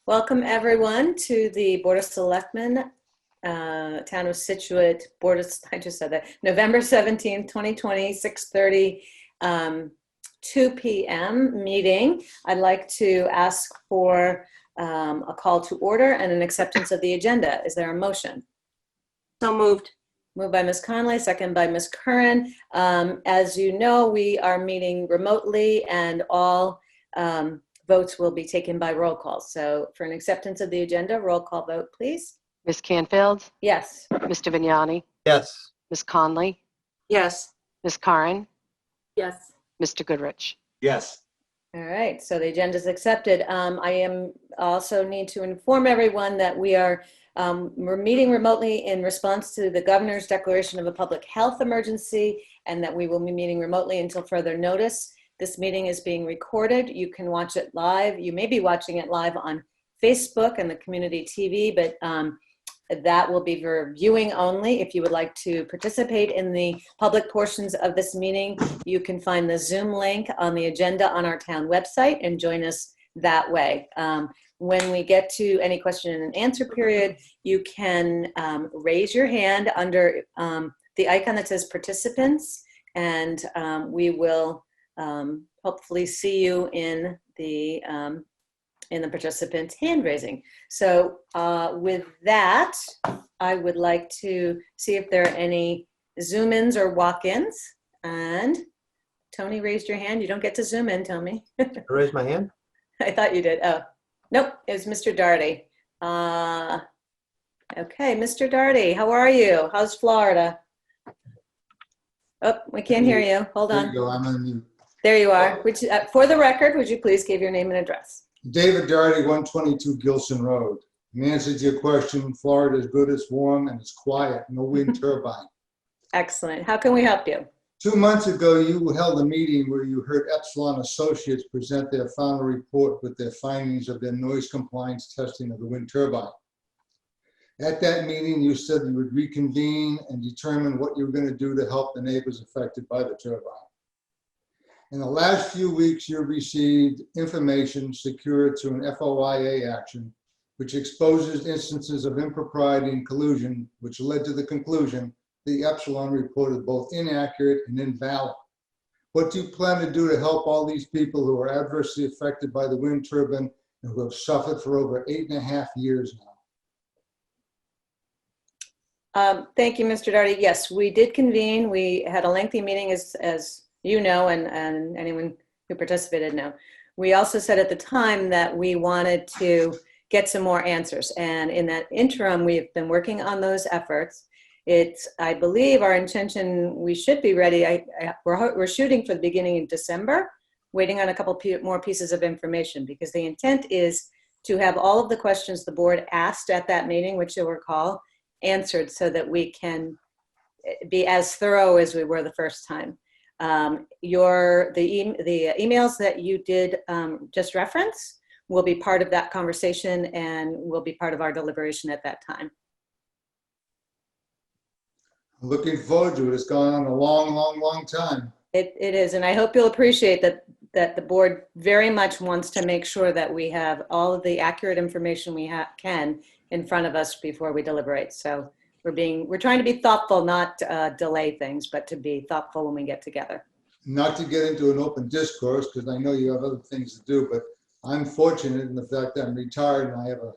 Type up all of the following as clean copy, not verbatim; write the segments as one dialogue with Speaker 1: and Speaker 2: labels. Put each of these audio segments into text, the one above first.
Speaker 1: Welcome everyone to the Board of Selectmen, Town of Scituate, I just said that, November 17th, 2020, 6:30, 2 p.m. meeting. I'd like to ask for a call to order and an acceptance of the agenda. Is there a motion?
Speaker 2: So moved.
Speaker 1: Moved by Ms. Conley, second by Ms. Curran. As you know, we are meeting remotely and all votes will be taken by roll call. So for an acceptance of the agenda, roll call vote, please.
Speaker 3: Ms. Canfield?
Speaker 1: Yes.
Speaker 3: Mr. Vignani?
Speaker 4: Yes.
Speaker 3: Ms. Conley?
Speaker 2: Yes.
Speaker 3: Ms. Curran?
Speaker 2: Yes.
Speaker 3: Mr. Goodrich?
Speaker 4: Yes.
Speaker 1: All right, so the agenda is accepted. I also need to inform everyone that we're meeting remotely in response to the governor's declaration of a public health emergency, and that we will be meeting remotely until further notice. This meeting is being recorded. You can watch it live. You may be watching it live on Facebook and the community TV, but that will be for viewing only. If you would like to participate in the public portions of this meeting, you can find the Zoom link on the agenda on our town website and join us that way. When we get to any question and answer period, you can raise your hand under the icon that says participants, and we will hopefully see you in the participants' hand raising. So with that, I would like to see if there are any Zoom-ins or walk-ins. And Tony raised your hand. You don't get to Zoom in, Tony.
Speaker 4: I raised my hand.
Speaker 1: I thought you did. Oh, nope, it was Mr. Darty. Okay, Mr. Darty, how are you? How's Florida? Oh, we can't hear you. Hold on.
Speaker 5: There you go. I'm on mute.
Speaker 1: There you are. For the record, would you please give your name and address?
Speaker 5: David Darty, 122 Gilson Road. In answer to your question, Florida is good, it's warm, and it's quiet. No wind turbine.
Speaker 1: Excellent. How can we help you?
Speaker 5: 2 months ago, you held a meeting where you heard Epsilon Associates present their final report with their findings of their noise compliance testing of the wind turbine. At that meeting, you said you would reconvene and determine what you were going to do to help the neighbors affected by the turbine. In the last few weeks, you've received information secured through an FOIA action, which exposes instances of impropriety and collusion, which led to the conclusion the Epsilon report is both inaccurate and invalid. What do you plan to do to help all these people who are adversely affected by the wind turbine and who have suffered for over 8.5 years now?
Speaker 1: Thank you, Mr. Darty. Yes, we did convene. We had a lengthy meeting, as you know, and anyone who participated know. We also said at the time that we wanted to get some more answers. And in that interim, we've been working on those efforts. I believe our intention, we should be ready. We're shooting for the beginning of December, waiting on a couple more pieces of information, because the intent is to have all of the questions the board asked at that meeting, which you'll recall, answered so that we can be as thorough as we were the first time. The emails that you did just reference will be part of that conversation and will be part of our deliberation at that time.
Speaker 5: I'm looking forward to it. It's gone on a long, long, long time.
Speaker 1: It is, and I hope you'll appreciate that the board very much wants to make sure that we have all of the accurate information we can in front of us before we deliberate. So we're trying to be thoughtful, not delay things, but to be thoughtful when we get together.
Speaker 5: Not to get into an open discourse, because I know you have other things to do, but I'm fortunate in the fact that I'm retired and I have a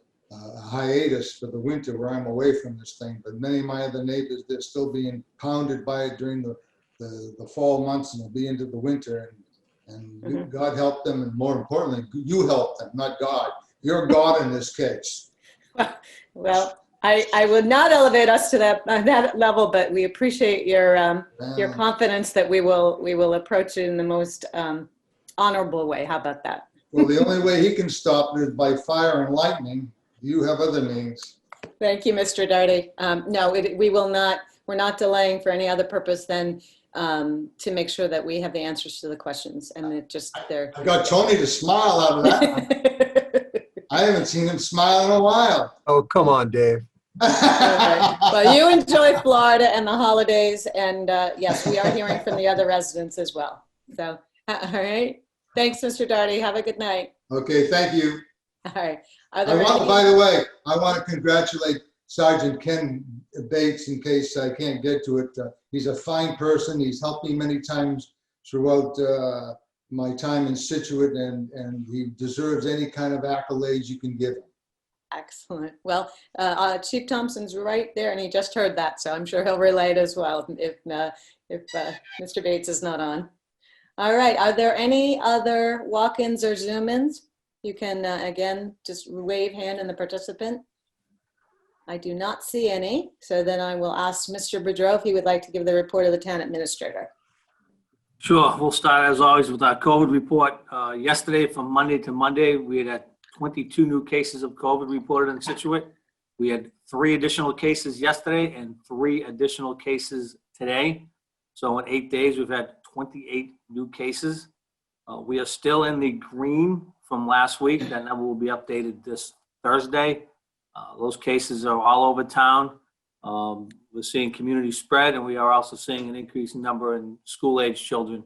Speaker 5: hiatus for the winter where I'm away from this thing. But many of my other neighbors, they're still being pounded by it during the fall months, and they'll be into the winter. And God help them, and more importantly, you help them, not God. You're God in this case.
Speaker 1: Well, I would not elevate us to that level, but we appreciate your confidence that we will approach it in the most honorable way. How about that?
Speaker 5: Well, the only way he can stop it is by fire and lightning. You have other means.
Speaker 1: Thank you, Mr. Darty. No, we will not. We're not delaying for any other purpose than to make sure that we have the answers to the questions, and
Speaker 5: I got Tony to smile out of that. I haven't seen him smile in a while.
Speaker 4: Oh, come on, Dave.
Speaker 1: Okay. Well, you enjoy Florida and the holidays, and yes, we are hearing from the other residents as well. So, all right. Thanks, Mr. Darty. Have a good night.
Speaker 5: Okay, thank you.
Speaker 1: All right. Are there any?
Speaker 5: By the way, I want to congratulate Sergeant Ken Bates in case I can't get to it. He's a fine person. He's helped me many times throughout my time in Scituate, and he deserves any kind of accolades you can give him.
Speaker 1: Excellent. Well, Chief Thompson's right there, and he just heard that, so I'm sure he'll relay it as well if Mr. Bates is not on. All right. Are there any other walk-ins or Zoom-ins? You can, again, just wave hand in the participant. I do not see any, so then I will ask Mr. Boudreau if he would like to give the report of the town administrator.
Speaker 6: Sure. We'll start as always with our COVID report. Yesterday, from Monday to Monday, we had 22 new cases of COVID reported in Scituate. We had 3 additional cases yesterday and 3 additional cases today. So in 8 days, we've had 28 new cases. We are still in the green from last week. That number will be updated this Thursday. Those cases are all over town. We're seeing community spread, and we are also seeing an increasing number in school-age children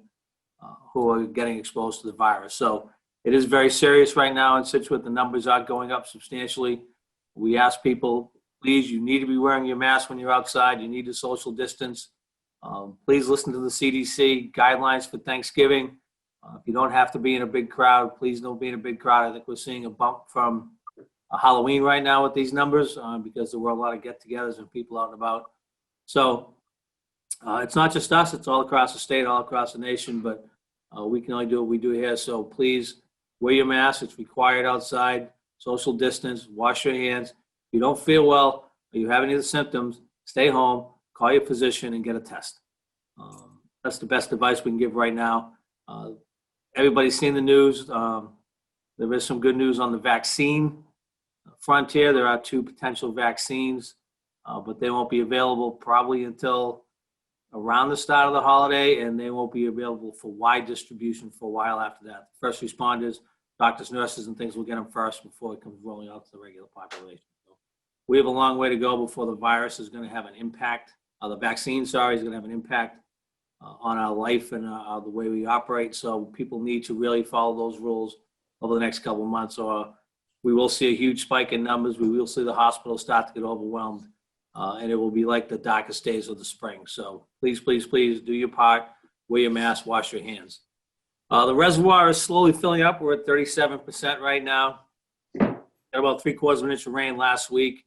Speaker 6: who are getting exposed to the virus. So it is very serious right now in Scituate. The numbers are going up substantially. We ask people, please, you need to be wearing your mask when you're outside. You need to social distance. Please listen to the CDC guidelines for Thanksgiving. If you don't have to be in a big crowd, please don't be in a big crowd. I think we're seeing a bump from Halloween right now with these numbers because there were a lot of get-togethers and people out and about. So it's not just us, it's all across the state, all across the nation, but we can only do what we do here. So please wear your mask. It's required outside. Social distance, wash your hands. If you don't feel well or you have any of the symptoms, stay home, call your physician and get a test. That's the best advice we can give right now. Everybody's seen the news. There is some good news on the vaccine frontier. There are 2 potential vaccines, but they won't be available probably until around the start of the holiday, and they won't be available for wide distribution for a while after that. First responders, doctors, nurses, and things will get them first before it comes rolling out to the regular population. So we have a long way to go before the virus is going to have an impact. The vaccine, is going to have an impact on our life and the way we operate. So people need to really follow those rules over the next couple of months, or we will see a huge spike in numbers. We will see the hospitals start to get overwhelmed, and it will be like the darkest days of the spring. So please, please, please do your part. Wear your mask, wash your hands. The reservoir is slowly filling up. We're at 37% right now. Got about 3/4 of an inch of rain last week.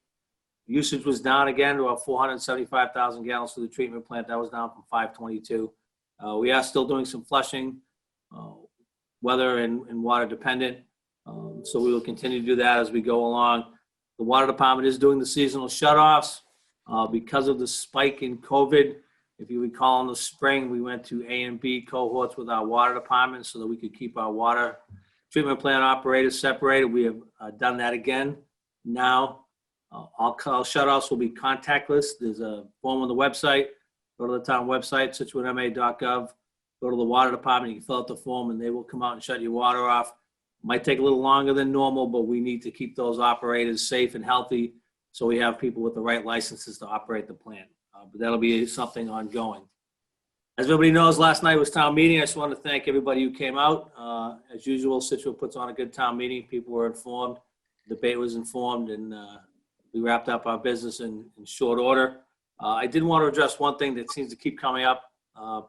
Speaker 6: Usage was down again to about 475,000 gallons through the treatment plant. That was down from 522. We are still doing some flushing, weather and water dependent. So we will continue to do that as we go along. The water department is doing the seasonal shutoffs because of the spike in COVID. If you recall in the spring, we went to A and B cohorts with our water department so that we could keep our water treatment plant operators separated. We have done that again now. All shutoffs will be contactless. There's a form on the website. Go to the town website, situatema.gov. Go to the water department. You can fill out the form, and they will come out and shut your water off. Might take a little longer than normal, but we need to keep those operators safe and healthy so we have people with the right licenses to operate the plant. But that'll be something ongoing. As everybody knows, last night was town meeting. I just want to thank everybody who came out. As usual, Scituate puts on a good town meeting. People were informed. The debate was informed, and we wrapped up our business in short order. I did want to address one thing that seems to keep coming up.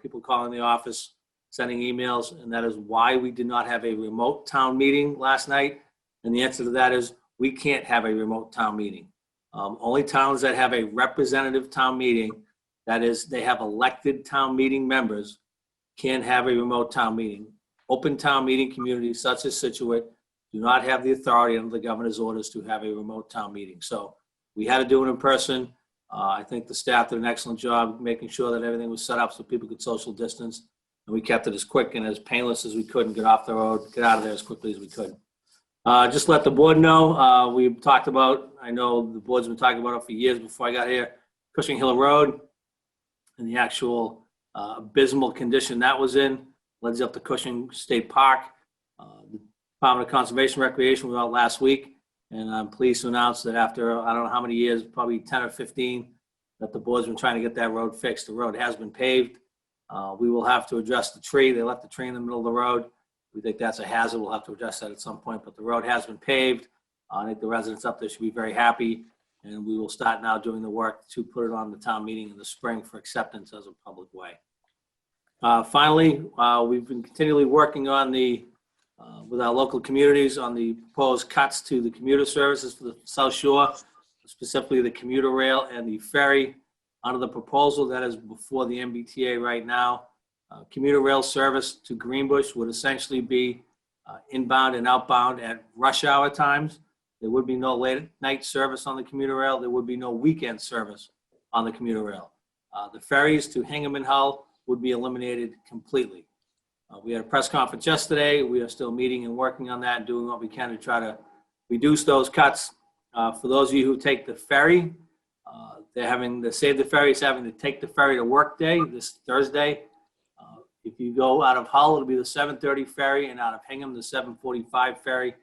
Speaker 6: People calling the office, sending emails, and that is why we did not have a remote town meeting last night. And the answer to that is we can't have a remote town meeting. Only towns that have a representative town meeting, that is, they have elected town meeting members, can have a remote town meeting. Open town meeting communities such as Scituate do not have the authority under the governor's orders to have a remote town meeting. So we had to do it in person. I think the staff did an excellent job making sure that everything was set up so people could social distance. And we kept it as quick and as painless as we could and get off the road, get out of there as quickly as we could. Just let the board know, we talked about, I know the board's been talking about it for years before I got here, Cushing Hill Road and the actual abysmal condition that was in, leads up to Cushing State Park. The Department of Conservation and Recreation was out last week, and I'm pleased to announce that after, I don't know how many years, probably 10 or 15, that the board's been trying to get that road fixed. The road has been paved. We will have to address the tree. They left the tree in the middle of the road. We think that's a hazard. We'll have to address that at some point, but the road has been paved. I think the residents up there should be very happy, and we will start now doing the work to put it on the town meeting in the spring for acceptance as a public way. Finally, we've been continually working on with our local communities on the proposed cuts to the commuter services for the South Shore, specifically the commuter rail and the ferry. Under the proposal that is before the MBTA right now, commuter rail service to Greenbush would essentially be inbound and outbound at rush hour times. There would be no late night service on the commuter rail. There would be no weekend service on the commuter rail. The ferries to Hingham and Hull would be eliminated completely. We had a press conference yesterday. We are still meeting and working on that and doing what we can to try to reduce those cuts. For those of you who take the ferry, they're having to save the ferry is having to take the ferry to work day this Thursday. If you go out of Hull, it'll be the 7:30 ferry, and out of Hingham, the 7:45 ferry.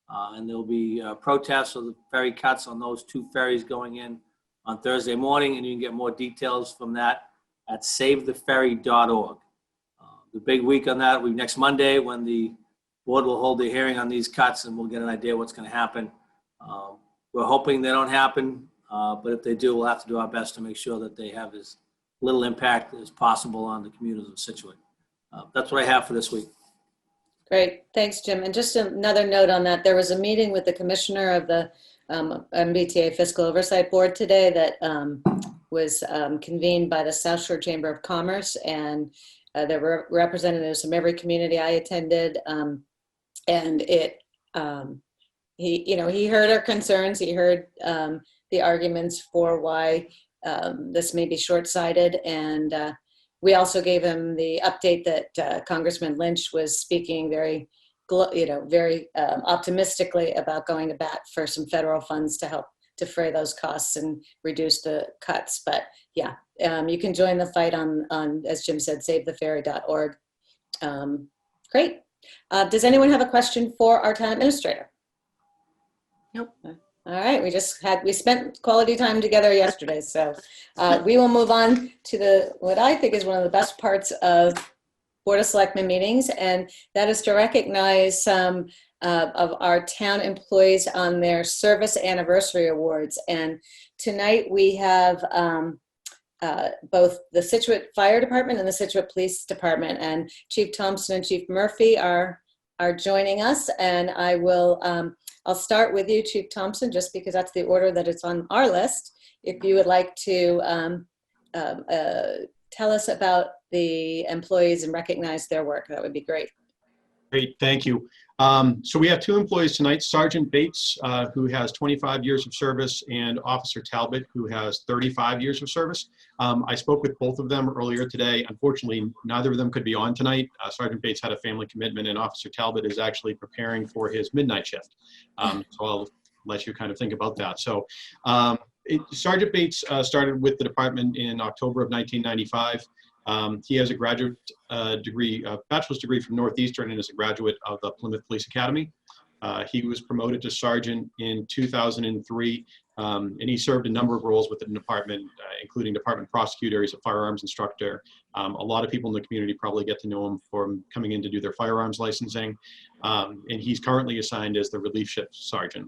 Speaker 6: And there'll be protests of the ferry cuts on those two ferries going in on Thursday morning, and you can get more details from that at savetheferry.org. The big week on that will be next Monday when the board will hold a hearing on these cuts, and we'll get an idea what's going to happen. We're hoping they don't happen, but if they do, we'll have to do our best to make sure that they have as little impact as possible on the commuters of Scituate. That's what I have for this week.
Speaker 1: Great, thanks, Jim. And just another note on that, there was a meeting with the commissioner of the MBTA Fiscal Oversight Board today that was convened by the South Shore Chamber of Commerce, and there were representatives from every community I attended, and he heard our concerns. He heard the arguments for why this may be short-sighted, and we also gave him the update that Congressman Lynch was speaking very optimistically about going to bat for some federal funds to help defray those costs and reduce the cuts. But yeah, you can join the fight on as Jim said, savetheferry.org. Great. Does anyone have a question for our town administrator?
Speaker 2: Nope.
Speaker 1: All right, we spent quality time together yesterday, so we will move on to what I think is one of the best parts of Board of Selectmen meetings, and that is to recognize some of our town employees on their service anniversary awards. And tonight we have both the Scituate Fire Department and the Scituate Police Department, and Chief Thompson and Chief Murphy are joining us, and I'll start with you, Chief Thompson, just because that's the order that it's on our list. If you would like to tell us about the employees and recognize their work, that would be great.
Speaker 7: Great, thank you. So we have two employees tonight, Sergeant Bates, who has 25 years of service, and Officer Talbot, who has 35 years of service. I spoke with both of them earlier today. Unfortunately, neither of them could be on tonight. Sergeant Bates had a family commitment, and Officer Talbot is actually preparing for his midnight shift. So I'll let you kind of think about that. So Sergeant Bates started with the department in October of 1995. He has a graduate degree, bachelor's degree from Northeastern, and is a graduate of the Plymouth Police Academy. He was promoted to sergeant in 2003, and he served a number of roles within the department, including department prosecutor. He's a firearms instructor. A lot of people in the community probably get to know him from coming in to do their firearms licensing, and he's currently assigned as the relief shift sergeant.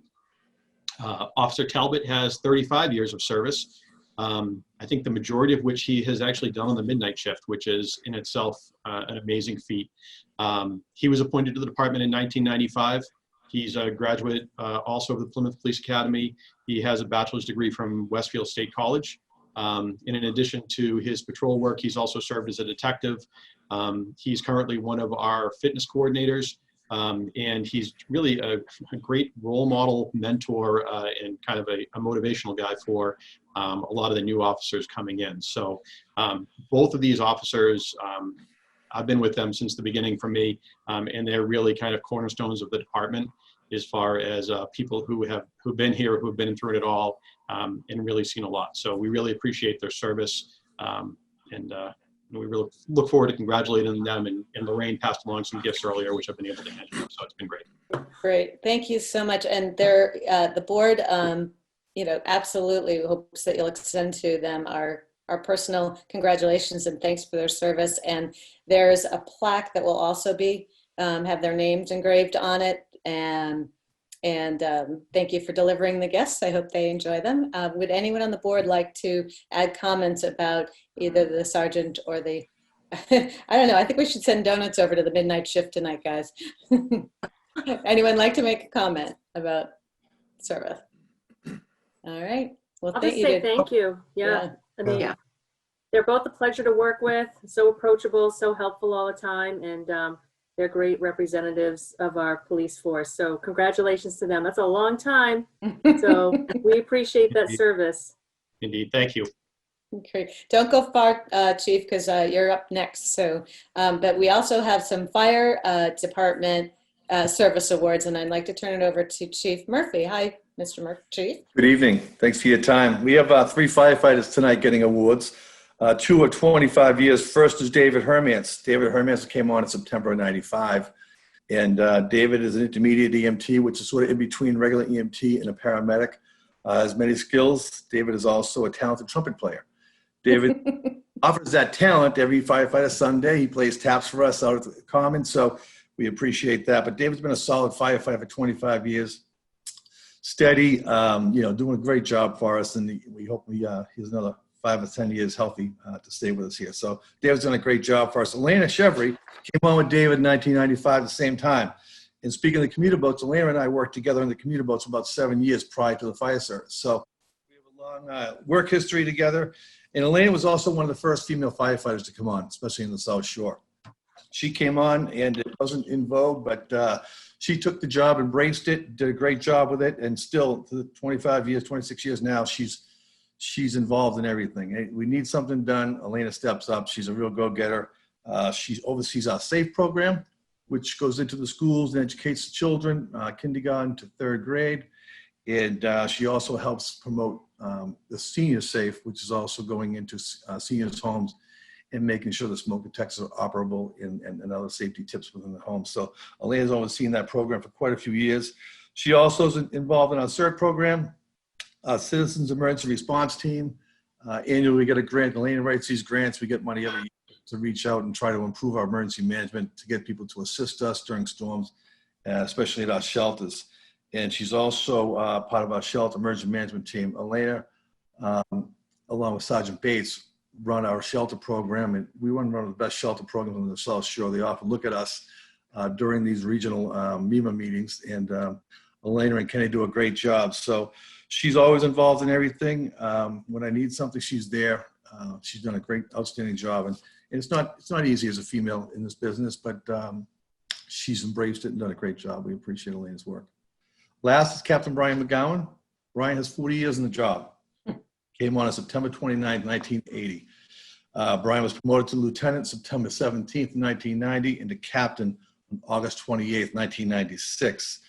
Speaker 7: Officer Talbot has 35 years of service. I think the majority of which he has actually done on the midnight shift, which is in itself an amazing feat. He was appointed to the department in 1995. He's a graduate also of the Plymouth Police Academy. He has a bachelor's degree from Westfield State College. And in addition to his patrol work, he's also served as a detective. He's currently one of our fitness coordinators. And he's really a great role model, mentor, and kind of a motivational guy for a lot of the new officers coming in. So both of these officers, I've been with them since the beginning for me, and they're really kind of cornerstones of the department as far as people who've been here, who've been through it all, and really seen a lot. So we really appreciate their service, and we really look forward to congratulating them, and Lorraine passed along some gifts earlier, which I've been able to mention, so it's been great.
Speaker 1: Great, thank you so much. And the board, absolutely hopes that you'll extend to them our personal congratulations and thanks for their service. And there's a plaque that will also be have their names engraved on it. And thank you for delivering the gifts. I hope they enjoy them. Would anyone on the board like to add comments about either the sergeant or the, I don't know, I think we should send donuts over to the midnight shift tonight, guys. Anyone like to make a comment about service? All right. Well,
Speaker 2: I'll just say thank you. Yeah. I mean,
Speaker 3: Yeah.
Speaker 2: they're both a pleasure to work with, so approachable, so helpful all the time, and they're great representatives of our police force. So congratulations to them. That's a long time. So we appreciate that service.
Speaker 7: Indeed. Thank you.
Speaker 1: Okay. Don't go far, Chief, because you're up next. So, but we also have some fire department service awards, and I'd like to turn it over to Chief Murphy. Hi, Mr. Murphy. Chief.
Speaker 8: Good evening. Thanks for your time. We have 3 firefighters tonight getting awards. 2 are 25 years. First is David Hermance. David Hermance came on in September of 95. And David is an intermediate EMT, which is sort of in between regular EMT and a paramedic. Has many skills. David is also a talented trumpet player. David offers that talent every firefighter Sunday. He plays taps for us out at the Common, so we appreciate that. But David's been a solid firefighter for 25 years. Steady, doing a great job for us, and we hope he has another 5 or 10 years healthy to stay with us here. So David's done a great job for us. Elena Chevry came on with David in 1995 at the same time. And speaking of the commuter boats, Elena and I worked together on the commuter boats for about 7 years prior to the fire service. So we have a long work history together. And Elena was also one of the first female firefighters to come on, especially in the South Shore. She came on, and it wasn't in vogue, but she took the job, embraced it, did a great job with it, and still, to the 25 years, 26 years now, she's involved in everything. Hey, we need something done. Elena steps up. She's a real go-getter. She oversees our SAFE program, which goes into the schools and educates the children, kindergarten to 3rd grade. And she also helps promote the senior SAFE, which is also going into seniors' homes and making sure the smoke detectors are operable and other safety tips within the home. So Elena's overseen that program for quite a few years. She also is involved in our CERT program, Citizens Emergency Response Team. Annually, we get a grant. Elena writes these grants. We get money every year to reach out and try to improve our emergency management, to get people to assist us during storms, especially at our shelters. And she's also part of our shelter emergency management team. Elena, along with Sergeant Bates, run our shelter program, and we run one of the best shelter programs on the South Shore. They often look at us during these regional MEMA meetings, and Elena and Kenny do a great job. So she's always involved in everything. When I need something, she's there. She's done a great, outstanding job, and it's not easy as a female in this business, but she's embraced it and done a great job. We appreciate Elena's work. Last is Captain Brian McGowan. Brian has 40 years in the job. Came on September 29th, 1980. Brian was promoted to lieutenant September 17th, 1990, and to captain on August 28th, 1996.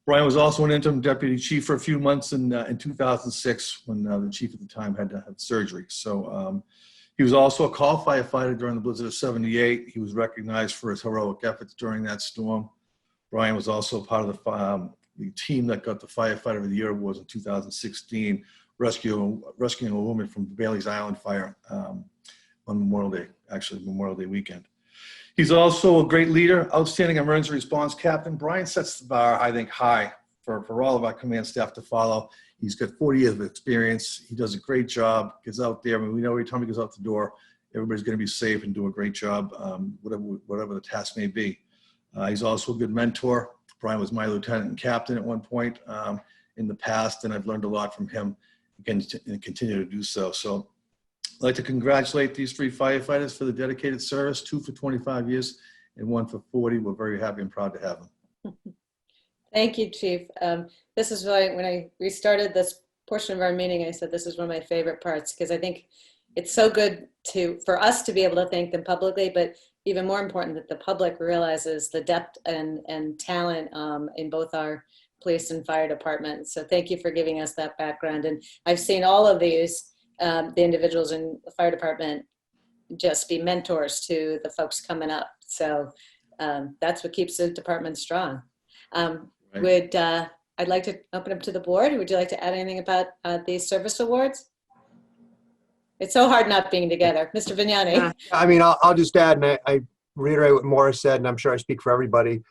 Speaker 8: Brian was also an interim deputy chief for a few months in 2006 when the chief at the time had to have surgery. So he was also a call firefighter during the blizzard of 78. He was recognized for his heroic efforts during that storm. Brian was also part of the team that got the Firefighter of the Year awards in 2016, rescuing a woman from Bailey's Island fire on Memorial Day weekend. He's also a great leader, outstanding emergency response captain. Brian sets the bar, I think, high for all of our command staff to follow. He's got 40 years of experience. He does a great job, gets out there. I mean, we know every time he goes out the door, everybody's going to be safe and do a great job, whatever the task may be. He's also a good mentor. Brian was my lieutenant and captain at one point in the past, and I've learned a lot from him and continue to do so. So I'd like to congratulate these 3 firefighters for the dedicated service, 2 for 25 years and 1 for 40. We're very happy and proud to have them.
Speaker 1: Thank you, Chief. This is why when I restarted this portion of our meeting, I said this is one of my favorite parts, because I think it's so good for us to be able to thank them publicly, but even more important that the public realizes the depth and talent in both our police and fire departments. So thank you for giving us that background. And I've seen all of these, the individuals in the fire department, just be mentors to the folks coming up. So that's what keeps the department strong. Right. I'd like to open up to the board. Would you like to add anything about these service awards? It's so hard not being together. Mr. Vignani.
Speaker 4: I mean, I'll just add, and I reiterate what Morris said, and I'm sure I speak for everybody.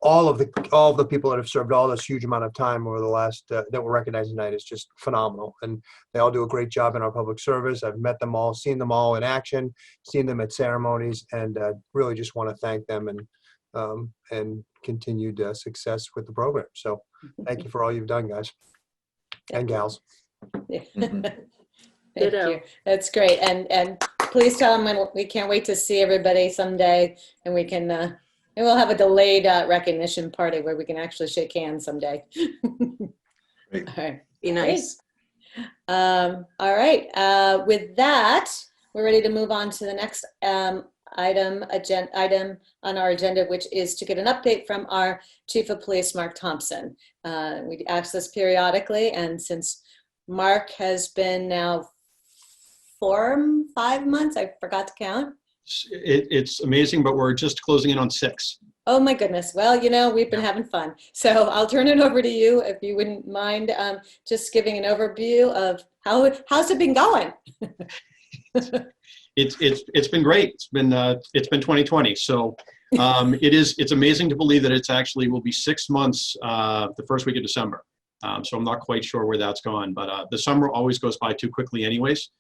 Speaker 4: All of the people that have served all this huge amount of time over the last that were recognized tonight is just phenomenal, and they all do a great job in our public service. I've met them all, seen them all in action, seen them at ceremonies, and really just want to thank them and continued success with the program. So thank you for all you've done, guys and gals.
Speaker 1: Thank
Speaker 2: Ditto.
Speaker 1: you. That's great. And please tell them when we can't wait to see everybody someday, and we can and we'll have a delayed recognition party where we can actually shake hands someday.
Speaker 8: Great.
Speaker 1: All right.
Speaker 9: Be nice.
Speaker 1: All right. With that, we're ready to move on to the next item on our agenda, which is to get an update from our Chief of Police, Mark Thompson. We ask this periodically, and since Mark has been now 5 months, I forgot to count.
Speaker 7: It's amazing, but we're just closing in on 6.
Speaker 1: Oh my goodness. Well, we've been having fun. So I'll turn it over to you if you wouldn't mind just giving an overview of how's it been going?
Speaker 7: It's been great. It's been 2020. So it's amazing to believe that it's actually will be 6 months the first week of December. So I'm not quite sure where that's gone, but the summer always goes by too quickly anyways.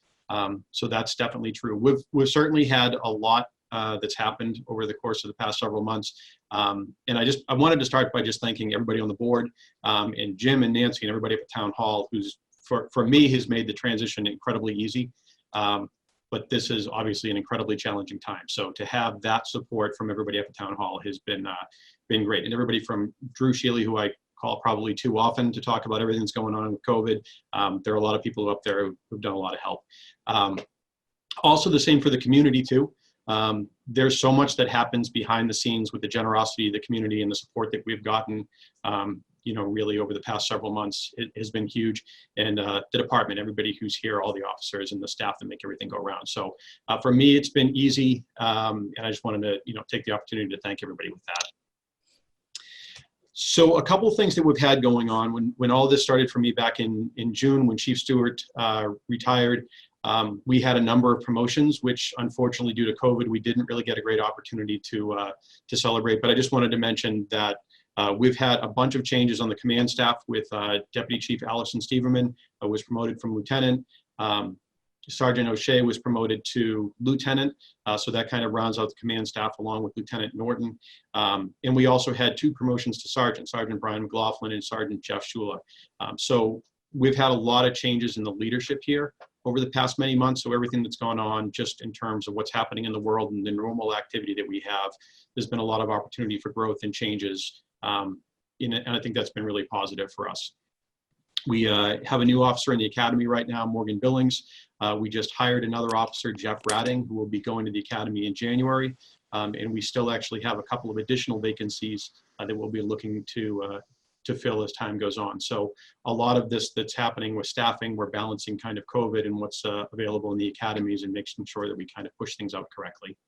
Speaker 7: So that's definitely true. We've certainly had a lot that's happened over the course of the past several months. And I wanted to start by just thanking everybody on the board, and Jim and Nancy and everybody at the town hall, who's for me has made the transition incredibly easy. But this is obviously an incredibly challenging time. So to have that support from everybody at the town hall has been great. And everybody from Drew Shealy, who I call probably too often to talk about everything that's going on with COVID. There are a lot of people up there who've done a lot of help. Also the same for the community too. There's so much that happens behind the scenes with the generosity of the community and the support that we've gotten, really over the past several months. It has been huge. And the department, everybody who's here, all the officers and the staff that make everything go around. So for me, it's been easy. And I just wanted to, take the opportunity to thank everybody with that. So a couple of things that we've had going on when all this started for me back in June, when Chief Stewart retired, we had a number of promotions, which unfortunately due to COVID, we didn't really get a great opportunity to celebrate. But I just wanted to mention that we've had a bunch of changes on the command staff with Deputy Chief Allison Steverman was promoted from lieutenant. Sergeant O'Shea was promoted to lieutenant. So that kind of rounds out the command staff along with Lieutenant Norton. And we also had 2 promotions to Sergeant Brian McLaughlin and Sergeant Jeff Schuler. So we've had a lot of changes in the leadership here over the past many months. So everything that's gone on just in terms of what's happening in the world and the normal activity that we have, there's been a lot of opportunity for growth and changes. And I think that's been really positive for us. We have a new officer in the academy right now, Morgan Billings. We just hired another officer, Jeff Ratting, who will be going to the academy in January. And we still actually have a couple of additional vacancies that we'll be looking to fill as time goes on. So a lot of this that's happening with staffing, we're balancing kind of COVID and what's available in the academies and making sure that we kind of push things out correctly.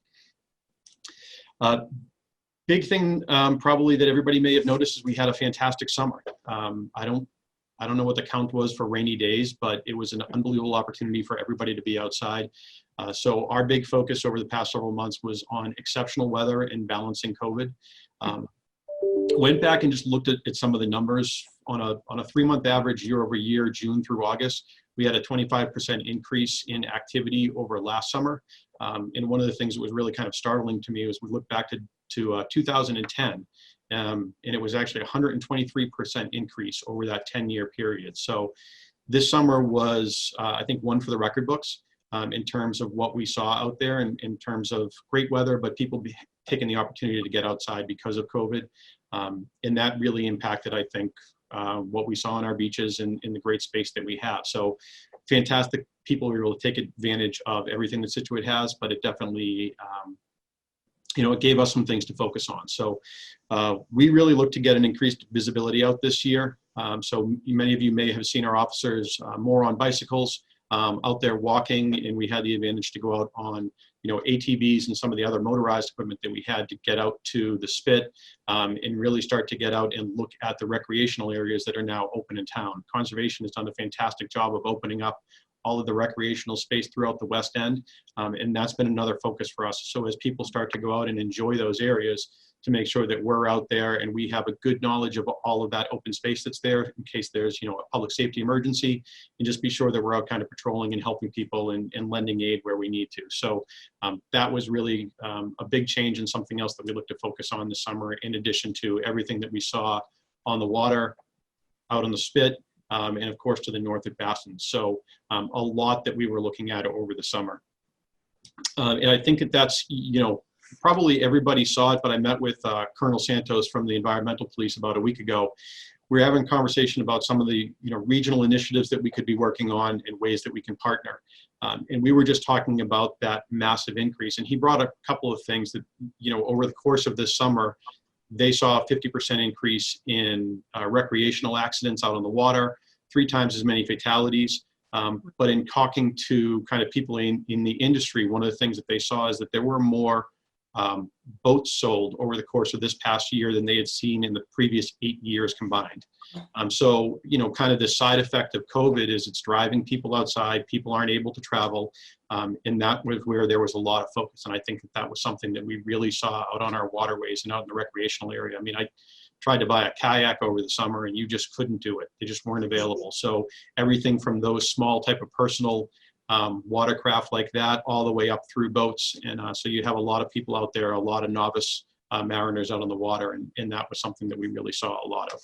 Speaker 7: Big thing probably that everybody may have noticed is we had a fantastic summer. I don't know what the count was for rainy days, but it was an unbelievable opportunity for everybody to be outside. So our big focus over the past several months was on exceptional weather and balancing COVID. Went back and just looked at some of the numbers on a 3-month average year over year, June through August. We had a 25% increase in activity over last summer. And one of the things that was really kind of startling to me was we looked back to 2010. And it was actually 123% increase over that 10-year period. So this summer was, I think, one for the record books in terms of what we saw out there in terms of great weather, but people taking the opportunity to get outside because of COVID. And that really impacted, I think, what we saw on our beaches and in the great space that we have. So fantastic people were able to take advantage of everything that Scituate has, but it definitely, it gave us some things to focus on. So we really look to get an increased visibility out this year. So many of you may have seen our officers more on bicycles out there walking, and we had the advantage to go out on, ATVs and some of the other motorized equipment that we had to get out to the spit and really start to get out and look at the recreational areas that are now open in town. Conservation has done a fantastic job of opening up all of the recreational space throughout the West End. And that's been another focus for us. So as people start to go out and enjoy those areas, to make sure that we're out there and we have a good knowledge of all of that open space that's there in case there's, a public safety emergency, and just be sure that we're out kind of patrolling and helping people and lending aid where we need to. So that was really a big change and something else that we look to focus on this summer, in addition to everything that we saw on the water, out on the spit, and of course to the north at Baston. So a lot that we were looking at over the summer. And I think that's, probably everybody saw it, but I met with Colonel Santos from the Environmental Police about a week ago. We're having a conversation about some of the regional initiatives that we could be working on and ways that we can partner. And we were just talking about that massive increase. And he brought a couple of things that, over the course of this summer, they saw a 50% increase in recreational accidents out on the water, 3 times as many fatalities. But in talking to kind of people in the industry, one of the things that they saw is that there were more boats sold over the course of this past year than they had seen in the previous 8 years combined. So, kind of the side effect of COVID is it's driving people outside. People aren't able to travel. And that was where there was a lot of focus. And I think that was something that we really saw out on our waterways and out in the recreational area. I mean, I tried to buy a kayak over the summer and you just couldn't do it. They just weren't available. So everything from those small type of personal watercraft like that, all the way up through boats. And so you have a lot of people out there, a lot of novice mariners out on the water. And that was something that we really saw a lot of.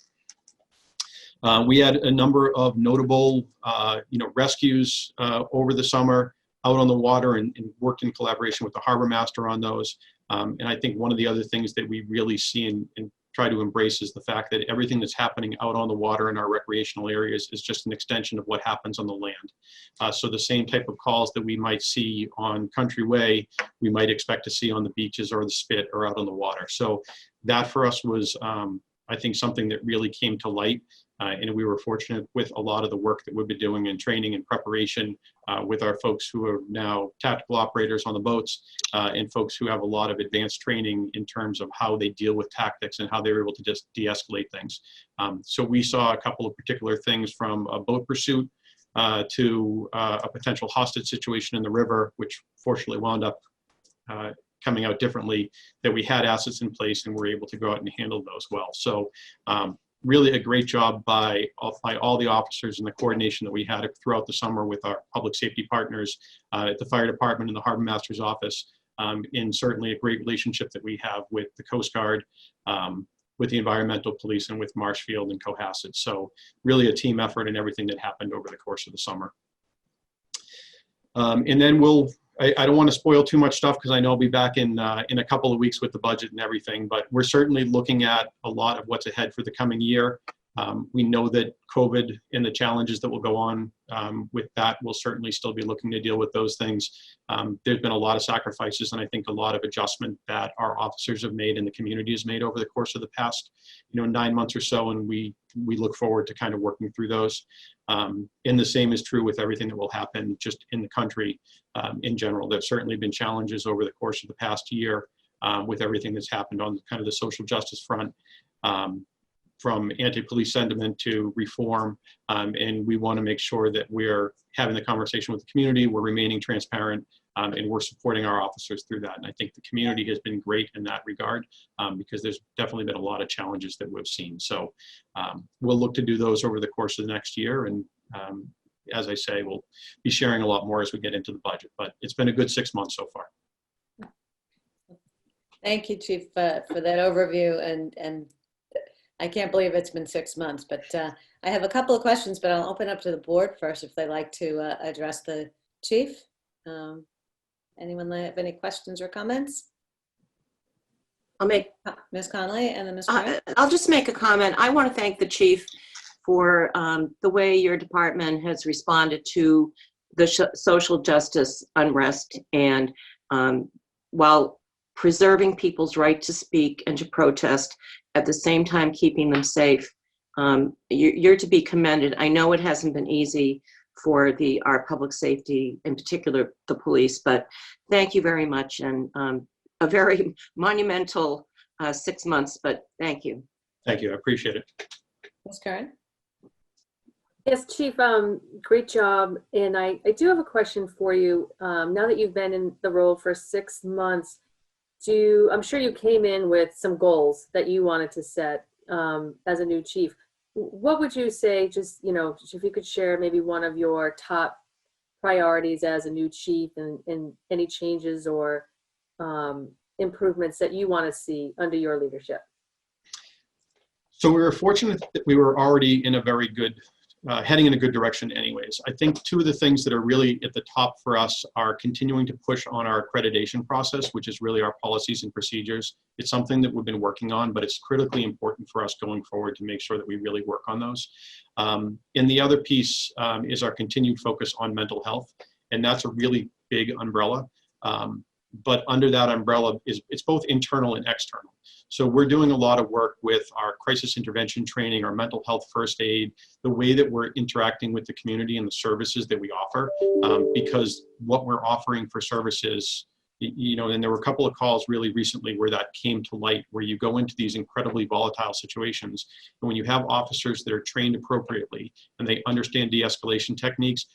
Speaker 7: We had a number of notable, rescues over the summer out on the water and worked in collaboration with the harbor master on those. And I think one of the other things that we really see and try to embrace is the fact that everything that's happening out on the water in our recreational areas is just an extension of what happens on the land. So the same type of calls that we might see on Country Way, we might expect to see on the beaches or the spit or out on the water. So that for us was, I think, something that really came to light. And we were fortunate with a lot of the work that we've been doing in training and preparation with our folks who are now tactical operators on the boats and folks who have a lot of advanced training in terms of how they deal with tactics and how they were able to just de-escalate things. So we saw a couple of particular things, from a boat pursuit to a potential hostage situation in the river, which fortunately wound up coming out differently, that we had assets in place and were able to go out and handle those well. So really a great job by all the officers and the coordination that we had throughout the summer with our public safety partners at the fire department and the harbor master's office, and certainly a great relationship that we have with the Coast Guard, with the environmental police, and with Marshfield and Cohasset. So really a team effort in everything that happened over the course of the summer. And then I don't want to spoil too much stuff because I know I'll be back in a couple of weeks with the budget and everything, but we're certainly looking at a lot of what's ahead for the coming year. We know that COVID and the challenges that will go on with that, we'll certainly still be looking to deal with those things. There's been a lot of sacrifices and I think a lot of adjustment that our officers have made and the community has made over the course of the past 9 months or so, and we look forward to kind of working through those. And the same is true with everything that will happen just in the country in general. There's certainly been challenges over the course of the past year with everything that's happened on kind of the social justice front, from anti-police sentiment to reform. And we want to make sure that we're having the conversation with the community, we're remaining transparent, and we're supporting our officers through that. And I think the community has been great in that regard, because there's definitely been a lot of challenges that we've seen. So we'll look to do those over the course of the next year. And as I say, we'll be sharing a lot more as we get into the budget, but it's been a good 6 months so far.
Speaker 1: Thank you, Chief, for that overview. And I can't believe it's been 6 months, but I have a couple of questions, but I'll open up to the board first if they'd like to address the chief. Anyone have any questions or comments?
Speaker 9: I'll make.
Speaker 1: Ms. Connolly and then Ms. Grant.
Speaker 9: I'll just make a comment. I want to thank the chief for the way your department has responded to the social justice unrest, and while preserving people's right to speak and to protest, at the same time keeping them safe. You're to be commended. I know it hasn't been easy for our public safety, in particular the police, but thank you very much, and a very monumental 6 months, but thank you.
Speaker 7: Thank you, I appreciate it.
Speaker 1: Ms. Curran.
Speaker 2: Yes, Chief, great job. And I do have a question for you. Now that you've been in the role for 6 months, I'm sure you came in with some goals that you wanted to set as a new chief. What would you say, just, if you could share maybe one of your top priorities as a new chief and any changes or improvements that you want to see under your leadership?
Speaker 7: So we were fortunate that we were already in a very good, heading in a good direction anyways. I think two of the things that are really at the top for us are continuing to push on our accreditation process, which is really our policies and procedures. It's something that we've been working on, but it's critically important for us going forward to make sure that we really work on those. And the other piece is our continued focus on mental health. And that's a really big umbrella. But under that umbrella it's both internal and external. So we're doing a lot of work with our crisis intervention training, our mental health first aid, the way that we're interacting with the community and the services that we offer, because what we're offering for services, and there were a couple of calls really recently where that came to light, where you go into these incredibly volatile situations, and when you have officers that are trained appropriately and they understand de-escalation techniques,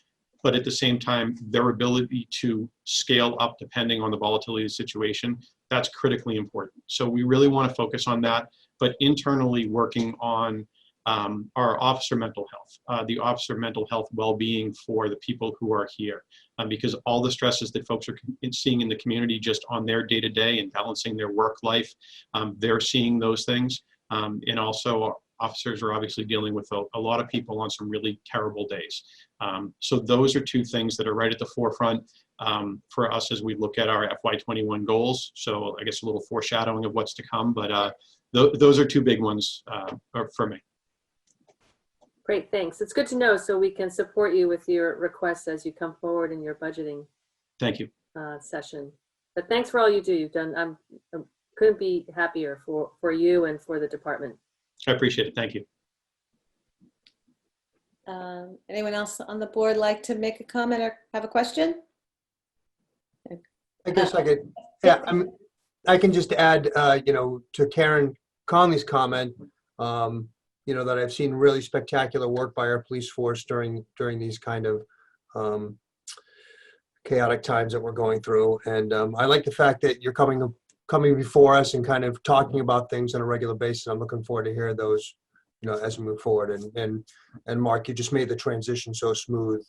Speaker 7: but at the same time, their ability to scale up depending on the volatility of the situation, that's critically important. So we really want to focus on that, but internally working on our officer mental health, the officer mental health well-being for the people who are here, because all the stresses that folks are seeing in the community just on their day-to-day and balancing their work life, they're seeing those things. And also officers are obviously dealing with a lot of people on some really terrible days. So those are two things that are right at the forefront for us as we look at our FY21 goals. So I guess a little foreshadowing of what's to come, but those are two big ones for me.
Speaker 2: Great, thanks. It's good to know so we can support you with your requests as you come forward in your budgeting
Speaker 7: Thank you.
Speaker 2: session. But thanks for all you do. You've done, I couldn't be happier for you and for the department.
Speaker 7: I appreciate it. Thank you.
Speaker 1: Anyone else on the board like to make a comment or have a question?
Speaker 4: I guess I could, yeah, I can just add, to Karen Conley's comment, that I've seen really spectacular work by our police force during these kind of chaotic times that we're going through. And I like the fact that you're coming before us and kind of talking about things on a regular basis. I'm looking forward to hear those, as we move forward. And Mark, you just made the transition so smooth.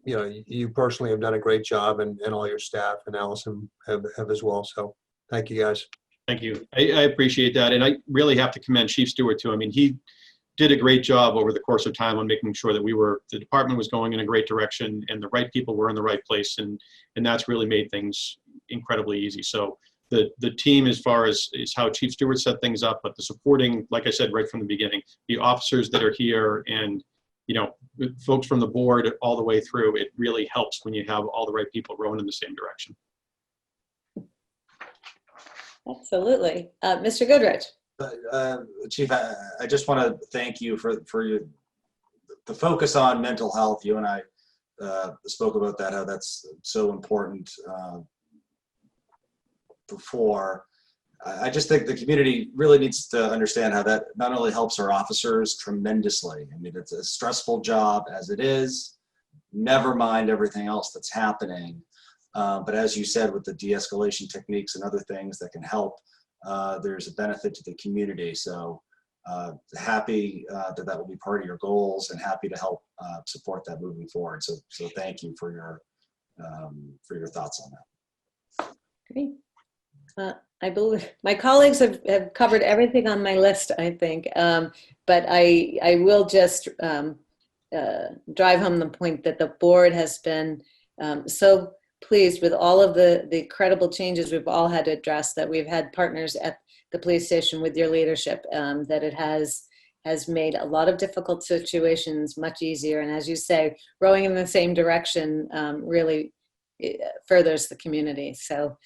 Speaker 4: You personally have done a great job, and all your staff and Allison have as well. So thank you guys.
Speaker 7: Thank you. I appreciate that. And I really have to commend Chief Stewart too. I mean, he did a great job over the course of time on making sure that the department was going in a great direction and the right people were in the right place. And that's really made things incredibly easy. So the team, as far as how Chief Stewart set things up, but the supporting, like I said, right from the beginning, the officers that are here and, folks from the board all the way through, it really helps when you have all the right people rowing in the same direction.
Speaker 1: Absolutely. Mr. Goodrich.
Speaker 10: Chief, I just want to thank you for the focus on mental health. You and I spoke about that, how that's so important before. I just think the community really needs to understand how that not only helps our officers tremendously. I mean, it's a stressful job as it is, never mind everything else that's happening. But as you said, with the de-escalation techniques and other things that can help, there's a benefit to the community. So happy that will be part of your goals, and happy to help support that moving forward. So thank you for your thoughts on that.
Speaker 1: Great. I believe my colleagues have covered everything on my list, I think. But I will just drive home the point that the board has been so pleased with all of the incredible changes we've all had to address, that we've had partners at the police station with your leadership, that it has made a lot of difficult situations much easier. And as you say, rowing in the same direction really furthers the community. So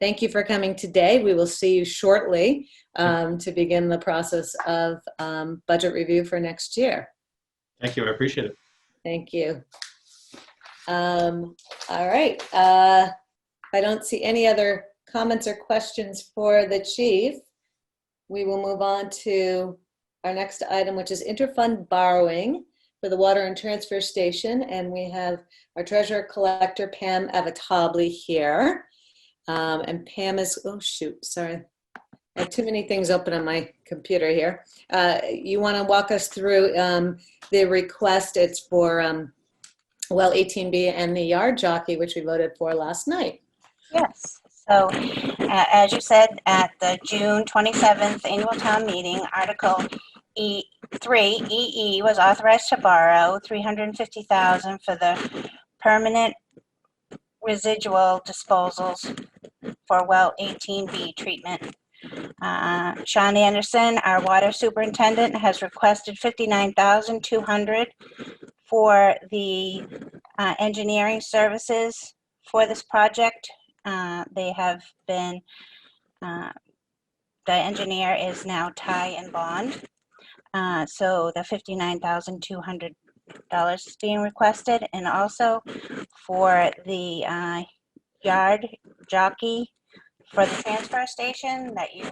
Speaker 1: thank you for coming today. We will see you shortly to begin the process of budget review for next year.
Speaker 7: Thank you. I appreciate it.
Speaker 1: Thank you. All right. I don't see any other comments or questions for the chief. We will move on to our next item, which is interfund borrowing. for the water and transfer station. And we have our treasurer collector, Pam Avatabli, here. And Pam is, oh shoot, sorry. I have too many things open on my computer here. You want to walk us through the request? It's for well 18B and the yard jockey, which we voted for last night.
Speaker 11: Yes. So, as you said, at the June 27th annual town meeting, Article E3 EE was authorized to borrow $350,000 for the permanent residual disposals for well 18B treatment. Sean Anderson, our water superintendent, has requested $59,200 for the engineering services for this project. They have been, the engineer is now Ty and Bond. So the $59,200 is being requested, and also for the yard jockey for the transfer station that you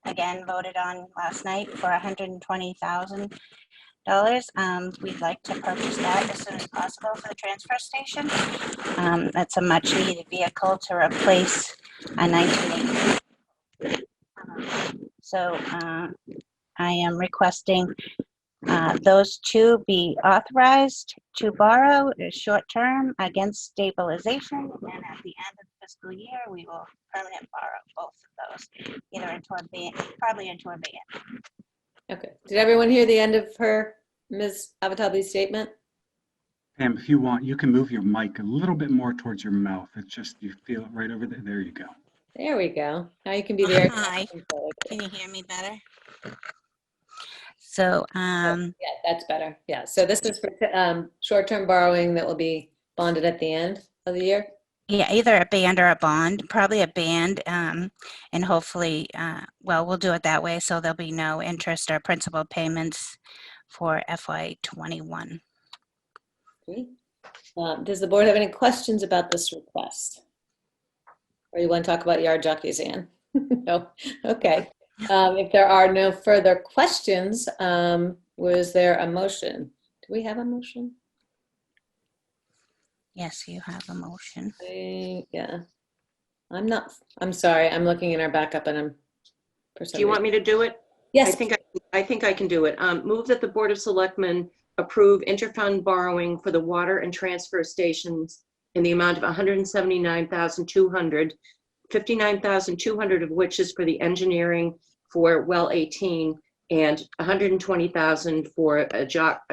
Speaker 11: again voted on last night for $120,000. We'd like to purchase that as soon as possible for the transfer station. That's a much needed vehicle to replace a 1980. So I am requesting those two be authorized to borrow short term against stabilization, and at the end of the fiscal year, we will permanent borrow both of those, either into a ban, probably into a ban.
Speaker 1: Okay. Did everyone hear the end of Ms. Avatabli's statement?
Speaker 12: Pam, if you want, you can move your mic a little bit more towards your mouth. It's just, you feel it right over there. There you go.
Speaker 1: There we go. Now you can be there.
Speaker 11: Hi. Can you hear me better? So,
Speaker 1: Yeah, that's better. Yeah. So this is for short-term borrowing that will be bonded at the end of the year.
Speaker 11: yeah, either a band or a bond, probably a band, and hopefully, well, we'll do it that way, so there'll be no interest or principal payments for FY21.
Speaker 1: Okay. Does the board have any questions about this request? Or you want to talk about yard jockeys, Ann? No? Okay. If there are no further questions, was there a motion? Do we have a motion?
Speaker 11: Yes, you have a motion.
Speaker 1: Yeah. I'm sorry. I'm looking in our backup and
Speaker 9: Do you want me to do it?
Speaker 1: Yes.
Speaker 9: I think I can do it. Move that the Board of Selectmen approve interfund borrowing for the water and transfer stations in the amount of $179,200, $59,200 of which is for the engineering for well 18, and $120,000 for a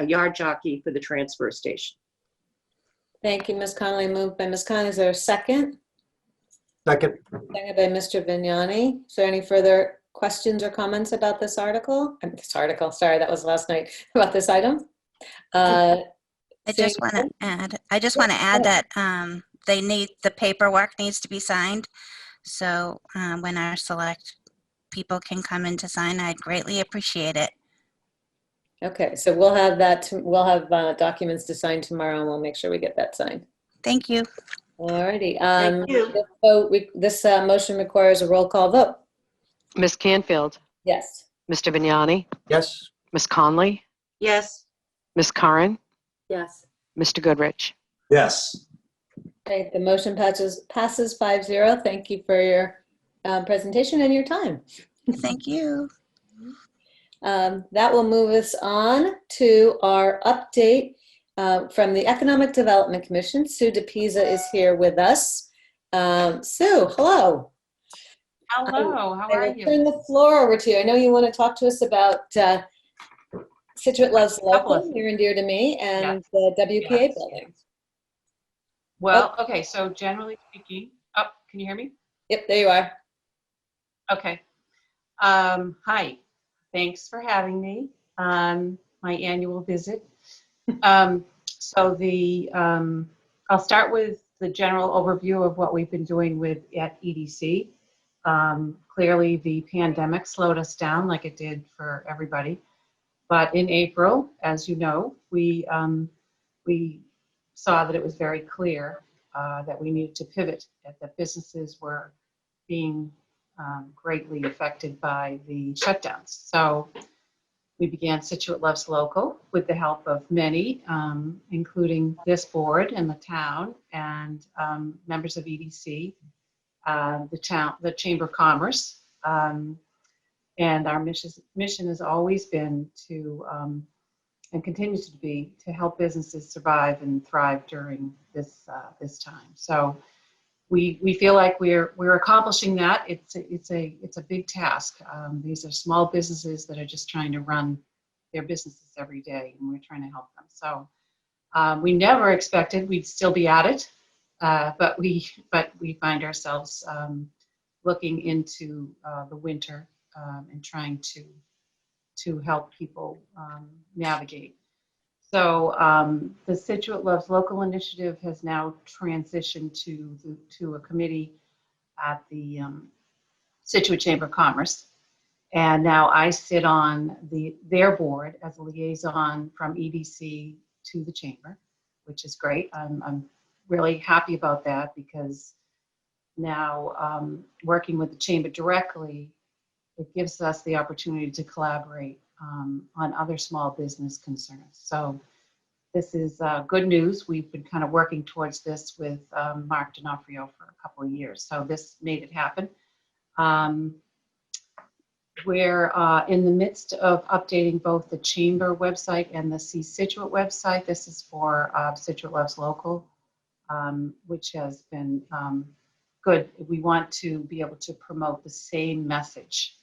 Speaker 9: yard jockey for the transfer station.
Speaker 1: Thank you, Ms. Connolly. Moved by Ms. Connolly. Is there a second?
Speaker 4: Second.
Speaker 1: Seconded by Mr. Vignani. Is there any further questions or comments about this article? Sorry, that was last night. About this item?
Speaker 11: I just want to add that the paperwork needs to be signed. So when our select people can come in to sign, I'd greatly appreciate it.
Speaker 1: Okay, so we'll have that. We'll have documents to sign tomorrow, and we'll make sure we get that signed.
Speaker 11: Thank you.
Speaker 1: All righty.
Speaker 9: Thank you.
Speaker 1: This motion requires a roll call vote.
Speaker 3: Ms. Canfield,
Speaker 1: Yes.
Speaker 3: Mr. Vignani,
Speaker 4: Yes.
Speaker 3: Ms. Conley,
Speaker 9: Yes.
Speaker 3: Ms. Curran,
Speaker 2: Yes.
Speaker 3: Mr. Goodrich.
Speaker 10: Yes.
Speaker 1: Okay, the motion passes 5-0. Thank you for your presentation and your time.
Speaker 11: Thank you.
Speaker 1: That will move us on to our update from the Economic Development Commission. Sue DePisa is here with us. Sue, hello.
Speaker 13: Hello, how are you?
Speaker 1: Turn the floor over to you. I know you want to talk to us about Scituate Loves Local, near and dear to me, and the WPA building.
Speaker 13: Well, okay, so generally speaking, can you hear me?
Speaker 1: Yep, there you are.
Speaker 13: Okay. Hi, thanks for having me on my annual visit. I'll start with the general overview of what we've been doing at EDC. Clearly the pandemic slowed us down like it did for everybody. But in April, as you know, we saw that it was very clear that we needed to pivot, that the businesses were being greatly affected by the shutdowns. So We began Scituate Loves Local with the help of many, including this board and the town and members of EDC, the Chamber of Commerce. And our mission has always been to, and continues to be, to help businesses survive and thrive during this time. So we feel like we're accomplishing that. It's a big task. These are small businesses that are just trying to run their businesses every day, and we're trying to help them. So we never expected we'd still be at it, but we find ourselves looking into the winter and trying to help people navigate. So the Scituate Loves Local initiative has now transitioned to a committee at the Scituate Chamber of Commerce. And now I sit on their board as a liaison from EDC to the Chamber, which is great. I'm really happy about that because now working with the Chamber directly, it gives us the opportunity to collaborate on other small business concerns. So this is good news. We've been kind of working towards this with Mark D'Onofrio for a couple of years. So this made it happen. We're in the midst of updating both the Chamber website and the Scituate website. This is for Scituate Loves Local, which has been good. We want to be able to promote the same message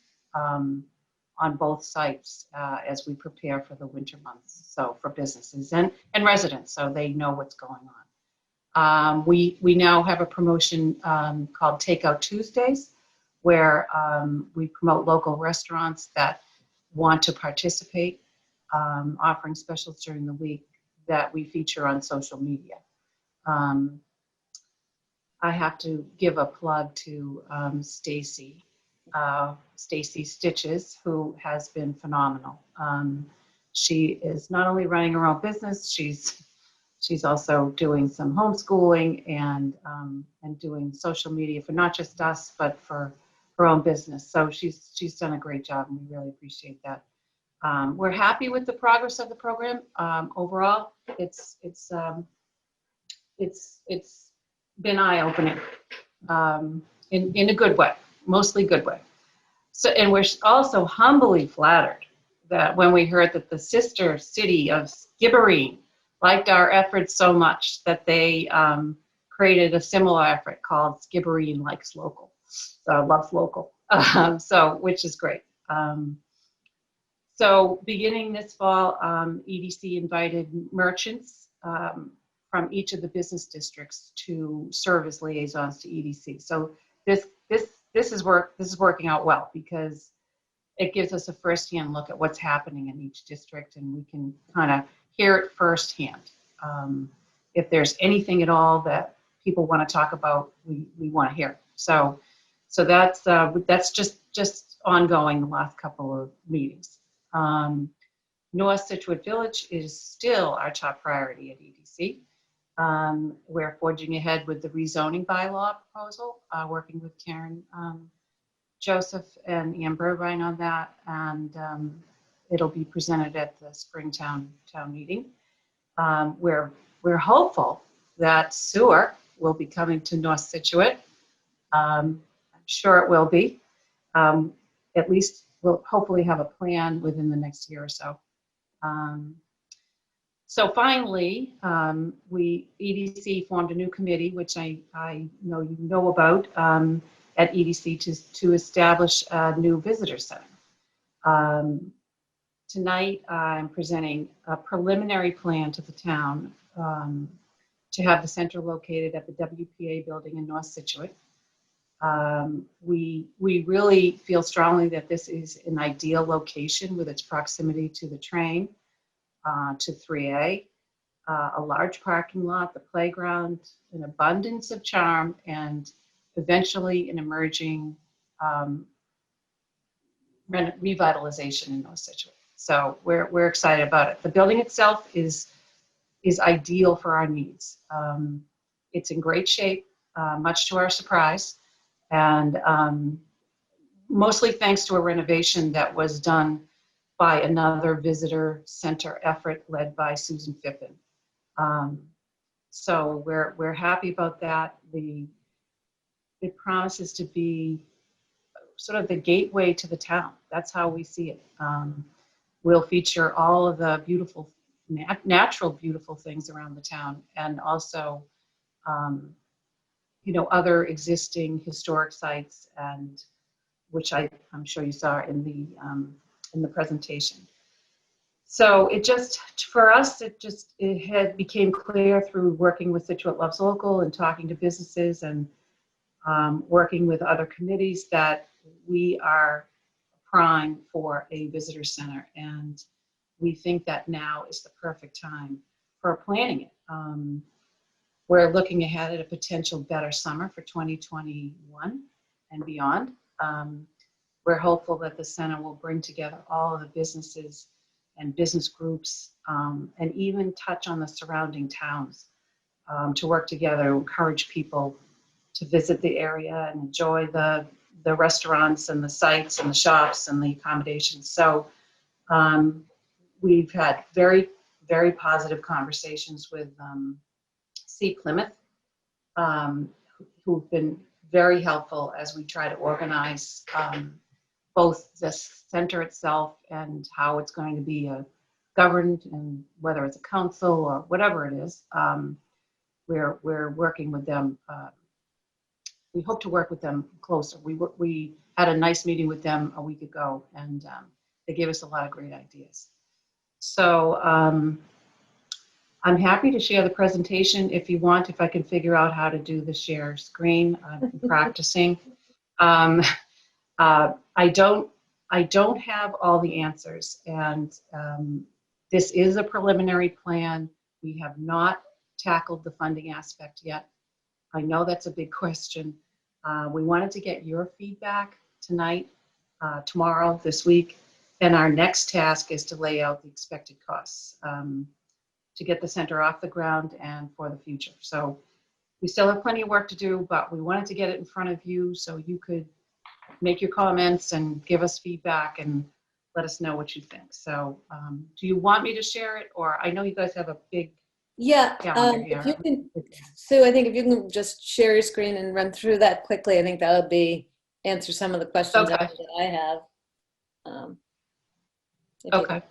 Speaker 13: on both sites as we prepare for the winter months, so for businesses and residents, so they know what's going on. We now have a promotion called Takeout Tuesdays, where we promote local restaurants that want to participate, offering specials during the week that we feature on social media. I have to give a plug to Stacy Stitches, who has been phenomenal. She is not only running her own business, she's also doing some homeschooling and doing social media for not just us, but for her own business. So she's done a great job, and we really appreciate that. We're happy with the progress of the program. Overall, it's been eye-opening in a good way, mostly good way. So, and we're also humbly flattered that when we heard that the sister city of Skibbereen liked our efforts so much that they created a similar effort called Skibbereen Likes Local, Loves Local, so which is great. So beginning this fall, EDC invited merchants from each of the business districts to serve as liaisons to EDC. So this is working out well because it gives us a firsthand look at what's happening in each district, and we can kind of hear it firsthand. If there's anything at all that people want to talk about, we want to hear it. So that's just ongoing the last couple of meetings. North Scituate Village is still our top priority at EDC. We're forging ahead with the rezoning bylaw proposal, working with Karen Joseph and Ann Burbine on that, and it'll be presented at the spring town meeting. We're hopeful that sewer will be coming to North Scituate. I'm sure it will be. At least we'll hopefully have a plan within the next year or so. So finally, EDC formed a new committee, which I know you know about, at EDC to establish a new visitor center. Tonight, I'm presenting a preliminary plan to the town to have the center located at the WPA building in North Scituate. We really feel strongly that this is an ideal location with its proximity to the train, to 3A, a large parking lot, the playground, an abundance of charm, and eventually an emerging revitalization in North Scituate. So we're excited about it. The building itself is ideal for our needs. It's in great shape, much to our surprise, and mostly thanks to a renovation that was done by another visitor center effort led by Susan Phippen. So we're happy about that. It promises to be sort of the gateway to the town. That's how we see it. We'll feature all of the beautiful, natural, beautiful things around the town, and also, other existing historic sites, and which I'm sure you saw in the presentation. So for us, it had became clear through working with Scituate Loves Local and talking to businesses and working with other committees that we are prime for a visitor center, and we think that now is the perfect time for planning it. We're looking ahead at a potential better summer for 2021 and beyond. We're hopeful that the center will bring together all of the businesses and business groups, and even touch on the surrounding towns to work together to encourage people to visit the area and enjoy the restaurants and the sites and the shops and the accommodations. So we've had very, very positive conversations with C. Plymouth, who've been very helpful as we try to organize both the center itself and how it's going to be governed, and whether it's a council or whatever it is. We're working with them. We hope to work with them closer. We had a nice meeting with them a week ago, and they gave us a lot of great ideas. So I'm happy to share the presentation if you want, if I can figure out how to do the share screen. I'm practicing. I don't have all the answers, and this is a preliminary plan. We have not tackled the funding aspect yet. I know that's a big question. We wanted to get your feedback tonight, tomorrow, this week, and our next task is to lay out the expected costs to get the center off the ground and for the future. So we still have plenty of work to do, but we wanted to get it in front of you so you could make your comments and give us feedback and let us know what you think. So do you want me to share it, or I know you guys have a big calendar here.
Speaker 1: If you can, Sue, I think if you can just share your screen and run through that quickly, I think that'll answer some of the questions
Speaker 13: Okay.
Speaker 1: that I have.
Speaker 13: Okay.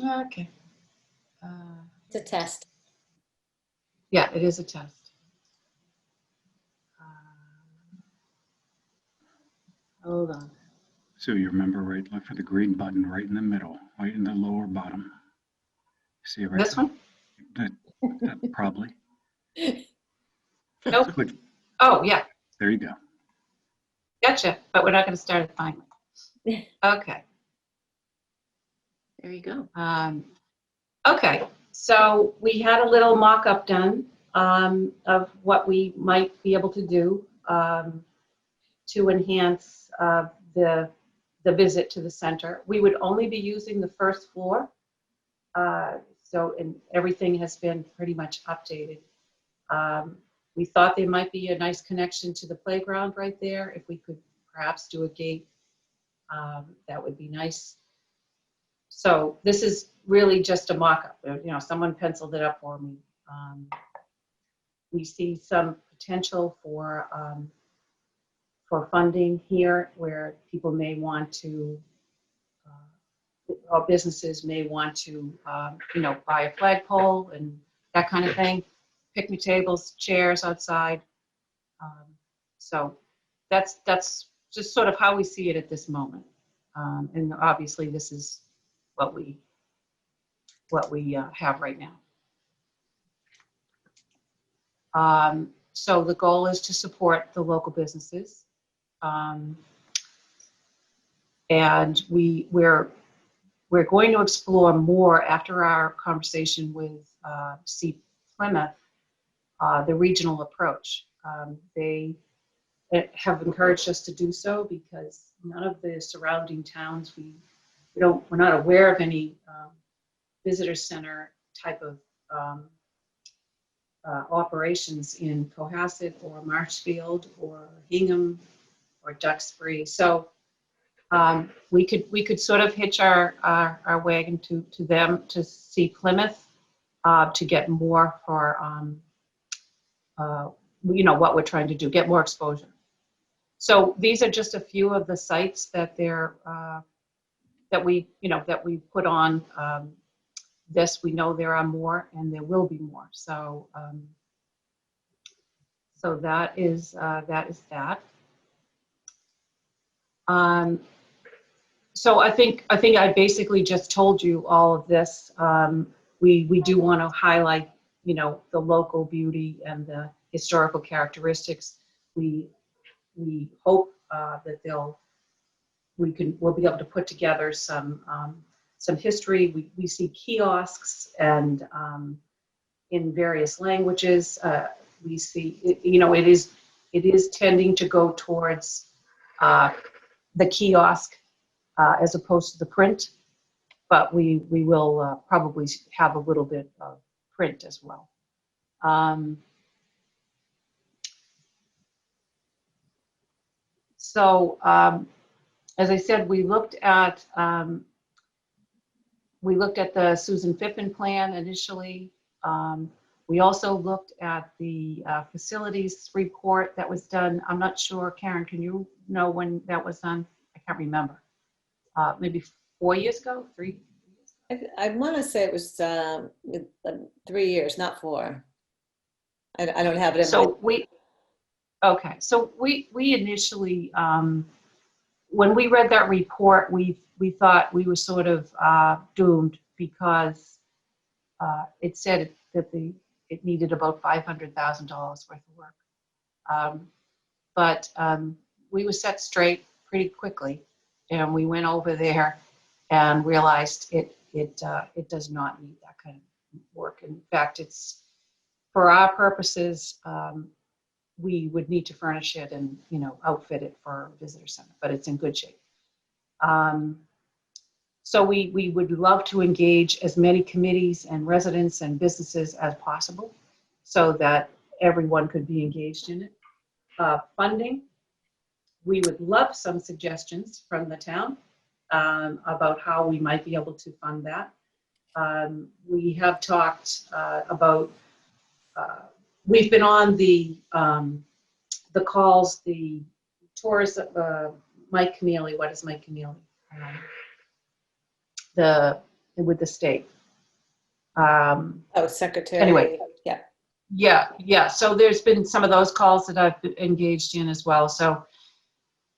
Speaker 13: Okay.
Speaker 1: It's a test.
Speaker 13: Yeah, it is a test. Hold on.
Speaker 12: So you remember, right, look for the green button right in the middle, right in the lower bottom. See it right
Speaker 13: This
Speaker 12: there?
Speaker 13: one?
Speaker 12: That probably.
Speaker 13: Nope.
Speaker 12: Click.
Speaker 13: Oh, yeah.
Speaker 12: There you go.
Speaker 13: Gotcha. But we're not going to start it finally. Okay.
Speaker 9: There you go.
Speaker 13: Okay. So we had a little mock-up done of what we might be able to do to enhance the visit to the center. We would only be using the first floor. And everything has been pretty much updated. We thought there might be a nice connection to the playground right there. If we could perhaps do a gate, that would be nice. So this is really just a mock-up. Someone penciled it up for me. We see some potential for funding here, where people may want to, or businesses may want to, buy a flagpole and that kind of thing, picnic tables, chairs outside. So that's just sort of how we see it at this moment. And obviously this is what we have right now. So the goal is to support the local businesses. And we're going to explore more after our conversation with C. Plymouth, the regional approach. They have encouraged us to do so because none of the surrounding towns, we're not aware of any visitor center type of operations in Cohasset or Marshfield or Hingham or Duxbury. So We could sort of hitch our wagon to them to see Plymouth, to get more for, what we're trying to do, get more exposure. So these are just a few of the sites that that we put on this. We know there are more, and there will be more. So so that is that. So I think I basically just told you all of this. We do want to highlight, the local beauty and the historical characteristics. We hope that we'll be able to put together some history. We see kiosks and in various languages. We see, it is tending to go towards the kiosk as opposed to the print, but we will probably have a little bit of print as well. So as I said, we looked at the Susan Phippen plan initially. We also looked at the facilities report that was done. I'm not sure, Karen, can you know when that was done? I can't remember. Maybe 4 years ago, 3 years?
Speaker 1: I want to say it was 3 years, not 4. I don't have it in
Speaker 13: So we initially, when we read that report, we thought we were sort of doomed because it said that it needed about $500,000 worth of work. But we were set straight pretty quickly, and we went over there and realized it does not need that kind of work. In fact, it's for our purposes. We would need to furnish it and outfit it for a visitor center, but it's in good shape. So we would love to engage as many committees and residents and businesses as possible so that everyone could be engaged in it. Funding, we would love some suggestions from the town about how we might be able to fund that. We have talked about, we've been on the calls, the tours of Mike Keneally. What is Mike Keneally? With the state.
Speaker 1: Secretary.
Speaker 13: Anyway.
Speaker 1: Yeah.
Speaker 13: Yeah. So there's been some of those calls that I've been engaged in as well. So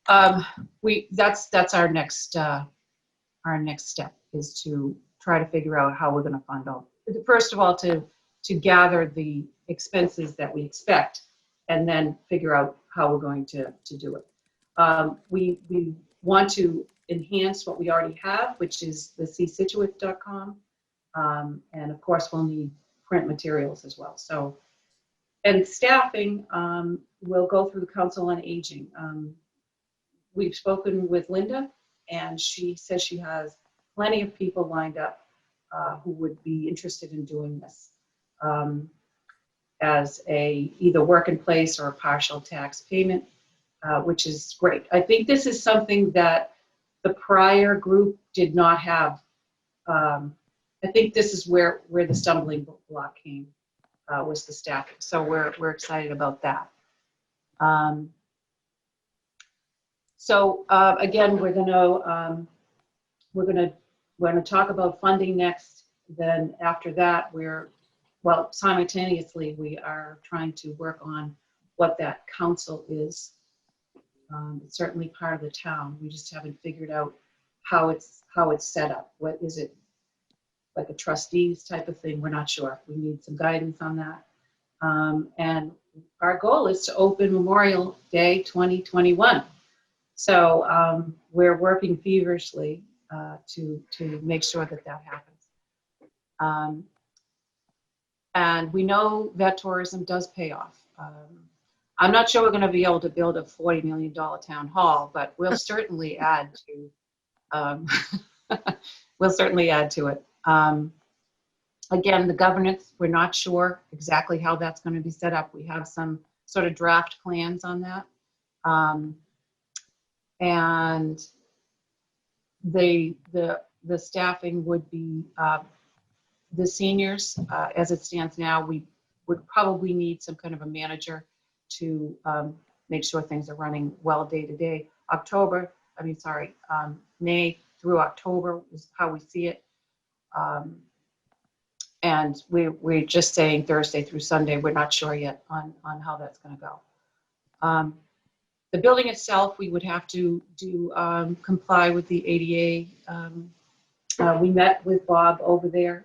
Speaker 13: that's our next step, is to try to figure out how we're going to fund all. First of all, to gather the expenses that we expect, and then figure out how we're going to do it. We want to enhance what we already have, which is the Scituate.com. And of course, we'll need print materials as well. So, and staffing, will go through the Council on Aging. We've spoken with Linda, and she says she has plenty of people lined up who would be interested in doing this as either work in place or a partial tax payment, which is great. I think this is something that the prior group did not have. I think this is where the stumbling block came, was the staffing. So we're excited about that. So again, we're gonna talk about funding next. Then after that, simultaneously we are trying to work on what that council is. It's certainly part of the town. We just haven't figured out how it's set up. What is it, like a trustees type of thing? We're not sure. We need some guidance on that. And our goal is to open Memorial Day 2021. So we're working feverishly to make sure that happens. And we know that tourism does pay off. I'm not sure we're going to be able to build a $40 million town hall, but we'll certainly add to. We'll certainly add to it. Again, the governance, we're not sure exactly how that's going to be set up. We have some sort of draft plans on that. And the staffing would be the seniors. As it stands now, we would probably need some kind of a manager to make sure things are running well day to day. May through October is how we see it. And we're just saying Thursday through Sunday. We're not sure yet on how that's going to go. The building itself, we would have to comply with the ADA. We met with Bob over there,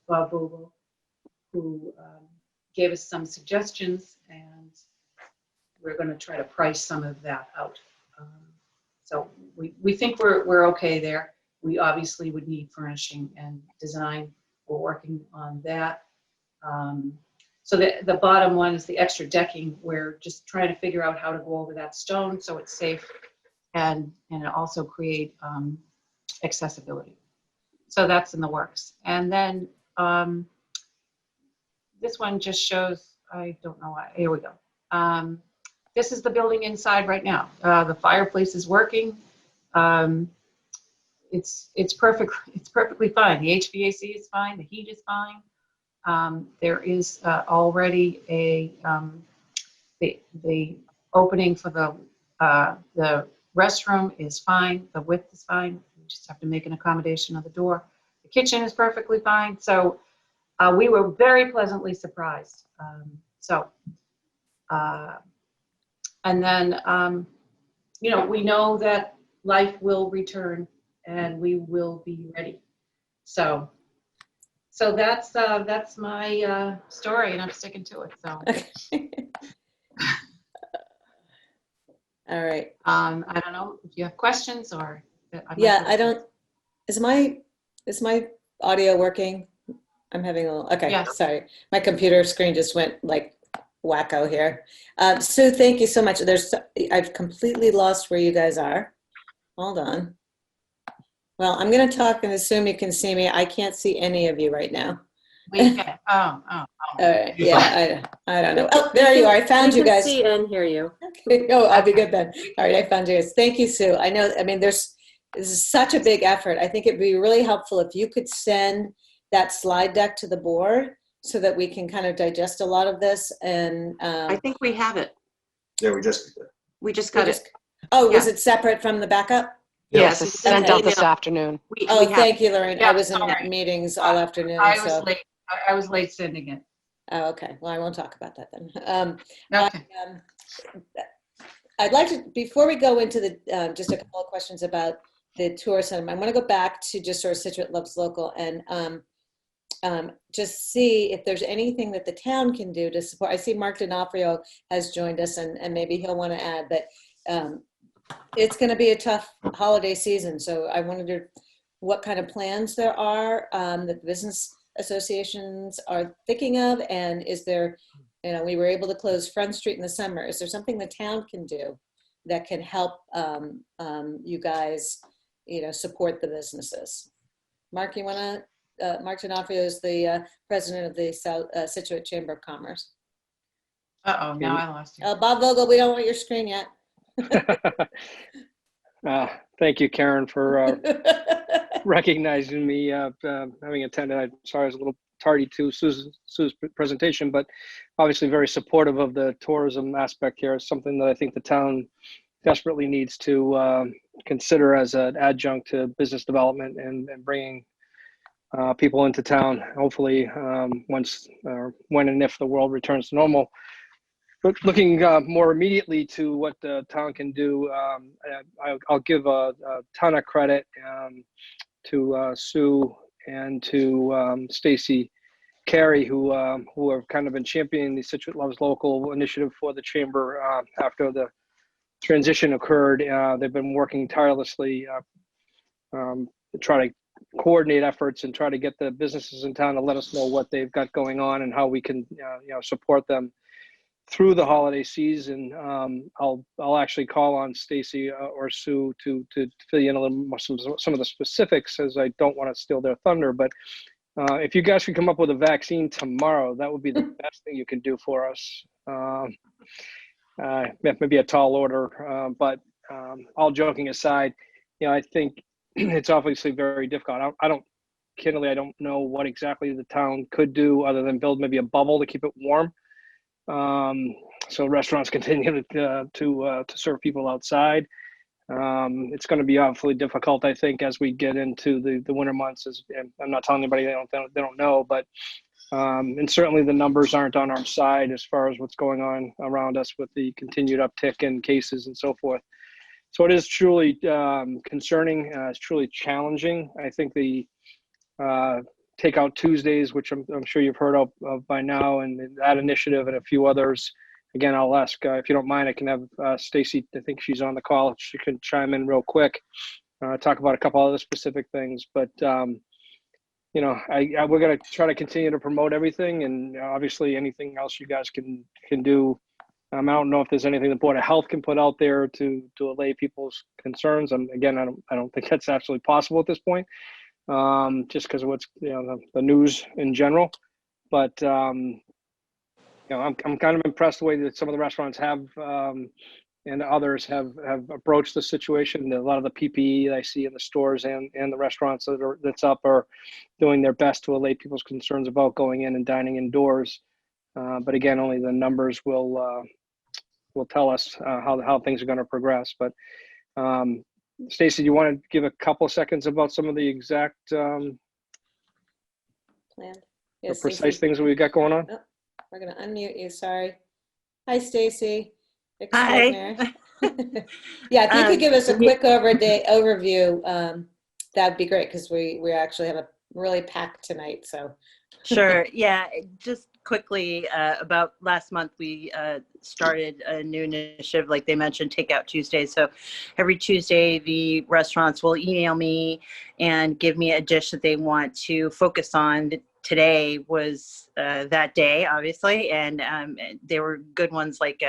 Speaker 13: Bob Vogel, who gave us some suggestions, and we're going to try to price some of that out. So we think we're okay there. We obviously would need furnishing and design. We're working on that. So the bottom one is the extra decking. We're just trying to figure out how to go over that stone so it's safe and also create accessibility. So that's in the works. And then this one just shows, I don't know why, here we go. This is the building inside right now. The fireplace is working. It's perfectly fine. The HVAC is fine. The heat is fine. There is already the opening for the restroom is fine. The width is fine. We just have to make an accommodation of the door. The kitchen is perfectly fine. So we were very pleasantly surprised. And then, we know that life will return and we will be ready. So that's my story, and I'm sticking to it. So.
Speaker 1: All right.
Speaker 13: I don't know if you have questions or.
Speaker 1: Yeah, I don't. Is my audio working? I'm having a little. Okay,
Speaker 13: Yes.
Speaker 1: Sorry. My computer screen just went like wacko here. Sue, thank you so much. I've completely lost where you guys are. Hold on. Well, I'm going to talk and assume you can see me. I can't see any of you right now.
Speaker 13: We can. Oh.
Speaker 1: All right. Yeah, I don't know. Oh, there you are. I found you guys.
Speaker 2: See and hear you.
Speaker 1: Okay. Oh, I'll be good then. All right, I found you guys. Thank you, Sue. I know, this is such a big effort. I think it'd be really helpful if you could send that slide deck to the board so that we can kind of digest a lot of this. And
Speaker 9: I think we have it.
Speaker 10: Yeah, we just
Speaker 9: got it.
Speaker 1: Oh, was it separate from the backup?
Speaker 3: Yes,
Speaker 9: Yes,
Speaker 3: it's sent out this afternoon.
Speaker 1: Thank you, Lorraine.
Speaker 13: Yeah,
Speaker 1: I was
Speaker 13: sorry.
Speaker 1: in meetings all afternoon.
Speaker 13: I was late sending it.
Speaker 1: Oh, okay. Well, I won't talk about that then.
Speaker 13: Okay.
Speaker 1: I'd like to, before we go into the, just a couple of questions about the tour center, I want to go back to just sort of Scituate Loves Local and just see if there's anything that the town can do to support. I see Mark D'Onofrio has joined us and maybe he'll want to add, but it's going to be a tough holiday season. So I wondered what kind of plans there are that the business associations are thinking of, and is there, we were able to close Front Street in the summer. Is there something the town can do that can help you guys, support the businesses? Mark, you want to? Mark D'Onofrio is the president of the Scituate Chamber of Commerce.
Speaker 13: Uh-oh, now I lost you.
Speaker 1: Bob Vogel, we don't want your screen yet.
Speaker 14: Thank you, Karen, for recognizing me having attended. I'm sorry I was a little tardy to Sue's presentation, but obviously very supportive of the tourism aspect here. It's something that I think the town desperately needs to consider as an adjunct to business development and bringing people into town, hopefully when and if the world returns to normal. But looking more immediately to what the town can do, I'll give a ton of credit to Sue and to Stacy Carey, who have kind of been championing the Scituate Loves Local initiative for the chamber after the transition occurred. They've been working tirelessly to try to coordinate efforts and try to get the businesses in town to let us know what they've got going on and how we can support them through the holiday season. I'll actually call on Stacy or Sue to fill you in a little more some of the specifics, as I don't want to steal their thunder. But if you guys could come up with a vaccine tomorrow, that would be the best thing you can do for us. Maybe a tall order, but all joking aside, I think it's obviously very difficult. Candidly, I don't know what exactly the town could do other than build maybe a bubble to keep it warm. So restaurants continue to serve people outside. It's going to be awfully difficult, I think, as we get into the winter months. And I'm not telling anybody they don't know, but and certainly the numbers aren't on our side as far as what's going on around us with the continued uptick in cases and so forth. So it is truly concerning. It's truly challenging. I think the Takeout Tuesdays, which I'm sure you've heard of by now, and that initiative and a few others. Again, I'll ask, if you don't mind, I can have Stacy, I think she's on the call. She can chime in real quick, talk about a couple other specific things. But, we're going to try to continue to promote everything. And obviously anything else you guys can do. I don't know if there's anything the Board of Health can put out there to allay people's concerns. Again, I don't think that's absolutely possible at this point, just because of what's, the news in general. But, I'm kind of impressed the way that some of the restaurants have and others have approached the situation. A lot of the PPE that I see in the stores and the restaurants that's up are doing their best to allay people's concerns about going in and dining indoors. But again, only the numbers will tell us how things are going to progress. But Stacy, do you want to give a couple of seconds about some of the exact
Speaker 1: Plan.
Speaker 14: the precise things that we've got going on?
Speaker 1: Oh, we're going to unmute you. Sorry. Hi, Stacy.
Speaker 15: Hi.
Speaker 1: Yeah, if you could give us a quick overview, that'd be great, because we actually have a really packed tonight. So
Speaker 15: Sure. Yeah. Just quickly, about last month, we started a new initiative, like they mentioned, Takeout Tuesday. So every Tuesday, the restaurants will email me and give me a dish that they want to focus on. Today was that day, obviously, and there were good ones like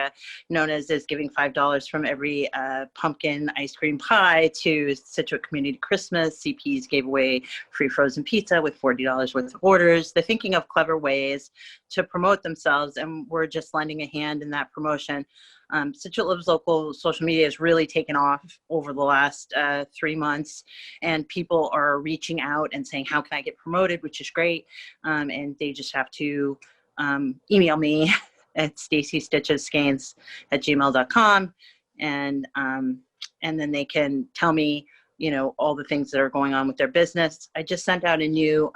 Speaker 15: Nona's is giving $5 from every pumpkin ice cream pie to Scituate Community Christmas. CP's gave away free frozen pizza with $40 worth of orders. They're thinking of clever ways to promote themselves, and we're just lending a hand in that promotion. Scituate Lives Local social media has really taken off over the last 3 months, and people are reaching out and saying, how can I get promoted, which is great. And they just have to email me at stacystitchessgaines@gmail.com. And then they can tell me, all the things that are going on with their business. I just sent out a new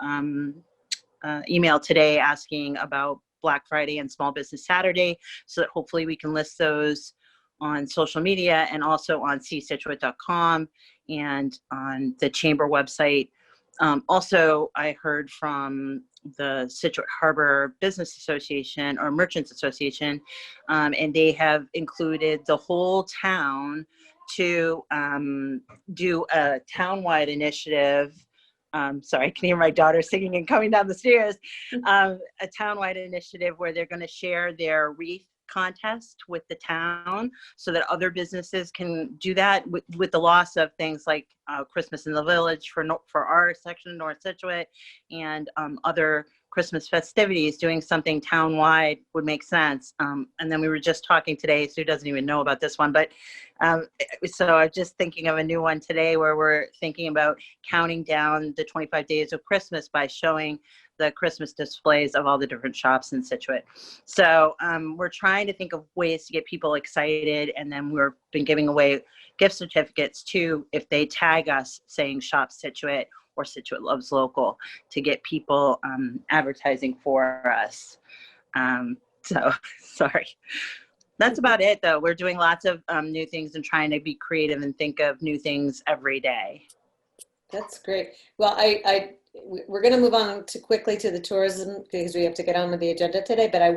Speaker 15: email today asking about Black Friday and Small Business Saturday, so that hopefully we can list those on social media and also on csituate.com and on the chamber website. Also, I heard from the Scituate Harbor Business Association or Merchants Association, and they have included the whole town to do a townwide initiative. Sorry, I can hear my daughter singing and coming down the stairs. A townwide initiative where they're going to share their wreath contest with the town so that other businesses can do that with the loss of things like Christmas in the Village for our section of North Scituate and other Christmas festivities. Doing something town-wide would make sense. And then we were just talking today, Sue doesn't even know about this one, but so I'm just thinking of a new one today where we're thinking about counting down the 25 days of Christmas by showing the Christmas displays of all the different shops in Scituate. So we're trying to think of ways to get people excited, and then we've been giving away gift certificates too if they tag us saying Shop Scituate or Scituate Loves Local, to get people advertising for us. So sorry. That's about it, though. We're doing lots of new things and trying to be creative and think of new things every day.
Speaker 1: that's great. Well, we're going to move on quickly to the tourism, because we have to get on with the agenda today. But I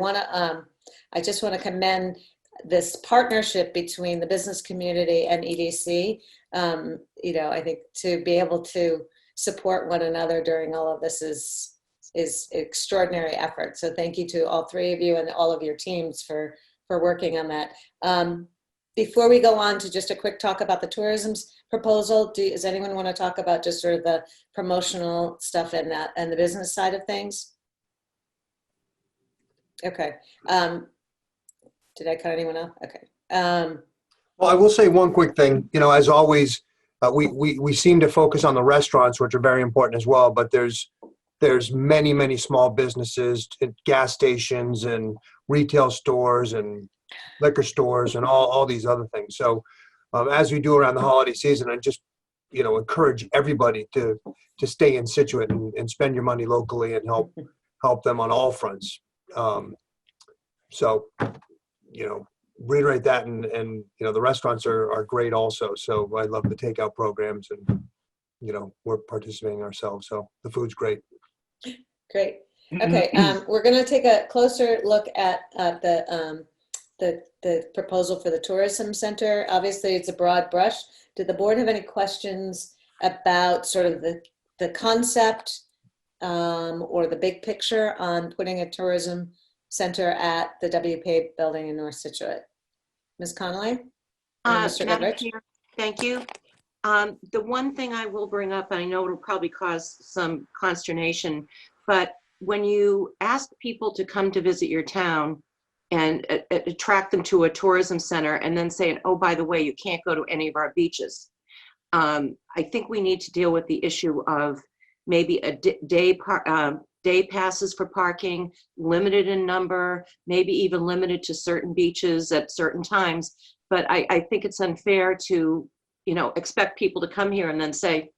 Speaker 1: just want to commend this partnership between the business community and EDC. I think to be able to support one another during all of this is extraordinary effort. So thank you to all three of you and all of your teams for working on that. Before we go on to just a quick talk about the tourism's proposal, does anyone want to talk about just sort of the promotional stuff and the business side of things? Okay. Did I cut anyone off? Okay.
Speaker 4: Well, I will say one quick thing. As always, we seem to focus on the restaurants, which are very important as well, but there's many small businesses, gas stations and retail stores and liquor stores and all these other things. So as we do around the holiday season, I just, encourage everybody to stay in Scituate and spend your money locally and help them on all fronts. So, reiterate that, and the restaurants are great also. So I love the takeout programs, and we're participating ourselves. So the food's great.
Speaker 1: Great. Okay, we're going to take a closer look at the proposal for the tourism center. Obviously, it's a broad brush. Did the board have any questions about sort of the concept or the big picture on putting a tourism center at the WPA building in North Scituate? Ms. Connolly? Mr.
Speaker 9: Madam
Speaker 1: Goodrich?
Speaker 9: Chair, thank you. The one thing I will bring up, and I know it'll probably cause some consternation, but when you ask people to come to visit your town and attract them to a tourism center and then say, oh, by the way, you can't go to any of our beaches. I think we need to deal with the issue of maybe a day passes for parking, limited in number, maybe even limited to certain beaches at certain times. But I think it's unfair to, expect people to come here and then say,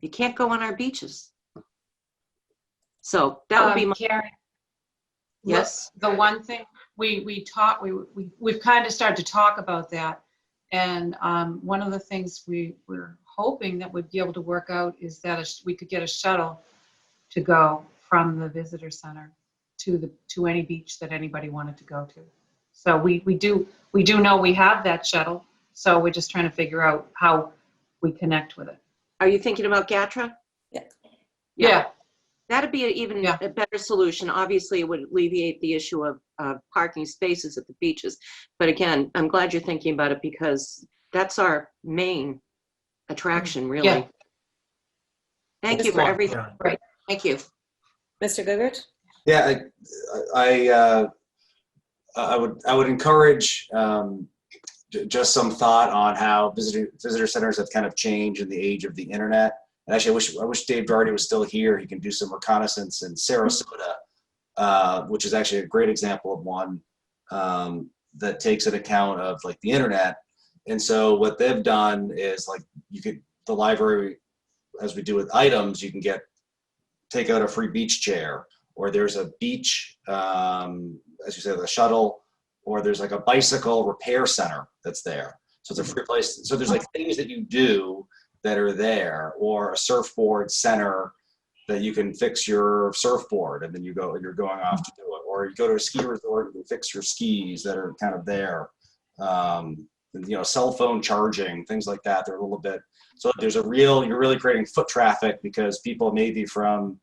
Speaker 9: you can't go on our beaches. So that would be my.
Speaker 13: Karen,
Speaker 9: Yes.
Speaker 13: the one thing we've kind of started to talk about that. And one of the things we're hoping that we'd be able to work out is that we could get a shuttle to go from the visitor center to any beach that anybody wanted to go to. So we do know we have that shuttle. So we're just trying to figure out how we connect with it.
Speaker 9: Are you thinking about GATRA?
Speaker 13: Yeah.
Speaker 9: That'd be a better solution. Obviously, it would alleviate the issue of parking spaces at the beaches. But again, I'm glad you're thinking about it because that's our main attraction, really.
Speaker 13: Yeah.
Speaker 9: Thank you for everything. Great. Thank you.
Speaker 1: Mr. Goodrich?
Speaker 10: Yeah, I would encourage just some thought on how visitor centers have kind of changed in the age of the internet. And actually, I wish Dave Doherty was still here. He can do some reconnaissance in Sarasota, which is actually a great example of one that takes an account of like the internet. And so what they've done is like the library, as we do with items, you can take out a free beach chair, or there's a beach, as you said, the shuttle, or there's like a bicycle repair center that's there. So it's a free place. So there's like things that you do that are there, or a surfboard center that you can fix your surfboard and then you're going off to do it, or you go to a ski resort and fix your skis that are kind of there. Cell phone charging, things like that. They're a little bit, so you're really creating foot traffic because people maybe from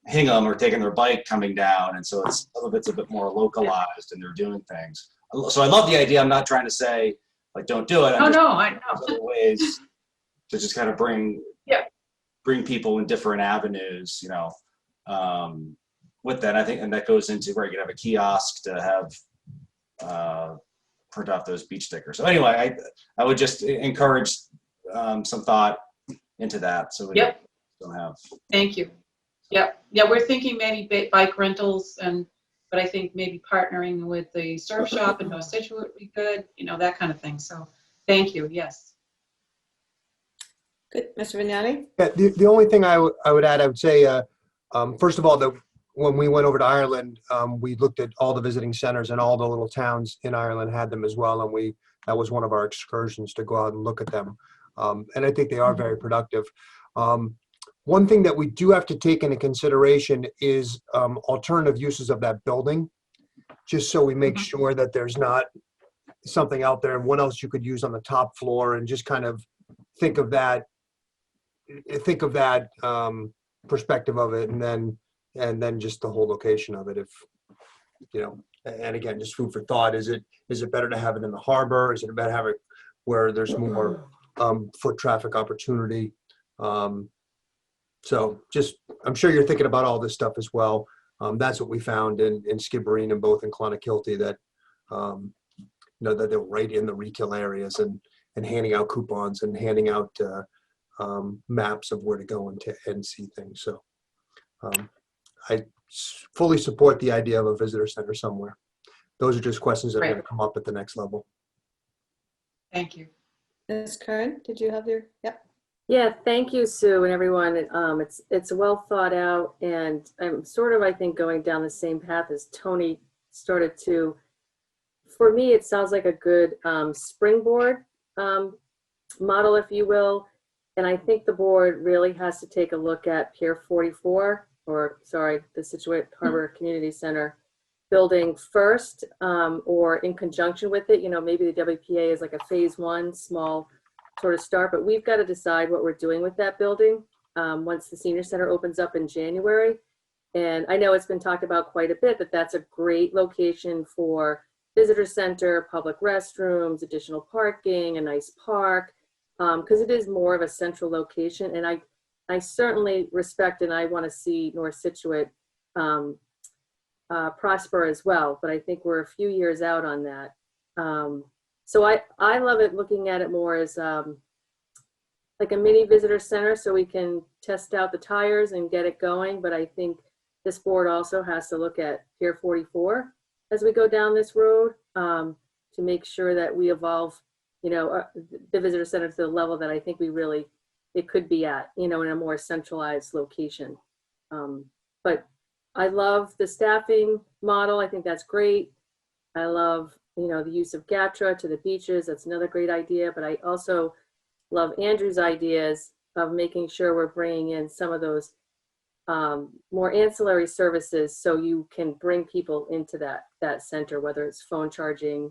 Speaker 10: Hingham are taking their bike coming down. And so some of it's a bit more localized and they're doing things. So I love the idea. I'm not trying to say like, don't do it.
Speaker 13: I know.
Speaker 10: Other ways to just kind of bring people in different avenues, with that. I think, and that goes into where you can have a kiosk to have print off those beach stickers. So anyway, I would just encourage some thought into that. So we don't have.
Speaker 13: Thank you. Yeah, we're thinking maybe bike rentals, but I think maybe partnering with the surf shop in North Scituate would be good, that kind of thing. So thank you. Yes.
Speaker 1: Good. Mr. Vignani?
Speaker 4: Yeah, the only thing I would add, I would say, first of all, when we went over to Ireland, we looked at all the visiting centers, and all the little towns in Ireland had them as well. And that was one of our excursions to go out and look at them. And I think they are very productive. One thing that we do have to take into consideration is alternative uses of that building, just so we make sure that there's not something out there and what else you could use on the top floor, and just kind of think of that perspective of it, and then just the whole location of it. If and again, just food for thought. Is it better to have it in the harbor? Is it better to have it where there's more foot traffic opportunity? So I'm sure you're thinking about all this stuff as well. That's what we found in Skibbereen and both in Clonakilty, that that they're right in the retail areas, and and handing out coupons and handing out maps of where to go and see things. So I fully support the idea of a visitor center somewhere. Those are just questions that are going to come up at the next level.
Speaker 13: Thank you.
Speaker 1: Ms. Curran, did you have your, yep.
Speaker 2: Yeah, thank you, Sue, and everyone. It's well thought out, and I'm sort of, I think, going down the same path as Tony started to. For me, it sounds like a good springboard model, if you will, and I think the board really has to take a look at Pier 44, or sorry, the Scituate Harbor Community Center building first, or in conjunction with it. You know, maybe the WPA is like a phase one, small sort of start, but we've got to decide what we're doing with that building once the senior center opens up in January. And I know it's been talked about quite a bit, that that's a great location for visitor center, public restrooms, additional parking, a nice park, because it is more of a central location. And I certainly respect, and I want to see North Scituate prosper as well, but I think we're a few years out on that. So I love it, looking at it more as like a mini visitor center, so we can test out the tires and get it going. But I think this board also has to look at Pier 44 as we go down this road, to make sure that we evolve, you know, the visitor center to the level that I think it could be at, you know, in a more centralized location. But I love the staffing model. I think that's great. I love, you know, the use of GATRA to the beaches. That's another great idea. But I also love Andrew's ideas of making sure we're bringing in some of those more ancillary services, so you can bring people into that center, whether it's phone charging,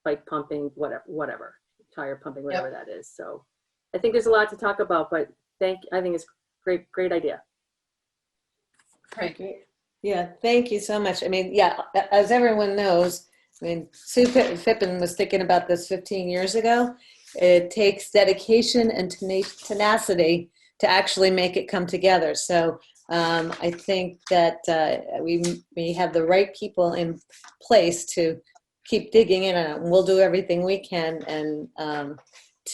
Speaker 2: bike pumping, whatever, tire pumping, whatever that is. So I think there's a lot to talk about, but I think it's great idea.
Speaker 1: Great. Yeah, thank you so much. I mean, yeah, as everyone knows, I mean, Sue Phippen was thinking about this 15 years ago. It takes dedication and tenacity to actually make it come together. So I think that we have the right people in place to keep digging in on it. We'll do everything we can and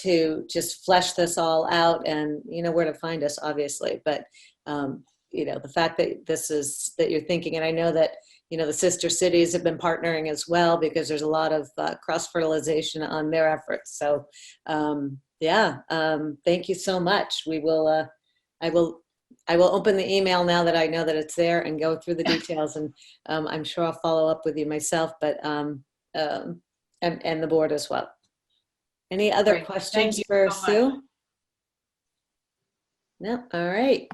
Speaker 1: to just flesh this all out, and you know where to find us, obviously. But you know, the fact that that you're thinking, and I know that, you know, the sister cities have been partnering as well, because there's a lot of cross-fertilization on their efforts. So yeah, thank you so much. We will, I will open the email now that I know that it's there and go through the details, and I'm sure I'll follow up with you myself, but and the board as well. Any other questions for Sue? No, all right.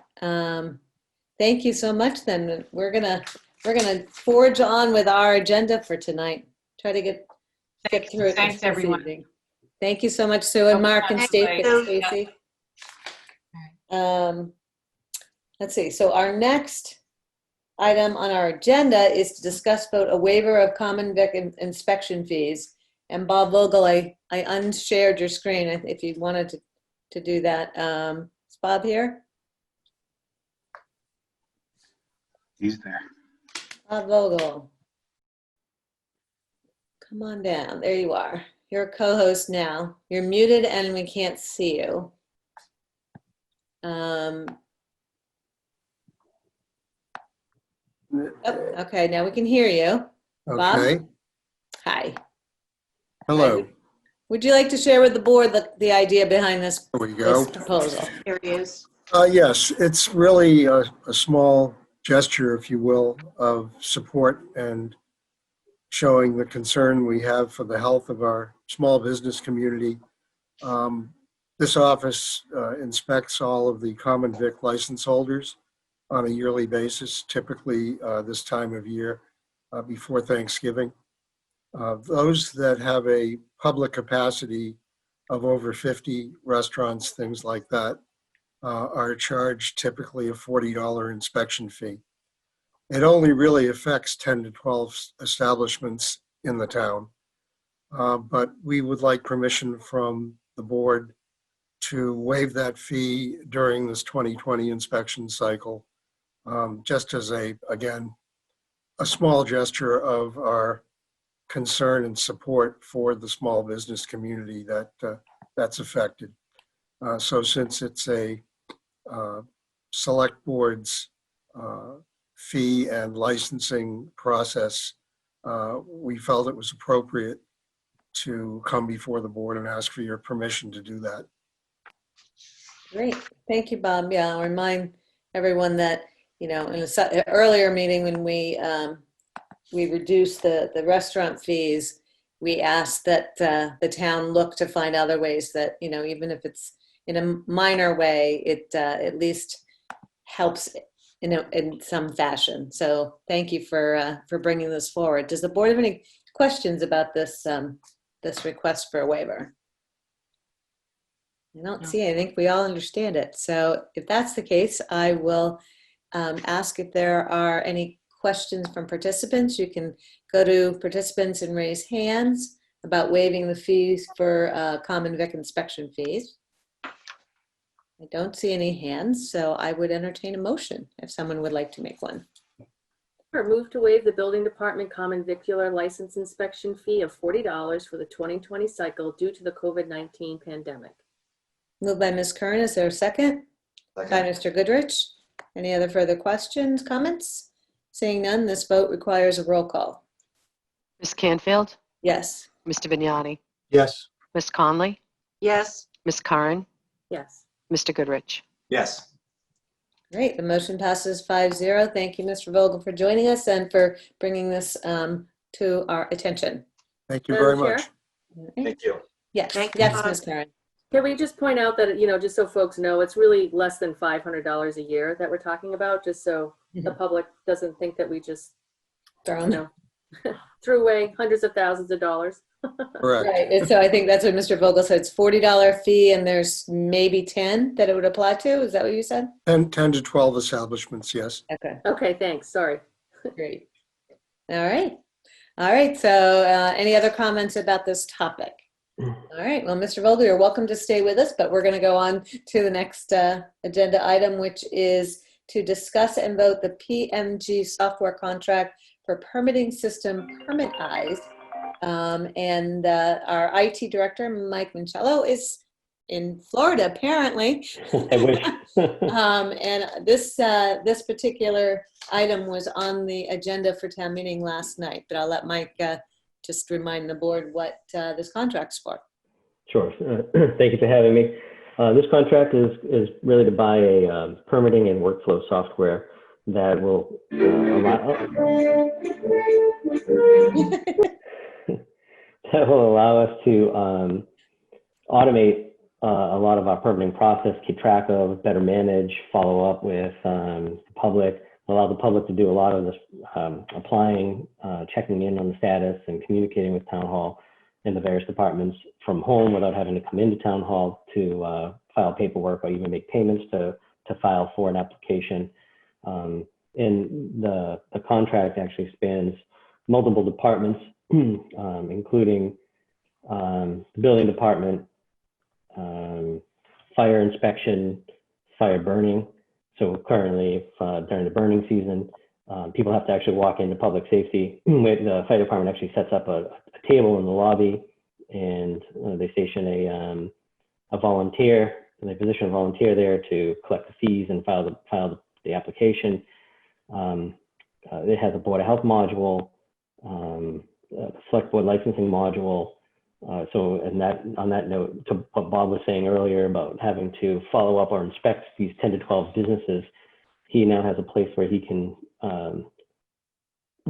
Speaker 1: Thank you so much. Then we're gonna forge on with our agenda for tonight. Try to get through it.
Speaker 13: Thanks, everyone.
Speaker 1: Evening. Thank you so much, Sue and Mark and Stacy. Let's see. So our next item on our agenda is to discuss vote a waiver of common vic inspection fees. And Bob Vogel, I unshared your screen if you wanted to do that. Is Bob here?
Speaker 12: He's there.
Speaker 1: Bob Vogel. Come on down. There you are. You're a co-host now. You're muted and we can't see you. Oh, okay, now we can hear you.
Speaker 16: Okay.
Speaker 1: Bob? Hi.
Speaker 16: Hello.
Speaker 1: Would you like to share with the board the idea behind this,
Speaker 16: There we go.
Speaker 1: this proposal?
Speaker 9: Here he is.
Speaker 16: Yes, it's really a small gesture, if you will, of support and showing the concern we have for the health of our small business community. This office inspects all of the common vic license holders on a yearly basis, typically this time of year before Thanksgiving. Those that have a public capacity of over 50 restaurants, things like that, are charged typically a $40 inspection fee. It only really affects 10 to 12 establishments in the town, but we would like permission from the board to waive that fee during this 2020 inspection cycle, just as again, a small gesture of our concern and support for the small business community that that's affected. So since it's a select board's fee and licensing process, we felt it was appropriate to come before the board and ask for your permission to do that.
Speaker 1: Great. Thank you, Bob. Yeah, I'll remind everyone that, in an earlier meeting when we reduced the restaurant fees, we asked that the town look to find other ways that, even if it's in a minor way, it at least helps in some fashion. So thank you for bringing this forward. Does the board have any questions about this request for a waiver? I don't see. I think we all understand it. So if that's the case, I will ask if there are any questions from participants. You can go to participants and raise hands about waiving the fees for common vic inspection fees. I don't see any hands, so I would entertain a motion if someone would like to make one.
Speaker 2: Or move to waive the building department common vicular license inspection fee of $40 for the 2020 cycle due to the COVID-19 pandemic.
Speaker 1: Moved by Ms. Curran. Is there a second? By Mr. Goodrich. Any other further questions, comments? Seeing none, this vote requires a roll call.
Speaker 3: Ms. Canfield,
Speaker 1: Yes.
Speaker 3: Mr. Vignani,
Speaker 4: Yes.
Speaker 3: Ms. Conley,
Speaker 9: Yes.
Speaker 3: Ms. Curran,
Speaker 2: Yes.
Speaker 3: Mr. Goodrich.
Speaker 10: Yes.
Speaker 1: Great. The motion passes 5-0. Thank you, Mr. Vogel, for joining us and for bringing this to our attention.
Speaker 16: Thank you very
Speaker 2: Madam Chair?
Speaker 16: much.
Speaker 10: Thank you.
Speaker 1: Yes.
Speaker 9: Thank you,
Speaker 1: Yes,
Speaker 9: Bob.
Speaker 1: Ms. Curran.
Speaker 2: Can we just point out that, just so folks know, it's really less than $500 a year that we're talking about, just so the public doesn't think that we just, threw away hundreds of thousands of dollars.
Speaker 16: Correct.
Speaker 1: Right. And so I think that's what Mr. Vogel said. It's $40 fee and there's maybe 10 that it would apply to. Is that what you said?
Speaker 16: 10 to 12 establishments, yes.
Speaker 1: Okay.
Speaker 2: Okay, thanks. Sorry.
Speaker 1: Great. All right. All right. So any other comments about this topic? All right. Well, Mr. Vogel, you're welcome to stay with us, but we're going to go on to the next agenda item, which is to discuss and vote the PMG software contract for permitting system Permit Eyes. And our IT director, Mike Mancello, is in Florida, apparently.
Speaker 17: I wish.
Speaker 1: And this particular item was on the agenda for town meeting last night, but I'll let Mike just remind the board what this contract's for.
Speaker 17: Sure. Thank you for having me. This contract is really to buy a permitting and workflow software that will allow us to automate a lot of our permitting process, keep track of, better manage, follow up with the public, allow the public to do a lot of this applying, checking in on the status and communicating with Town Hall and the various departments from home without having to come into Town Hall to file paperwork or even make payments to file for an application. And the contract actually spans multiple departments, including the building department, fire inspection, fire burning. So currently, during the burning season, people have to actually walk into public safety. The fire department actually sets up a table in the lobby, and they station a volunteer, and they position a volunteer there to collect the fees and file the application. It has a Board of Health module, a Select Board licensing module. On that note, to what Bob was saying earlier about having to follow up or inspect these 10 to 12 businesses, he now has a place where he can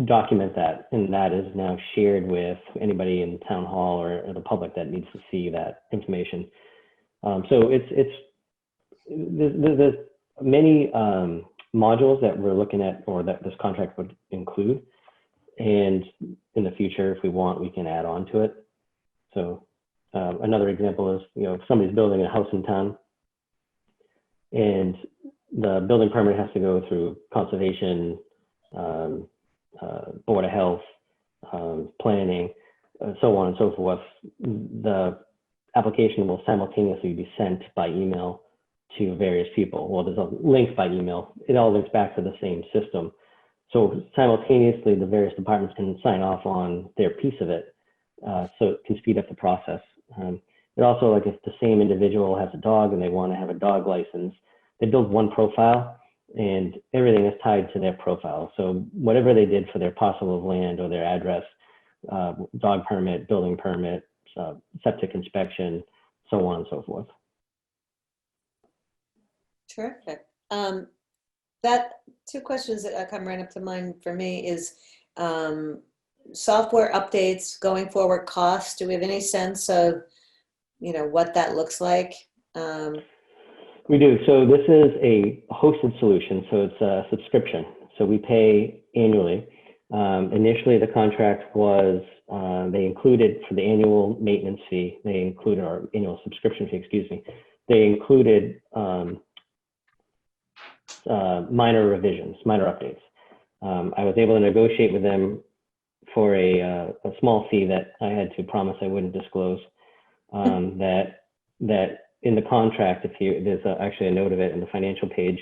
Speaker 17: document that, and that is now shared with anybody in the Town Hall or the public that needs to see that information. So there's many modules that we're looking at, or that this contract would include, and in the future, if we want, we can add on to it. So another example is, if somebody's building a house in town and the building permit has to go through conservation, Board of Health, planning, so on and so forth, the application will simultaneously be sent by email to various people. Well, there's a link by email. It all links back to the same system. So simultaneously, the various departments can sign off on their piece of it. So it can speed up the process. It also, like if the same individual has a dog and they want to have a dog license, they build one profile and everything is tied to their profile. So whatever they did for their parcel of land or their address, dog permit, building permit, septic inspection, so on and so forth.
Speaker 1: Terrific. That two questions that come right up to mind for me is software updates going forward, costs. Do we have any sense of, what that looks like?
Speaker 17: We do. So this is a hosted solution, so it's a subscription. So we pay annually. Initially, the contract was, they included for the annual maintenance fee, they included our annual subscription fee, excuse me. They included minor revisions, minor updates. I was able to negotiate with them for a small fee that I had to promise I wouldn't disclose. That in the contract, there's actually a note of it in the financial page.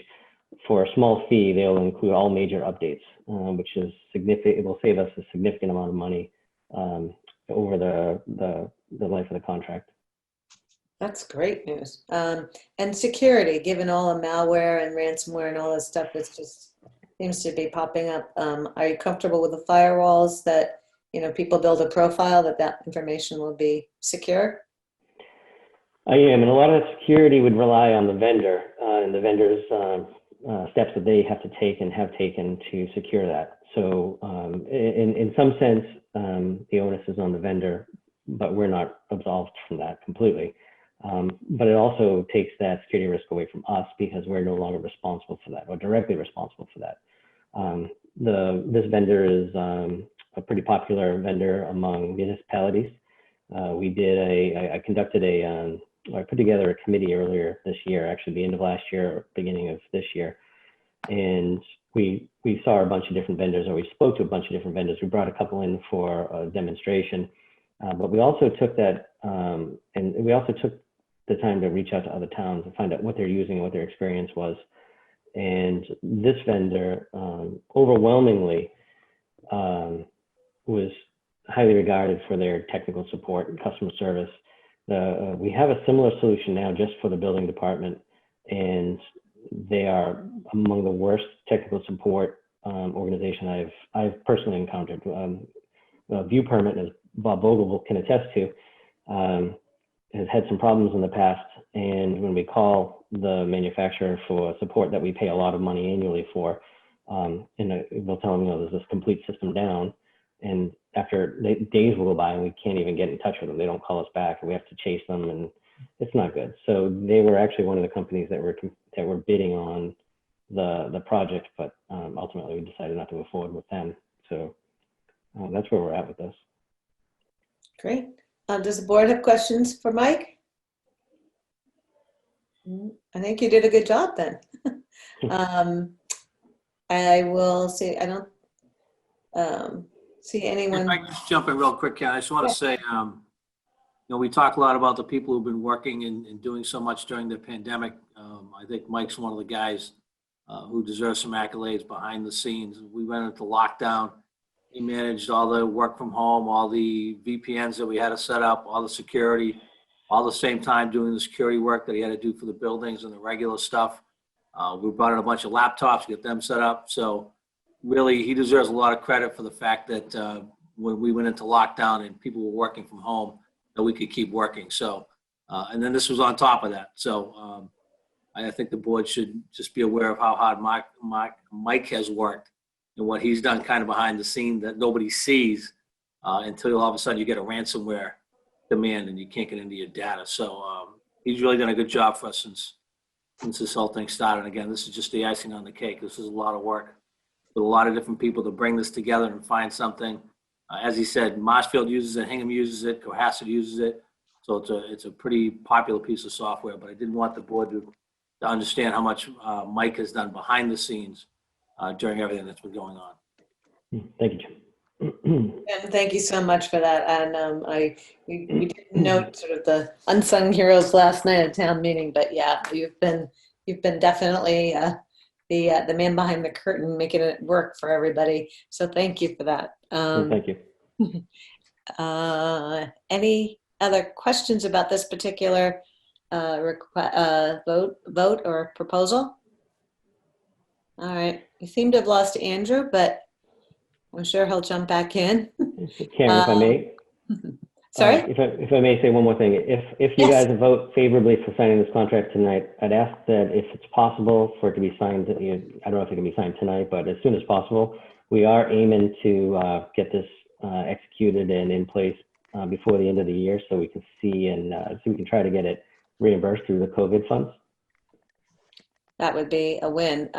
Speaker 17: For a small fee, they'll include all major updates, which is significant. It will save us a significant amount of money over the life of the contract.
Speaker 1: That's great news. And security, given all the malware and ransomware and all this stuff, it just seems to be popping up. Are you comfortable with the firewalls that, people build a profile that information will be secure?
Speaker 17: I am, and a lot of that security would rely on the vendor and the vendor's steps that they have to take and have taken to secure that. So in some sense, the onus is on the vendor, but we're not absolved from that completely. But it also takes that security risk away from us because we're no longer responsible for that or directly responsible for that. This vendor is a pretty popular vendor among municipalities. I put together a committee earlier this year, actually the end of last year, or beginning of this year. And we saw a bunch of different vendors, or we spoke to a bunch of different vendors. We brought a couple in for a demonstration, but we also took that, and we also took the time to reach out to other towns and find out what they're using and what their experience was. And this vendor overwhelmingly was highly regarded for their technical support and customer service. We have a similar solution now just for the building department, and they are among the worst technical support organization I've personally encountered. View Permit, as Bob Vogel can attest to, has had some problems in the past, and when we call the manufacturer for support that we pay a lot of money annually for, and we'll tell them, there's this complete system down, and after days will go by and we can't even get in touch with them. They don't call us back and we have to chase them, and it's not good. So they were actually one of the companies that were bidding on the project, but ultimately we decided not to move forward with them. So that's where we're at with this.
Speaker 1: Great. Does the board have questions for Mike? I think you did a good job then. I will see, I don't see anyone.
Speaker 6: If I can just jump in real quick, Ken, I just want to say, we talk a lot about the people who've been working and doing so much during the pandemic. I think Mike's one of the guys who deserves some accolades behind the scenes. We went into lockdown. He managed all the work from home, all the VPNs that we had to set up, all the security, all the same time doing the security work that he had to do for the buildings and the regular stuff. We brought in a bunch of laptops, get them set up. So really, he deserves a lot of credit for the fact that when we went into lockdown and people were working from home, that we could keep working. So, and then this was on top of that. So I think the board should just be aware of how hard Mike has worked and what he's done kind of behind the scene that nobody sees until all of a sudden you get a ransomware demand and you can't get into your data. So he's really done a good job for us since this whole thing started. And again, this is just the icing on the cake. This is a lot of work with a lot of different people to bring this together and find something. As he said, Marshfield uses it, Hingham uses it, Cohasset uses it. So it's a pretty popular piece of software, but I didn't want the board to understand how much Mike has done behind the scenes during everything that's been going on.
Speaker 17: Thank you, Jim.
Speaker 1: And thank you so much for that. And we didn't note sort of the unsung heroes last night at town meeting, but yeah, you've been definitely the man behind the curtain, making it work for everybody. So thank you for that.
Speaker 17: Thank you.
Speaker 1: Any other questions about this particular vote or proposal? All right. You seem to have lost Andrew, but I'm sure he'll jump back in.
Speaker 17: Karen, if I may.
Speaker 1: Sorry?
Speaker 17: If I may say one more thing, if you
Speaker 1: Yes.
Speaker 17: guys vote favorably for signing this contract tonight, I'd ask that if it's possible for it to be signed, I don't know if it can be signed tonight, but as soon as possible, we are aiming to get this executed and in place before the end of the year, so we can see and so we can try to get it reimbursed through the COVID funds.
Speaker 1: That would be a win.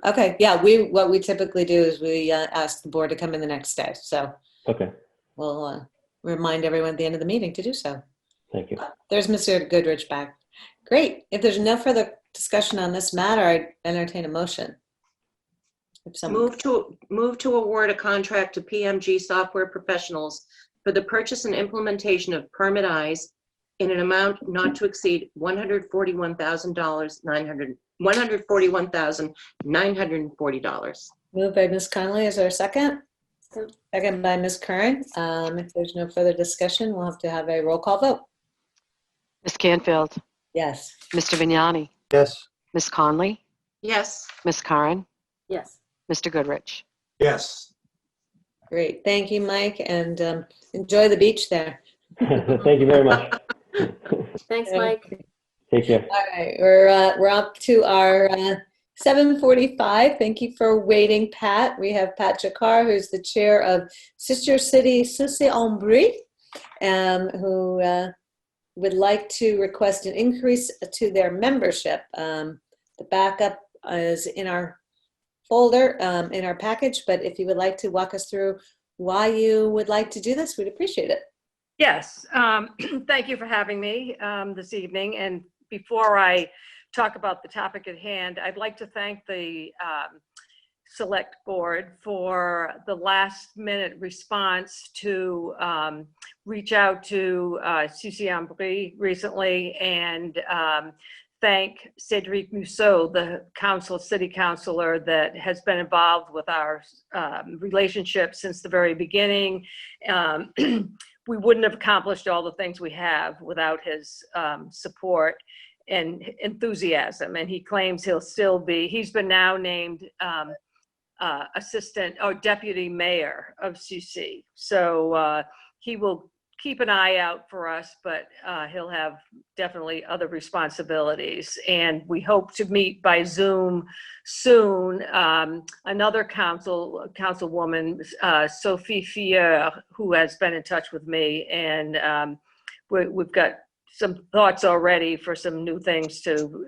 Speaker 1: Okay, yeah, what we typically do is we ask the board to come in the next day. So
Speaker 17: Okay,
Speaker 1: we'll remind everyone at the end of the meeting to do so.
Speaker 17: thank you.
Speaker 1: There's Mr. Goodrich back. Great. If there's no further discussion on this matter, I entertain a motion. If someone,
Speaker 9: Move to award a contract to PMG Software Professionals for the purchase and implementation of Permit Eyes in an amount not to exceed $141,940.
Speaker 1: moved by Ms. Conley. Is there a second? Second by Ms. Curran. If there's no further discussion, we'll have to have a roll call vote.
Speaker 3: Ms. Canfield,
Speaker 1: Yes.
Speaker 3: Mr. Vignani,
Speaker 4: Yes.
Speaker 3: Ms. Conley,
Speaker 9: Yes.
Speaker 3: Ms. Curran,
Speaker 2: Yes.
Speaker 3: Mr. Goodrich.
Speaker 10: Yes.
Speaker 1: Great. Thank you, Mike, and enjoy the beach there.
Speaker 17: Thank you very much.
Speaker 2: Thanks, Mike.
Speaker 17: Take care.
Speaker 1: All right, we're up to our 7:45. Thank you for waiting, Pat. We have Pat Jakar, who's the chair of Sister City Sucy-en-Brie, who would like to request an increase to their membership. The backup is in our folder, in our package, but if you would like to walk us through why you would like to do this, we'd appreciate it.
Speaker 18: Yes, thank you for having me this evening. And before I talk about the topic at hand, I'd like to thank the Select Board for the last minute response to reach out to Sucy-en-Brie recently and thank Cedric Mousseau, the city councilor that has been involved with our relationship since the very beginning. We wouldn't have accomplished all the things we have without his support and enthusiasm. And he claims he's been now named assistant or deputy mayor of Sucy. So he will keep an eye out for us, but he'll have definitely other responsibilities. And we hope to meet by Zoom soon. Another councilwoman, Sophie Fier, who has been in touch with me, and we've got some thoughts already for some new things to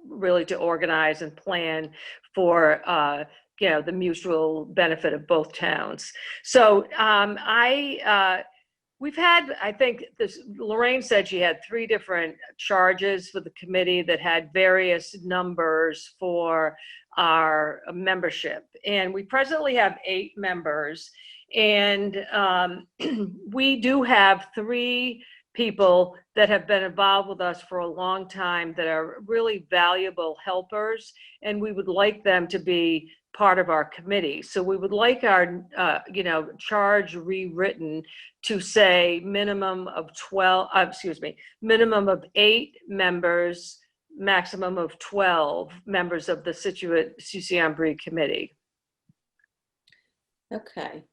Speaker 18: really to organize and plan for the mutual benefit of both towns. So we've had, I think Lorraine said she had 3 different charges for the committee that had various numbers for our membership. And we presently have 8 members. And we do have 3 people that have been involved with us for a long time that are really valuable helpers, and we would like them to be part of our committee. So we would like our, charge rewritten to say minimum of 8 members, maximum of 12 members of the Scituate Sucy-en-Brie committee.
Speaker 1: Okay.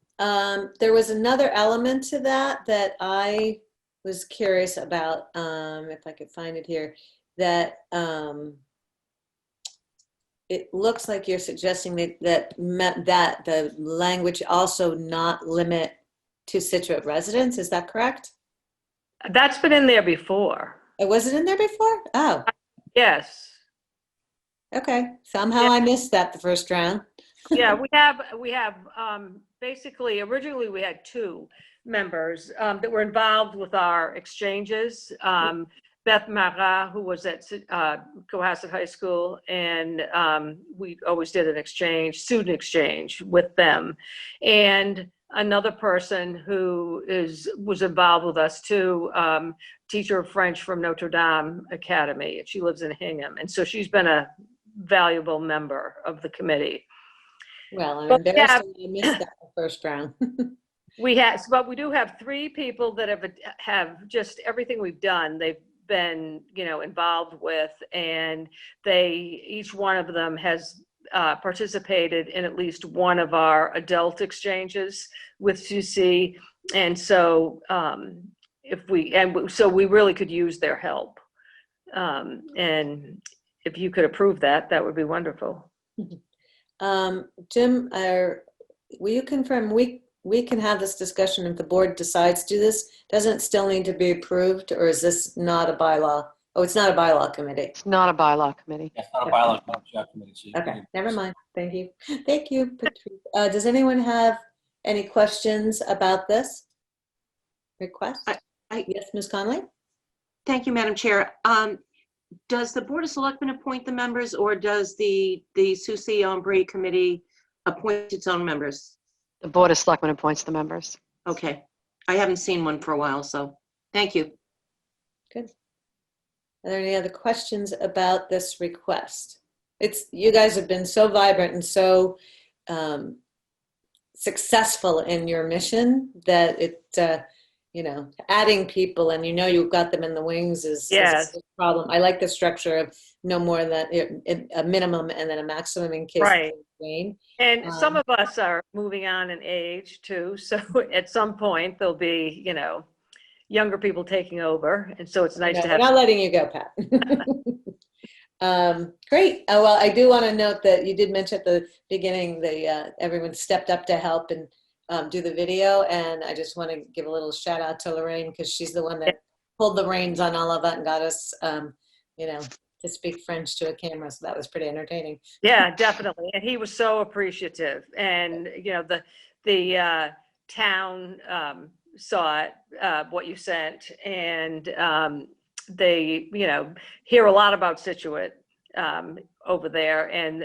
Speaker 1: There was another element to that I was curious about, if I could find it here, that it looks like you're suggesting that the language also not limit to Scituate residents. Is that correct?
Speaker 18: That's been in there before.
Speaker 1: Was it in there before? Oh.
Speaker 18: Yes.
Speaker 1: Okay. Somehow I missed that the first round.
Speaker 18: Yeah, we have basically, originally we had 2 members that were involved with our exchanges. Beth Marat, who was at Cohasset High School, and we always did an student exchange with them. And another person who was involved with us too, teacher of French from Notre Dame Academy. She lives in Hingham. And so she's been a valuable member of the committee.
Speaker 1: Well, I'm embarrassed I missed that the first round.
Speaker 18: but we do have 3 people that have just everything we've done. They've been, involved with, and each one of them has participated in at least one of our adult exchanges with Susie. And so, so we really could use their help. And if you could approve that, that would be wonderful.
Speaker 1: Jim, will you confirm we can have this discussion if the board decides to do this? Doesn't it still need to be approved, or is this not a bylaw? Oh, it's not a bylaw committee.
Speaker 3: It's not a bylaw committee.
Speaker 6: That's not a bylaw committee. So you
Speaker 1: Okay,
Speaker 6: can-
Speaker 1: never mind. Thank you. Thank you, Patrice. Does anyone have any questions about this request? Yes, Ms. Conley?
Speaker 9: Thank you, Madam Chair. Does the Board of Selectmen appoint the members, or does the Susie Ombre Committee appoint its own members?
Speaker 3: The Board of Selectmen appoints the members.
Speaker 9: Okay. I haven't seen one for a while, so thank you.
Speaker 1: Good. Are there any other questions about this request? You guys have been so vibrant and so successful in your mission that adding people and you've got them in the wings is a problem. I like the structure of no more than a minimum and then a maximum in case
Speaker 18: Right.
Speaker 1: of rain.
Speaker 18: And some of us are moving on in age too. So at some point there'll be, younger people taking over. And so it's nice to have.
Speaker 1: We're not letting you go, Pat. Great. Well, I do want to note that you did mention at the beginning everyone stepped up to help and do the video. And I just want to give a little shout out to Lorraine because she's the one that pulled the reins on all of that and got us, to speak French to a camera. So that was pretty entertaining.
Speaker 18: Yeah, definitely. And he was so appreciative. And, the town saw it, what you sent, and they, hear a lot about Scituate over there. And,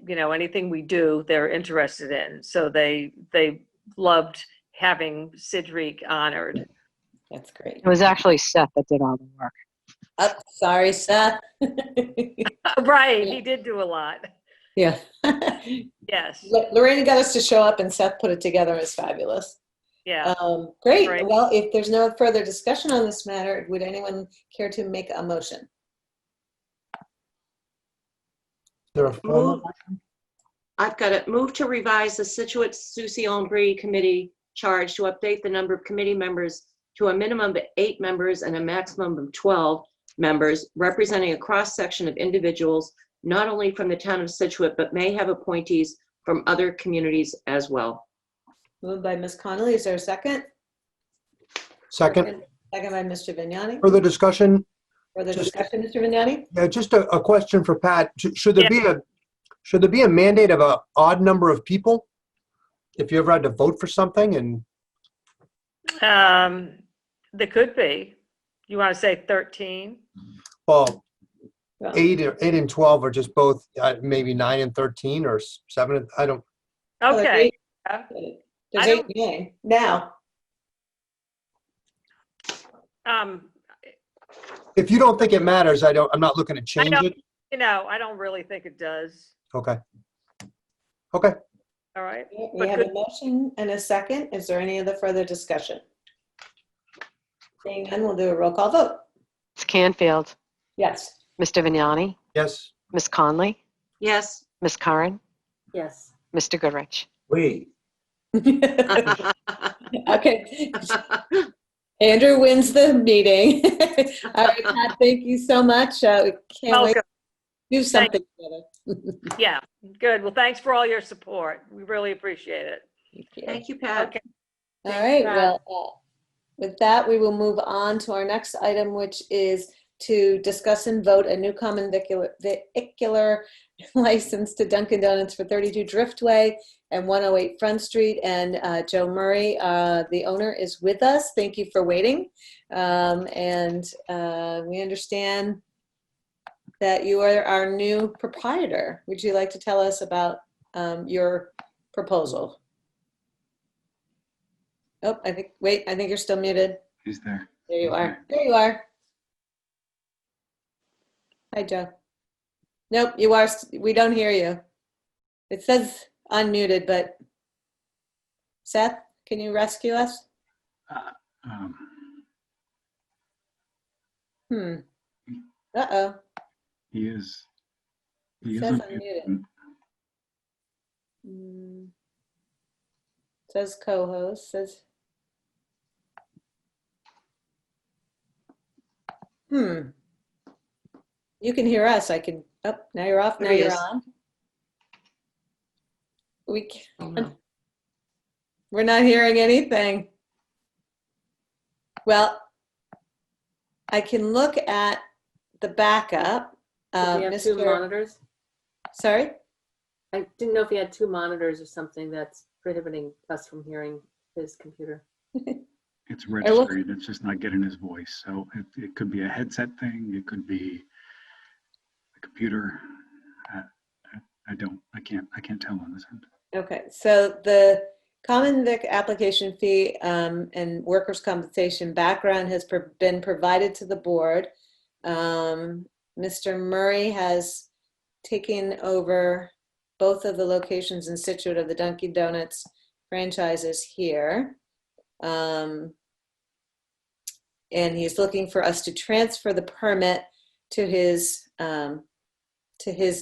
Speaker 18: anything we do, they're interested in. So they loved having Cedric honored.
Speaker 1: That's great.
Speaker 3: It was actually Seth that did all the work.
Speaker 1: Oh, sorry, Seth.
Speaker 18: Right. He did do a lot.
Speaker 1: Yeah.
Speaker 18: Yes.
Speaker 1: Lorraine got us to show up and Seth put it together. It's fabulous.
Speaker 18: Yeah.
Speaker 1: Great.
Speaker 18: Right.
Speaker 1: Well, if there's no further discussion on this matter, would anyone care to make a motion?
Speaker 9: I've got it. Move to revise the Scituate Susie Ombre Committee charge to update the number of committee members to a minimum of 8 members and a maximum of 12 members, representing a cross-section of individuals, not only from the town of Scituate, but may have appointees from other communities as well.
Speaker 1: Moved by Ms. Connolly. Is there a second?
Speaker 4: Second.
Speaker 1: Second by Mr. Vignani.
Speaker 4: Further discussion?
Speaker 1: Further discussion, Mr. Vignani?
Speaker 4: Yeah, just a question for Pat. Should there be a mandate of an odd number of people? If you ever had to vote for something and
Speaker 18: There could be. You want to say 13?
Speaker 4: well, 8 and 12 are just both maybe 9 and 13 or 7. I don't.
Speaker 18: Okay.
Speaker 1: There's 8 names now.
Speaker 4: If you don't think it matters, I'm not looking to change it.
Speaker 18: I don't really think it does.
Speaker 4: Okay.
Speaker 18: All right.
Speaker 1: We have a motion and a second. Is there any other further discussion? Seeing none, we'll do a roll call vote.
Speaker 3: Ms. Canfield,
Speaker 1: Yes.
Speaker 3: Mr. Vignani,
Speaker 4: Yes.
Speaker 3: Ms. Conley,
Speaker 9: Yes.
Speaker 3: Ms. Curran,
Speaker 2: Yes.
Speaker 3: Mr. Goodrich.
Speaker 10: Wait.
Speaker 1: Okay. Andrew wins the meeting. All right, Pat, thank you so much. We can't wait to do something together.
Speaker 18: Yeah, good. Well, thanks for all your support. We really appreciate it.
Speaker 9: Thank you, Pat.
Speaker 18: Okay.
Speaker 1: All right, well, with that, we will move on to our next item, which is to discuss and vote a new common vehicular license to Dunkin' Donuts for 32 Driftway and 108 Front Street. And Joe Murray, the owner, is with us. Thank you for waiting. And we understand that you are our new proprietor. Would you like to tell us about your proposal? Oh, I think you're still muted.
Speaker 12: He's there.
Speaker 1: There you are. There you are. Hi, Joe. Nope, you are. We don't hear you. It says unmuted, but Seth, Can you rescue us?
Speaker 12: Um,
Speaker 1: Uh-oh.
Speaker 12: He is
Speaker 1: Says
Speaker 12: unmuted.
Speaker 1: unmuted. Says co-host, says. You can hear us. I can, oh, now you're off, now
Speaker 9: There he
Speaker 1: you're
Speaker 9: is.
Speaker 1: on. We
Speaker 9: Oh,
Speaker 1: can't,
Speaker 9: no.
Speaker 1: we're not hearing anything. Well, I can look at the backup.
Speaker 2: Do we have two
Speaker 1: Mr.
Speaker 2: monitors?
Speaker 1: Sorry?
Speaker 2: I didn't know if he had two monitors or something that's prohibiting us from hearing his computer.
Speaker 12: It's registered. It's just not getting his voice. So it could be a headset thing. It could be a computer. I can't tell on this end.
Speaker 1: Okay, so the Common Vic application fee and workers' compensation background has been provided to the board. Mr. Murray has taken over both of the locations in Scituate of the Dunkin' Donuts franchises here. And he's looking for us to transfer the permit to his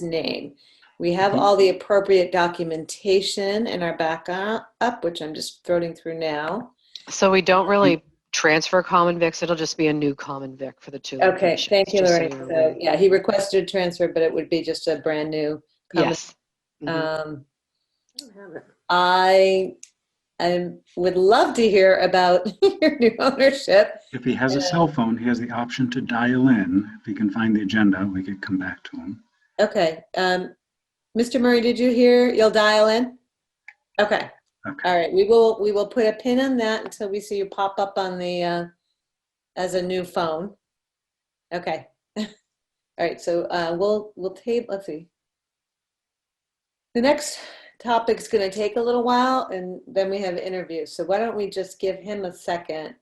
Speaker 1: name. We have all the appropriate documentation in our backup, which I'm just throwing through now.
Speaker 3: So we don't really transfer common vics. It'll just be a new common vic for the two
Speaker 1: Okay,
Speaker 3: locations.
Speaker 1: thank you,
Speaker 3: just so
Speaker 1: Lorraine.
Speaker 3: you're
Speaker 1: So,
Speaker 3: aware.
Speaker 1: yeah, he requested a transfer, but it would be just a brand new common.
Speaker 3: Yes.
Speaker 1: Um,
Speaker 2: I don't have it.
Speaker 1: I would love to hear about your new ownership.
Speaker 12: If he has a cell phone, he has the option to dial in. If he can find the agenda, we could come back to him.
Speaker 1: Okay. Mr. Murray, did you hear? You'll dial in? Okay.
Speaker 12: Okay.
Speaker 1: All right. We will put a pin on that until we see you pop up on the as a new phone. Okay. All right. So we'll tape. Let's see. The next topic's going to take a little while, and then we have interviews. So why don't we just give him a second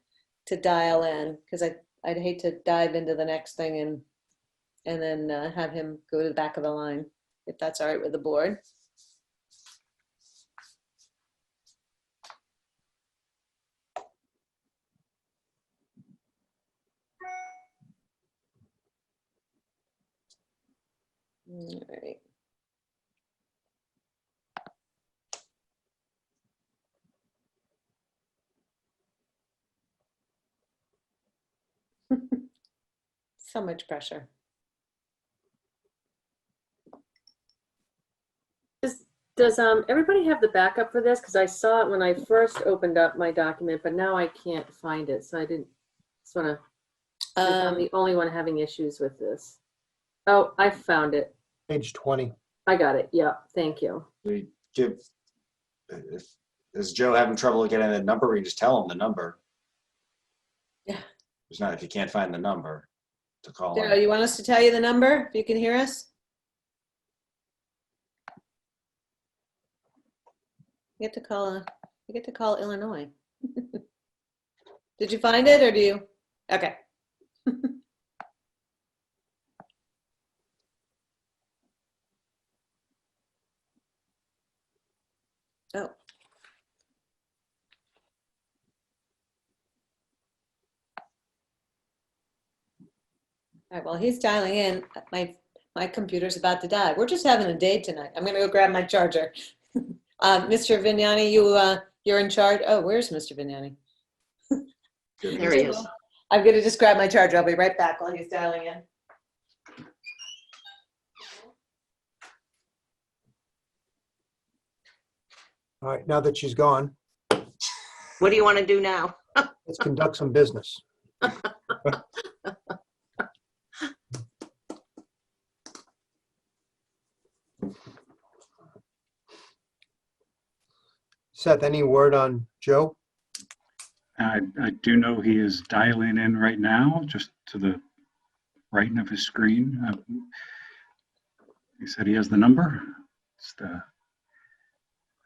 Speaker 1: to dial in? Because I'd hate to dive into the next thing and then have him go to the back of the line, if that's all right with the board. All right. So much pressure.
Speaker 2: Does everybody have the backup for this? Because I saw it when I first opened up my document, but now I can't find it. So I didn't sort of, I'm the only one having issues with this. Oh, I found it.
Speaker 4: Page 20.
Speaker 2: I got it. Yeah, thank you.
Speaker 10: We give, if, is Joe having trouble getting the number? We can just tell him the number.
Speaker 1: Yeah.
Speaker 10: There's not, if you can't find the number to call
Speaker 1: Daryl,
Speaker 10: him.
Speaker 1: you want us to tell you the number, if you can hear us? You get to call Illinois. Did you find it, or do you? Okay. Oh. All right, well, he's dialing in. My computer's about to die. We're just having a day tonight. I'm gonna go grab my charger. Mr. Vignani, you're in charge. Oh, where's Mr. Vignani?
Speaker 9: There he is.
Speaker 1: I'm gonna just grab my charger. I'll be right back while he's dialing in.
Speaker 4: All right, now that she's gone,
Speaker 9: What do you want to do now?
Speaker 4: let's conduct some business. Seth, any word on Joe?
Speaker 12: I do know he is dialing in right now, just to the right of his screen. He said he has the number. It's the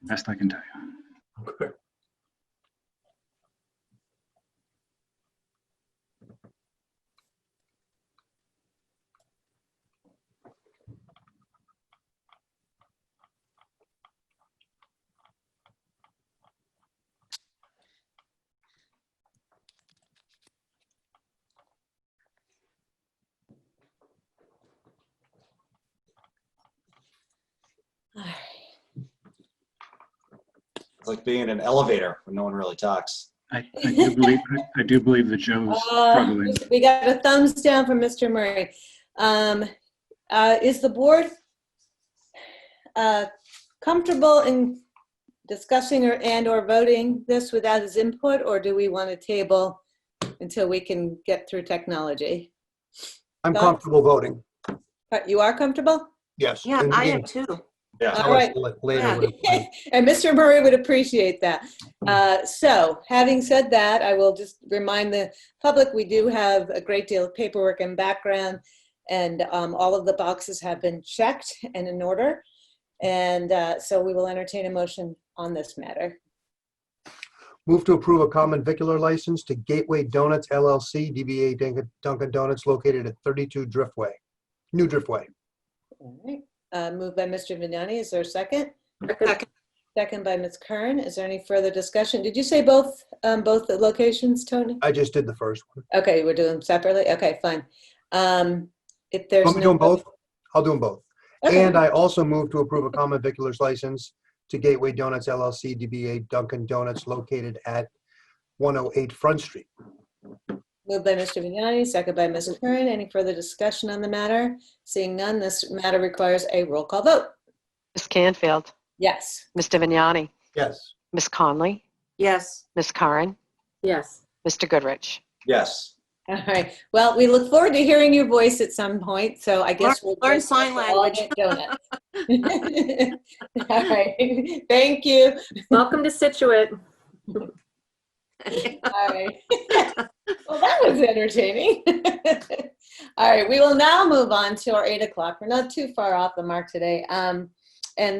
Speaker 12: best I can tell you.
Speaker 4: Okay.
Speaker 10: It's like being in an elevator when no one really talks.
Speaker 12: I do believe that Joe's struggling.
Speaker 1: We got a thumbs down from Mr. Murray. Is the board comfortable in discussing or voting this without his input, or do we want to table until we can get through technology?
Speaker 4: I'm
Speaker 1: Thoughts?
Speaker 4: comfortable voting.
Speaker 1: You are comfortable?
Speaker 4: Yes.
Speaker 9: Yeah,
Speaker 4: And
Speaker 9: I
Speaker 4: again,
Speaker 9: am too.
Speaker 10: Yeah.
Speaker 1: All right.
Speaker 4: Later. would-
Speaker 1: And Mr. Murray would appreciate that. So having said that, I will just remind the public, we do have a great deal of paperwork and background, and all of the boxes have been checked and in order. And so we will entertain a motion on this matter.
Speaker 4: Move to approve a common vicular license to Gateway Donuts LLC, DBA Dunkin' Donuts, located at 32 Driftway, New Driftway.
Speaker 1: All right. Moved by Mr. Vignani. Is there a second?
Speaker 9: Second.
Speaker 1: Second by Ms. Kern. Is there any further discussion? Did you say both the locations, Tony?
Speaker 4: I just did the first one.
Speaker 1: Okay, we're doing them separately? Okay, fine. If there's
Speaker 4: Want me to do them both? I'll do them both.
Speaker 1: Okay.
Speaker 4: And I also move to approve a common viculars license to Gateway Donuts LLC, DBA Dunkin' Donuts, located at 108 Front Street.
Speaker 1: Moved by Mr. Vignani, second by Ms. Curran. Any further discussion on the matter? Seeing none, this matter requires a roll call vote.
Speaker 3: Ms. Canfield,
Speaker 1: Yes.
Speaker 3: Mr. Vignani,
Speaker 4: Yes.
Speaker 3: Ms. Conley,
Speaker 9: Yes.
Speaker 3: Ms. Curran,
Speaker 2: Yes.
Speaker 3: Mr. Goodrich.
Speaker 10: Yes.
Speaker 1: All right. Well, we look forward to hearing your voice at some point. So I guess we'll
Speaker 9: Learn
Speaker 1: just
Speaker 9: sign
Speaker 1: all
Speaker 9: language.
Speaker 1: get donuts. All right. Thank you.
Speaker 2: Welcome to Scituate.
Speaker 1: All right. Well, that was entertaining. All right. We will now move on to our 8 o'clock. We're not too far off the mark today. And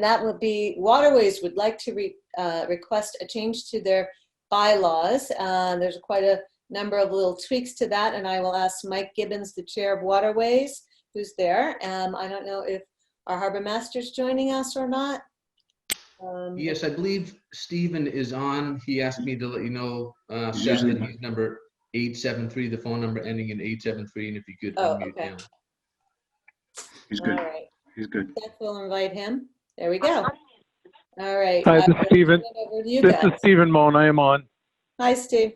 Speaker 1: that would be Waterways would like to request a change to their bylaws. There's quite a number of little tweaks to that, and I will ask Mike Gibbons, the chair of Waterways, who's there. I don't know if our harbor master's joining us or not.
Speaker 19: Yes, I believe Stephen is on. He asked me to let you know, Seth,
Speaker 12: usually
Speaker 19: that he's number 873, the phone number ending in 873, and if you could
Speaker 1: Oh,
Speaker 19: unmute
Speaker 1: okay.
Speaker 19: him.
Speaker 12: He's good.
Speaker 1: All right.
Speaker 12: He's good.
Speaker 1: Seth will invite him. There we go. All right.
Speaker 20: Hi, this is
Speaker 1: I'll
Speaker 20: Stephen.
Speaker 1: turn it over to you
Speaker 20: This
Speaker 1: guys.
Speaker 20: is Stephen Moan. I am on.
Speaker 1: Hi, Steve.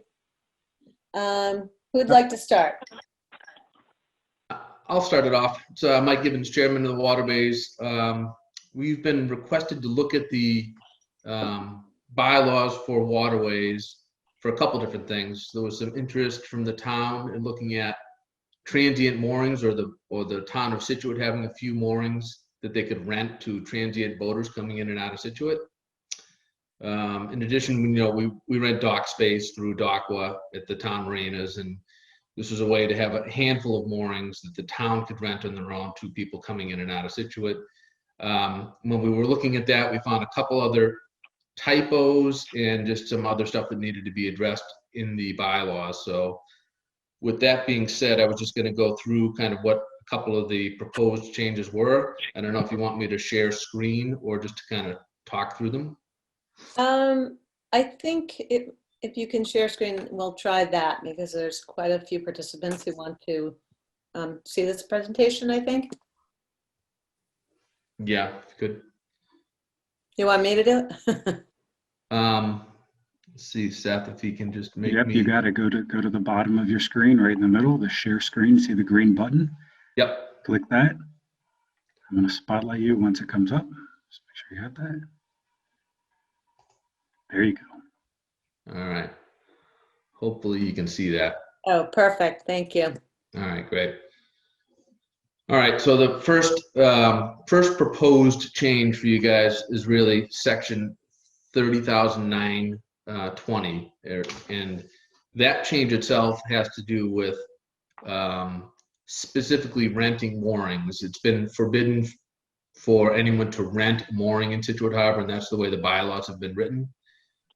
Speaker 1: Who'd like to start?
Speaker 19: I'll start it off. So Mike Gibbons, chairman of the Waterways. We've been requested to look at the bylaws for waterways for a couple different things. There was some interest from the town in looking at transient moorings, or the town of Scituate having a few moorings that they could rent to transient boaters coming in and out of Scituate. In addition, we rent dock space through Docwa at the town marinas, and this was a way to have a handful of moorings that the town could rent on their own to people coming in and out of Scituate. When we were looking at that, we found a couple other typos and just some other stuff that needed to be addressed in the bylaws. So with that being said, I was just going to go through kind of what a couple of the proposed changes were. I don't know if you want me to share screen or just to kind of talk through them.
Speaker 1: I think if you can share screen, we'll try that, because there's quite a few participants who want to see this presentation, I think.
Speaker 19: Yeah, good.
Speaker 1: You want me to do it?
Speaker 19: Let's see, Seth, if he can just make
Speaker 12: Yep,
Speaker 19: me.
Speaker 12: you got to go to the bottom of your screen, right in the middle, the share screen. See the green button?
Speaker 19: Yep.
Speaker 12: Click that. I'm going to spotlight you once it comes up. Just make sure you have that. There you go.
Speaker 19: All right. Hopefully you can see that.
Speaker 1: Oh, perfect. Thank you.
Speaker 19: All right, great. All right, so the first proposed change for you guys is really section 30,009 20, and that change itself has to do with specifically renting moorings. It's been forbidden for anyone to rent mooring in Scituate Harbor, and that's the way the bylaws have been written.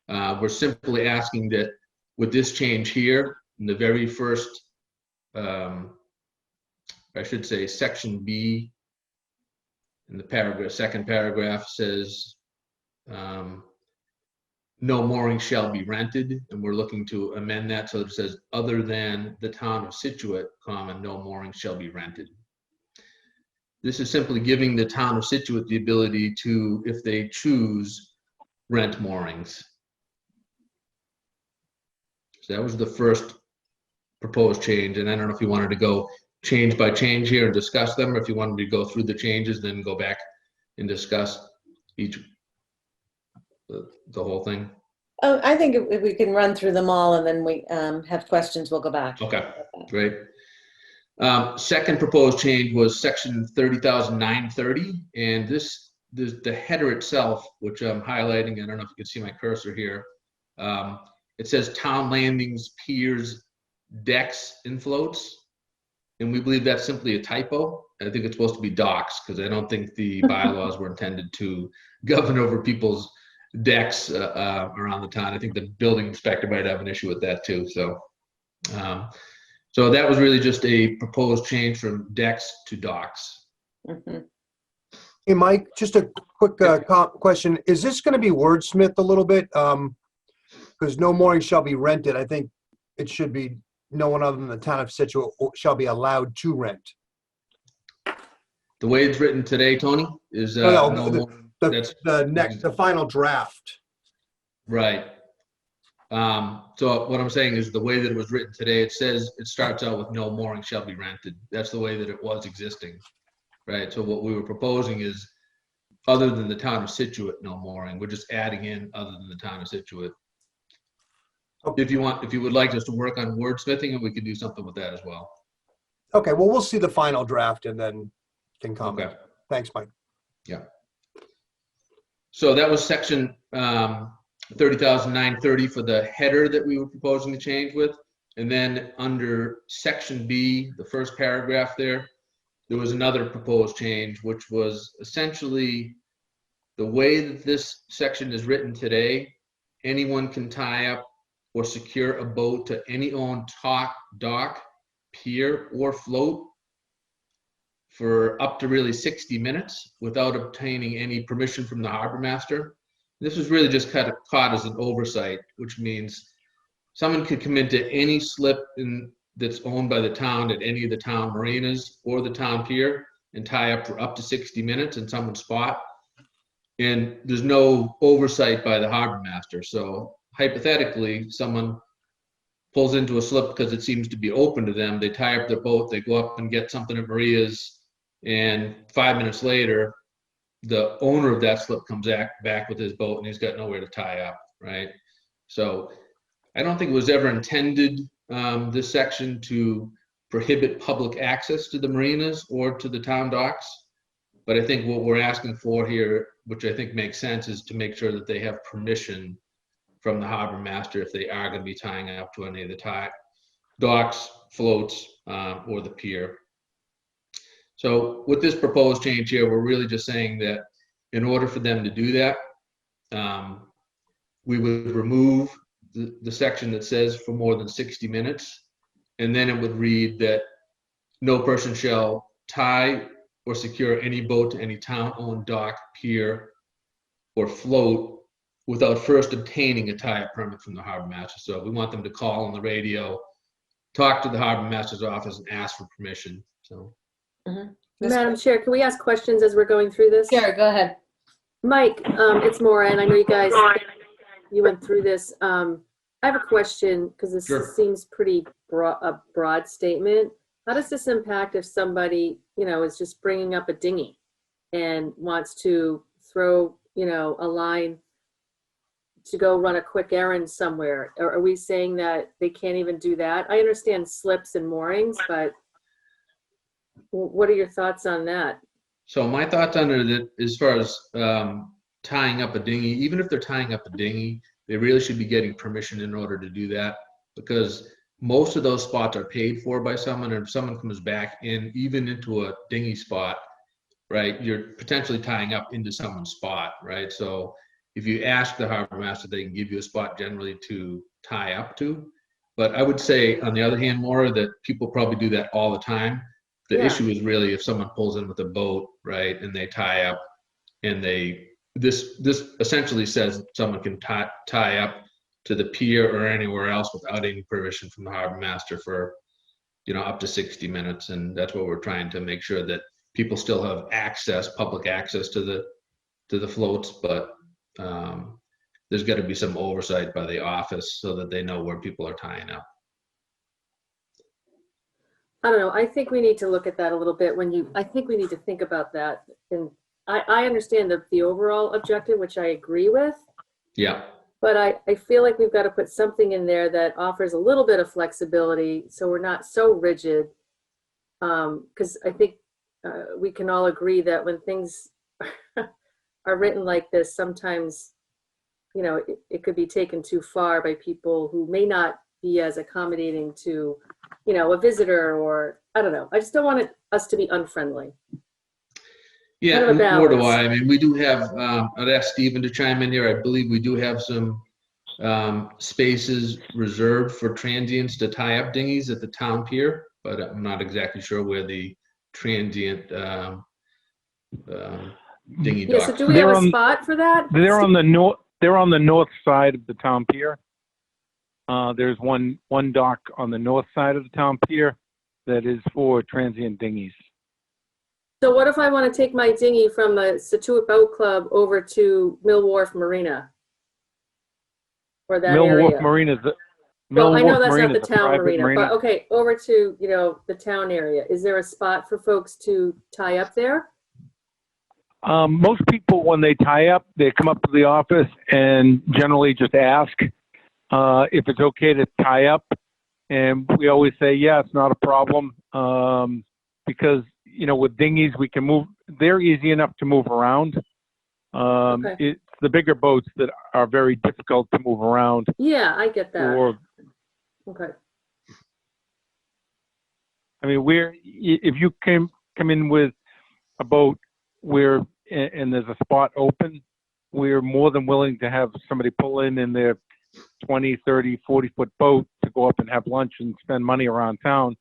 Speaker 19: We're simply asking that with this change here, in the very first, I should say, section B in the second paragraph says, no mooring shall be rented, and we're looking to amend that so that it says, other than the town of Scituate, no mooring shall be rented. This is simply giving the town of Scituate the ability to, if they choose, rent moorings. So that was the first proposed change, and I don't know if you wanted to go change by change here and discuss them, or if you wanted to go through the changes, then go back and discuss each, the whole thing.
Speaker 1: Oh, I think if we can run through them all and then we have questions, we'll go back.
Speaker 19: Okay, great. Second proposed change was section 30,930, and the header itself, which I'm highlighting, I don't know if you can see my cursor here. It says town landings, piers, decks, and floats. And we believe that's simply a typo. I think it's supposed to be docks, because I don't think the bylaws were intended to govern over people's decks around the town. I think the building inspector might have an issue with that too. So, so that was really just a proposed change from decks to docks.
Speaker 1: Mm-hmm.
Speaker 4: Hey, Mike, just a quick question. Is this going to be wordsmithed a little bit? Because no mooring shall be rented. I think it should be no one other than the town of Scituate shall be allowed to rent.
Speaker 19: The way it's written today, Tony, is
Speaker 4: the final draft.
Speaker 19: Right. So what I'm saying is the way that it was written today, it says it starts out with no mooring shall be rented. That's the way that it was existing, right? So what we were proposing is other than the town of Scituate, no mooring. We're just adding in other than the town of Scituate. If you would like us to work on wordsmithing, and we could do something with that as well.
Speaker 4: Okay, well, we'll see the final draft and then can comment.
Speaker 19: Okay.
Speaker 4: Thanks, Mike.
Speaker 19: Yeah. So that was section 30,930 for the header that we were proposing to change with. And then under section B, the first paragraph there was another proposed change, which was essentially the way that this section is written today. Anyone can tie up or secure a boat to any owned dock, pier, or float for up to really 60 minutes without obtaining any permission from the harbor master. This was really just kind of caught as an oversight, which means someone could come into any slip that's owned by the town at any of the town marinas or the town pier and tie up for up to 60 minutes in someone's spot. And there's no oversight by the harbor master. So hypothetically, someone pulls into a slip because it seems to be open to them. They tie up their boat, they go up and get something at Maria's, and 5 minutes later, the owner of that slip comes back with his boat and he's got nowhere to tie up, right? So I don't think it was ever intended, this section, to prohibit public access to the marinas or to the town docks. But I think what we're asking for here, which I think makes sense, is to make sure that they have permission from the harbor master if they are going to be tying up to any of the docks, floats, or the pier. So with this proposed change here, we're really just saying that in order for them to do that, we would remove the section that says for more than 60 minutes, and then it would read that no person shall tie or secure any boat to any town-owned dock, pier, or float without first obtaining a tie-up permit from the harbor master. So we want them to call on the radio, talk to the harbor master's office, and ask for permission. So,
Speaker 2: Madam Chair, can we ask questions as we're going through this?
Speaker 1: Sure, go ahead.
Speaker 2: Mike, it's Maura, and I know you went through this. I have a question because this seems pretty a broad statement. How does this impact if somebody, is just bringing up a dinghy and wants to throw, a line to go run a quick errand somewhere? Or are we saying that they can't even do that? I understand slips and moorings, but what are your thoughts on that?
Speaker 19: so my thoughts on it, as far as tying up a dinghy, even if they're tying up a dinghy, they really should be getting permission in order to do that, because most of those spots are paid for by someone, and if someone comes back in, even into a dinghy spot, right, you're potentially tying up into someone's spot, right? So if you ask the harbor master, they can give you a spot generally to tie up to. But I would say, on the other hand, Maura, that people probably do that all the time. The issue is really if someone pulls in with a boat, right, and they tie up, and this essentially says that someone can tie up to the pier or anywhere else without any permission from the harbor master for, up to 60 minutes. And that's what we're trying to make sure, that people still have access, public access to the floats, but there's got to be some oversight by the office so that they know where people are tying up.
Speaker 2: I don't know. I think we need to look at that a little bit I think we need to think about that. And I understand the overall objective, which I agree with,
Speaker 19: Yeah.
Speaker 2: but I feel like we've got to put something in there that offers a little bit of flexibility so we're not so rigid. Because I think we can all agree that when things are written like this, sometimes, it could be taken too far by people who may not be as accommodating to, a visitor, or I don't know. I just don't want us to be unfriendly.
Speaker 19: Yeah,
Speaker 2: Kind of a
Speaker 19: nor do
Speaker 2: balance.
Speaker 19: I. I mean, we do have, I'd ask Stephen to chime in here. I believe we do have some spaces reserved for transients to tie up dinghies at the town pier, but I'm not exactly sure where the transient dinghy
Speaker 2: Yeah,
Speaker 19: dock.
Speaker 2: so do we have a spot for that?
Speaker 20: They're on the north. They're on the north side of the town pier. There's one dock on the north side of the town pier that is for transient dinghies.
Speaker 2: So what if I want to take my dinghy from the Scituate Boat Club over to Mill Wharf Marina? Or that
Speaker 20: Mill
Speaker 2: area?
Speaker 20: Wharf Marina is
Speaker 2: Well, I know that's not
Speaker 20: Marina
Speaker 2: the
Speaker 20: is a
Speaker 2: town
Speaker 20: private
Speaker 2: marina,
Speaker 20: marina.
Speaker 2: but okay, over to, the town area. Is there a spot for folks to tie up there?
Speaker 20: Most people, when they tie up, they come up to the office and generally just ask if it's okay to tie up. And we always say, yeah, it's not a problem. Because, with dinghies, we can move. They're easy enough to move around.
Speaker 2: Okay.
Speaker 20: It's the bigger boats that are very difficult to move around.
Speaker 2: Yeah, I get that.
Speaker 20: Or,
Speaker 2: Okay.
Speaker 20: I mean, if you come in with a boat and there's a spot open, we're more than willing to have somebody pull in their 20, 30, 40-foot boat to go up and have lunch and spend money around town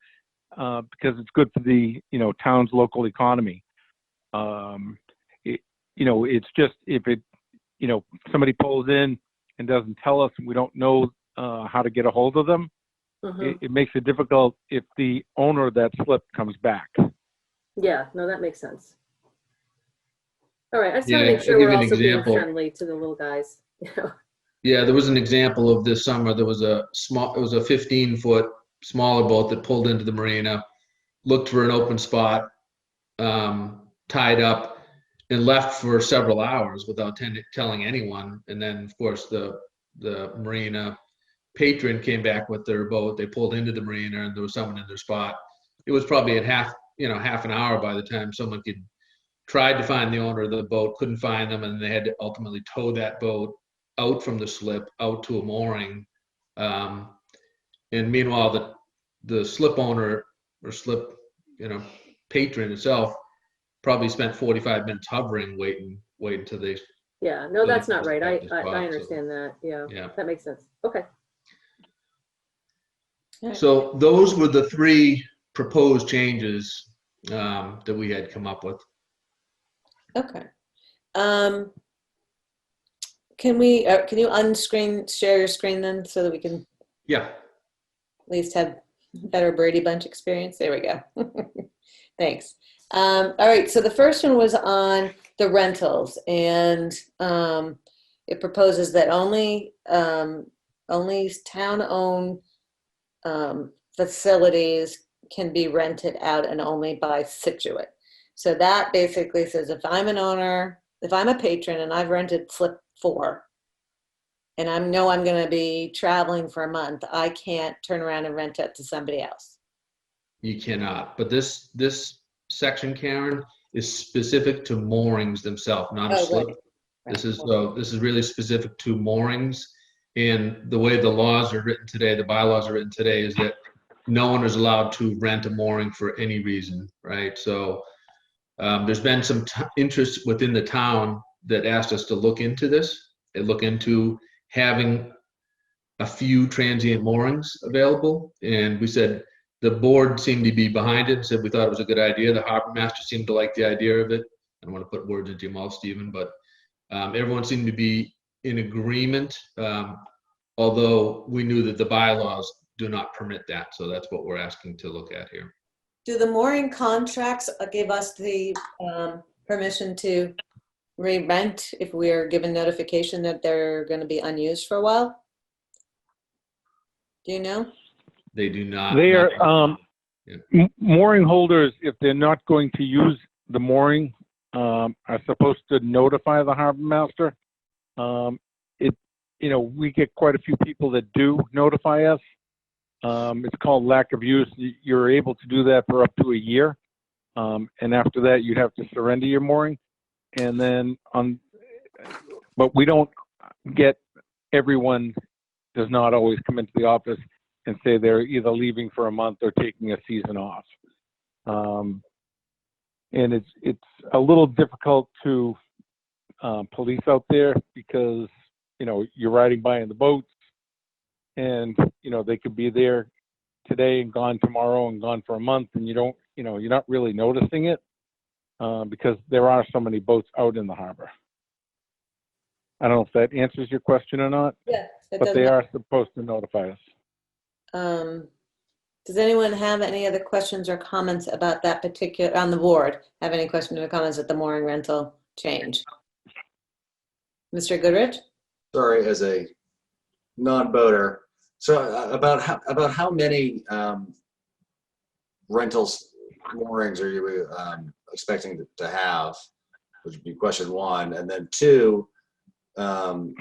Speaker 20: because it's good for the, town's local economy. It's just if somebody pulls in and doesn't tell us and we don't know how to get a hold of them, it makes it difficult if the owner of that slip comes back.
Speaker 2: Yeah, no, that makes sense. All right, I just
Speaker 19: Yeah,
Speaker 2: want to make
Speaker 19: I'll
Speaker 2: sure
Speaker 19: give
Speaker 2: we're
Speaker 19: you an
Speaker 2: also being
Speaker 19: example.
Speaker 2: friendly to the little guys.
Speaker 19: Yeah, there was an example of this summer. There was it was a 15-foot smaller boat that pulled into the marina, looked for an open spot, tied up, and left for several hours without telling anyone. And then, of course, the marina patron came back with their boat. They pulled into the marina, and there was someone in their spot. It was probably at half an hour by the time someone tried to find the owner of the boat, couldn't find them, and they had to ultimately tow that boat out from the slip, out to a mooring. And meanwhile, the slip owner or slip, patron itself probably spent 45 minutes hovering, waiting till they.
Speaker 2: Yeah, no, that's not right. I
Speaker 19: spot,
Speaker 2: understand that. Yeah, that makes sense. Okay.
Speaker 19: So those were the three proposed changes that we had come up with.
Speaker 1: Okay. Can you share your screen then so that we can
Speaker 19: Yeah.
Speaker 1: at least have better Brady Bunch experience? There we go. Thanks. All right, so the first one was on the rentals, and it proposes that only town-owned facilities can be rented out and only by Scituate. So that basically says if I'm an owner, if I'm a patron and I've rented Slip 4, and I know I'm going to be traveling for a month, I can't turn around and rent it to somebody else.
Speaker 19: You cannot. But this section, Karen, is specific to moorings themselves, not a slip.
Speaker 1: Right.
Speaker 19: This is really specific to moorings. And the way the laws are written today, the bylaws are written today, is that no one is allowed to rent a mooring for any reason, right? So there's been some interest within the town that asked us to look into this and look into having a few transient moorings available. And we said the board seemed to be behind it and said we thought it was a good idea. The harbor master seemed to like the idea of it. I don't want to put words into your mouth, Stephen, but everyone seemed to be in agreement, although we knew that the bylaws do not permit that. So that's what we're asking to look at here.
Speaker 1: Do the mooring contracts give us the permission to re-rent if we are given notification that they're going to be unused for a while? Do you know?
Speaker 19: They do not.
Speaker 20: They are,
Speaker 19: Yeah.
Speaker 20: mooring holders, if they're not going to use the mooring, are supposed to notify the harbor master. We get quite a few people that do notify us. It's called lack of use. You're able to do that for up to a year. And after that, you'd have to surrender your mooring. And then but we don't get, everyone does not always come into the office and say they're either leaving for a month or taking a season off. And it's a little difficult to police out there because, you're riding by in the boats and, they could be there today and gone tomorrow and gone for a month, and you're not really noticing it because there are so many boats out in the harbor. I don't know if that answers your question or not.
Speaker 1: Yeah, it
Speaker 20: but
Speaker 1: does.
Speaker 20: they are supposed to notify us.
Speaker 1: Does anyone have any other questions or comments about that particular, on the board, have any questions or comments at the mooring rental change? Mr. Goodrich?
Speaker 10: Sorry, as a non-boater. So about how many rentals moorings are you expecting to have? Which would be question one, and then two. So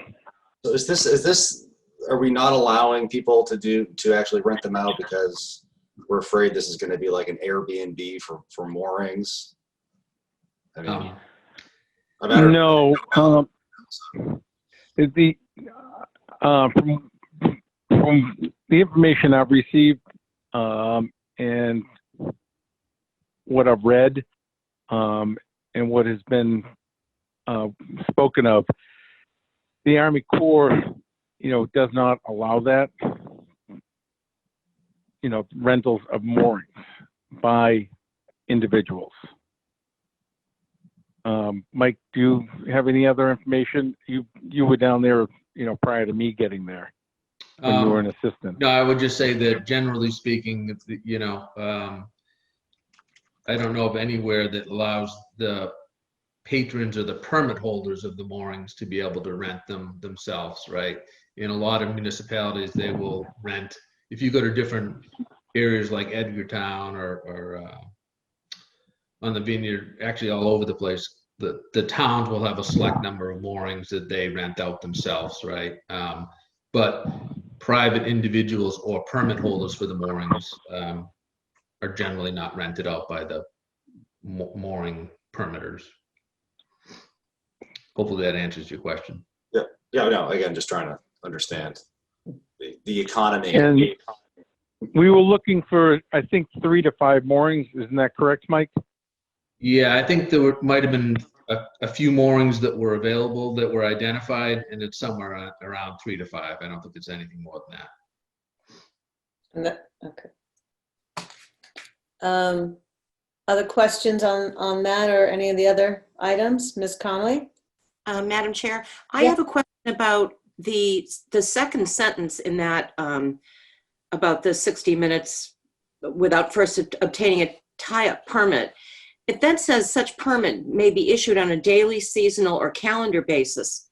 Speaker 10: is this? Are we not allowing people to actually rent them out because we're afraid this is going to be like an Airbnb for moorings? I mean,
Speaker 20: no. From the information I've received and what I've read and what has been spoken of, the Army Corps, does not allow that, rentals of moorings by individuals. Mike, do you have any other information? You were down there, prior to me getting there when you were an assistant.
Speaker 19: No, I would just say that generally speaking, I don't know of anywhere that allows the patrons or the permit holders of the moorings to be able to rent them themselves, right? In a lot of municipalities, they will rent. If you go to different areas like Edgartown or on the Vineyard, actually all over the place, the towns will have a select number of moorings that they rent out themselves, right? But private individuals or permit holders for the moorings are generally not rented out by the mooring permitters. Hopefully that answers your question.
Speaker 10: Yeah, no, again, just trying to understand the economy.
Speaker 20: And we were looking for, I think, 3 to 5 moorings. Isn't that correct, Mike?
Speaker 19: Yeah, I think there might have been a few moorings that were available that were identified, and it's somewhere around 3 to 5. I don't think it's anything more than that.
Speaker 1: Okay. Other questions on that or any of the other items? Ms. Connolly?
Speaker 9: Madam Chair, I have a question about the second sentence in that, about the 60 minutes without first obtaining a tie-up permit. It then says such permit may be issued on a daily, seasonal, or calendar basis.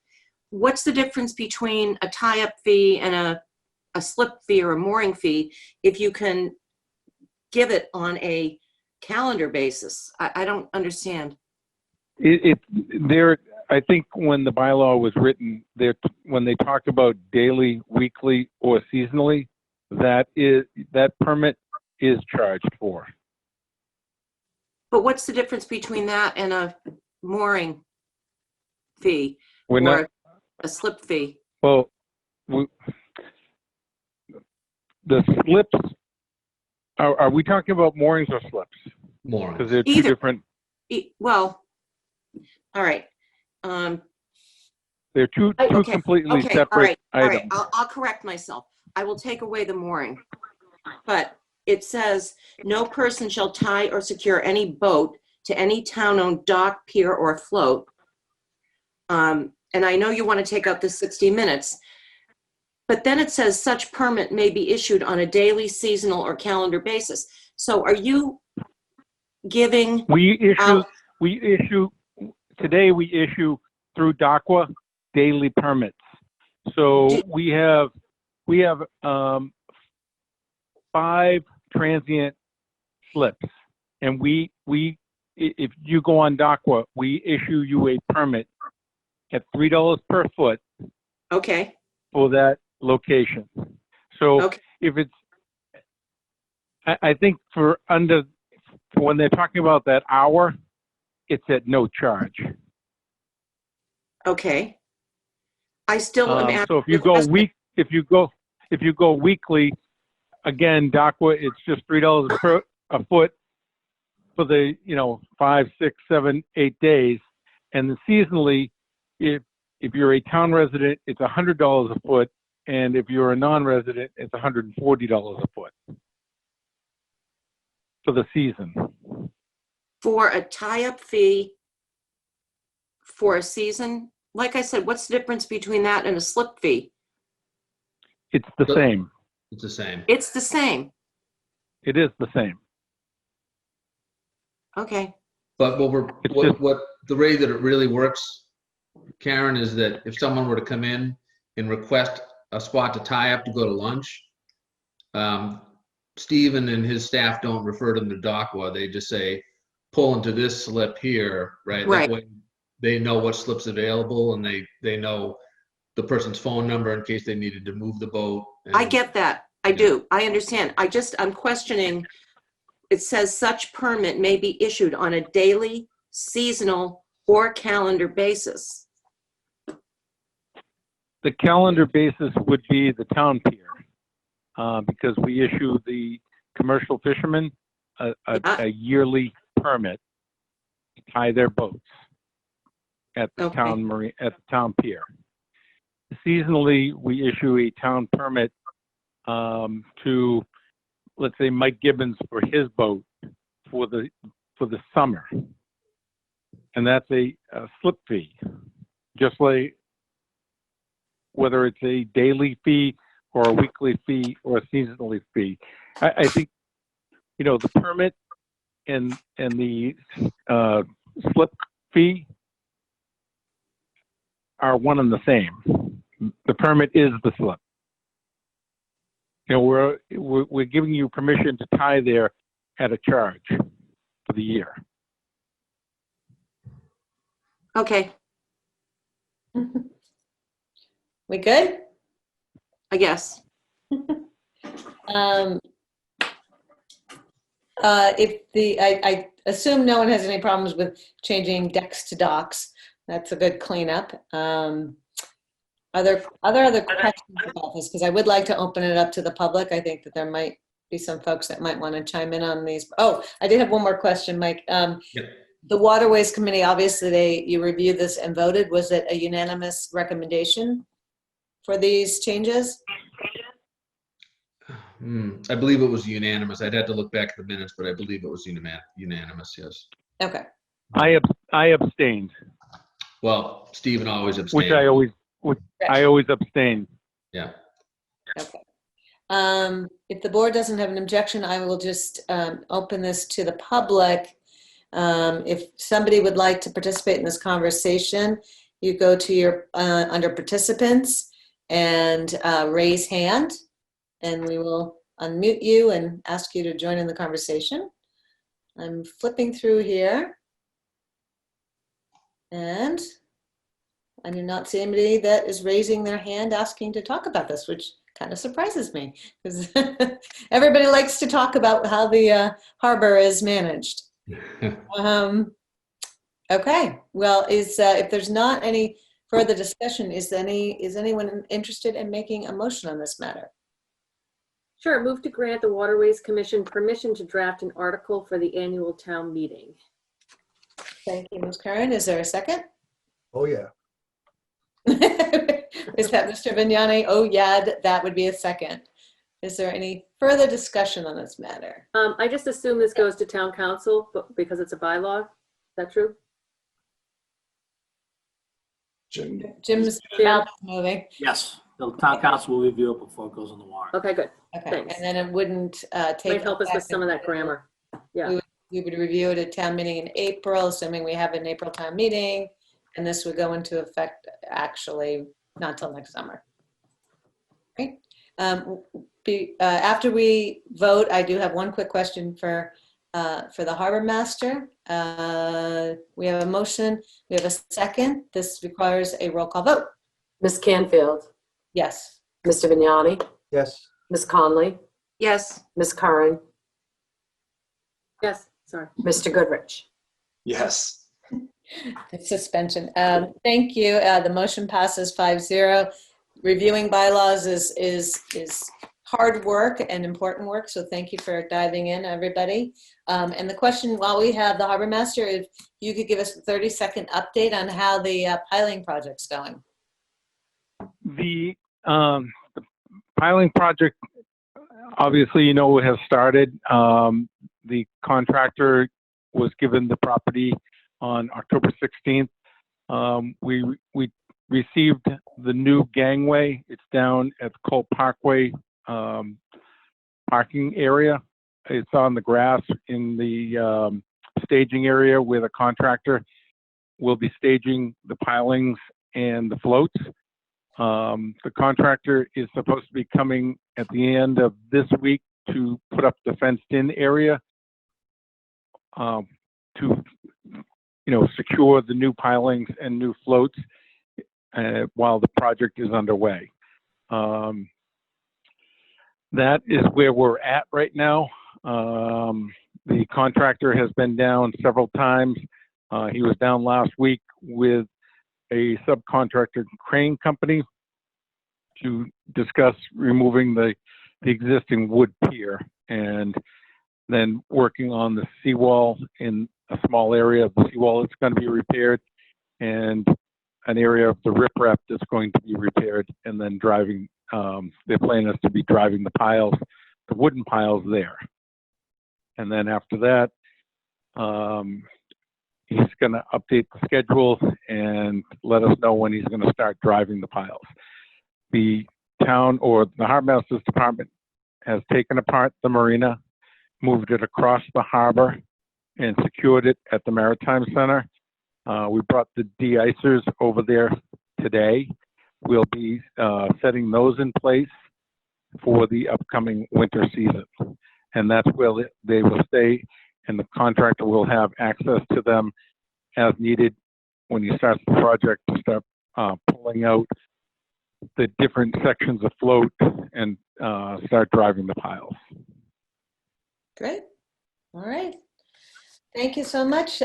Speaker 9: What's the difference between a tie-up fee and a slip fee or a mooring fee if you can give it on a calendar basis? I don't understand.
Speaker 20: I think when the bylaw was written, when they talk about daily, weekly, or seasonally, that permit is charged for.
Speaker 9: But what's the difference between that and a mooring fee
Speaker 20: Or
Speaker 9: a slip fee?
Speaker 20: Well, the slips, are we talking about moorings or slips?
Speaker 19: Moorings.
Speaker 20: Because they're two different.
Speaker 9: Well, all right.
Speaker 20: They're two completely separate items.
Speaker 9: All right. I'll correct myself. I will take away the mooring. But it says, no person shall tie or secure any boat to any town-owned dock, pier, or float. And I know you want to take out the 60 minutes, but then it says such permit may be issued on a daily, seasonal, or calendar basis. So are you giving
Speaker 20: We issue today we issue through DACWA daily permits. So we have 5 transient slips, and if you go on DACWA, we issue you a permit at $3 per foot.
Speaker 9: Okay.
Speaker 20: For that location. So
Speaker 9: Okay.
Speaker 20: if it's, I think for when they're talking about that hour, it's at no charge.
Speaker 9: Okay. I still am
Speaker 20: So if you go weekly, again, DACWA, it's just $3 a foot for the 5, 6, 7, 8 days, and then seasonally, if you're a town resident, it's $100 a foot, and if you're a non-resident, it's $140 a foot for the season.
Speaker 9: For a tie-up fee for a season, like I said, what's the difference between that and a slip fee?
Speaker 20: It's the same.
Speaker 19: It's the same.
Speaker 9: It's the same.
Speaker 20: It is the same.
Speaker 9: Okay.
Speaker 19: But what the way that it really works, Karen, is that if someone were to come in and request a spot to tie up to go to lunch, Stephen and his staff don't refer to them to DACWA. They just say, pull into this slip here, right?
Speaker 9: Right.
Speaker 19: That way they know what slip's available, and they know the person's phone number in case they needed to move the boat.
Speaker 9: I get that. I do. I understand. I'm questioning. It says such permit may be issued on a daily, seasonal, or calendar basis.
Speaker 20: The calendar basis would be the town pier, because we issue the commercial fishermen a yearly permit to tie their boats at the town pier. Seasonally, we issue a town permit to, let's say, Mike Gibbons for his boat for the summer, and that's a slip fee, just like whether it's a daily fee or a weekly fee or a seasonally fee. I think the permit and the slip fee are one and the same. The permit is the slip. We're giving you permission to tie there at a charge for the year.
Speaker 9: Okay.
Speaker 1: We good?
Speaker 9: I guess.
Speaker 1: I assume no one has any problems with changing decks to docks. That's a good cleanup. Are there other questions about this? Because I would like to open it up to the public. I think that there might be some folks that might want to chime in on these. Oh, I did have one more question, Mike. The Waterways Committee, obviously you reviewed this and voted. Was it a unanimous recommendation for these changes?
Speaker 19: I believe it was unanimous. I'd have to look back at the minutes, but I believe it was unanimous, yes.
Speaker 1: Okay.
Speaker 20: I abstained.
Speaker 19: Well, Stephen always abstained.
Speaker 20: I always abstain.
Speaker 19: Yeah.
Speaker 1: Okay. If the board doesn't have an objection, I will just open this to the public. If somebody would like to participate in this conversation, you go to your under participants and raise hand, and we will unmute you and ask you to join in the conversation. I'm flipping through here, and I do not see anybody that is raising their hand asking to talk about this, which kind of surprises me because everybody likes to talk about how the harbor is managed. Okay, well, if there's not any further discussion, is anyone interested in making a motion on this matter?
Speaker 2: Sure, move to grant the Waterways Commission permission to draft an article for the annual town meeting.
Speaker 1: Thank you, Ms. Curran. Is there a second?
Speaker 4: Oh, yeah.
Speaker 1: Is that Mr. Vignani? Oh, yeah, that would be a second. Is there any further discussion on this matter?
Speaker 2: I just assume this goes to town council because it's a bylaw. Is that true?
Speaker 1: Jim's mouth is moving.
Speaker 6: Yes, the town council will review it before it goes on the warrant.
Speaker 2: Okay, good.
Speaker 1: Okay,
Speaker 2: Thanks.
Speaker 1: and then it wouldn't take.
Speaker 2: Might help us with some of that grammar. Yeah.
Speaker 1: we would review it at town meeting in April, assuming we have an April town meeting. And this would go into effect actually not till next summer. Okay. After we vote, I do have one quick question for the harbor master. We have a motion. We have a second. This requires a roll call vote.
Speaker 3: Ms. Canfield,
Speaker 1: Yes.
Speaker 3: Mr. Vignani,
Speaker 4: Yes.
Speaker 3: Ms. Conley,
Speaker 9: Yes.
Speaker 3: Ms. Curran,
Speaker 2: Yes, sorry.
Speaker 3: Mr. Goodrich.
Speaker 10: Yes.
Speaker 1: The suspension. Thank you. The motion passes 5-0. Reviewing bylaws is hard work and important work, so thank you for diving in, everybody. And the question, while we have the harbor master, if you could give us a 30-second update on how the piling project's going.
Speaker 20: The piling project, obviously, has started. The contractor was given the property on October 16th. We received the new gangway. It's down at the Cole Parkway parking area. It's on the grass in the staging area where the contractor will be staging the pilings and the floats. The contractor is supposed to be coming at the end of this week to put up the fenced-in area to, secure the new pilings and new floats while the project is underway. That is where we're at right now. The contractor has been down several times. He was down last week with a subcontractor crane company to discuss removing the existing wood pier and then working on the seawall in a small area of the seawall that's going to be repaired and an area of the riprap that's going to be repaired, and then driving, their plan is to be driving the wooden piles there. And then after that, he's going to update the schedule and let us know when he's going to start driving the piles. The town or the harbor master's department has taken apart the marina, moved it across the harbor, and secured it at the Maritime Center. We brought the de-icers over there today. We'll be setting those in place for the upcoming winter season. And that's where they will stay, and the contractor will have access to them as needed when he starts the project to start pulling out the different sections of float and start driving the piles.
Speaker 1: Great. All right. Thank you so much,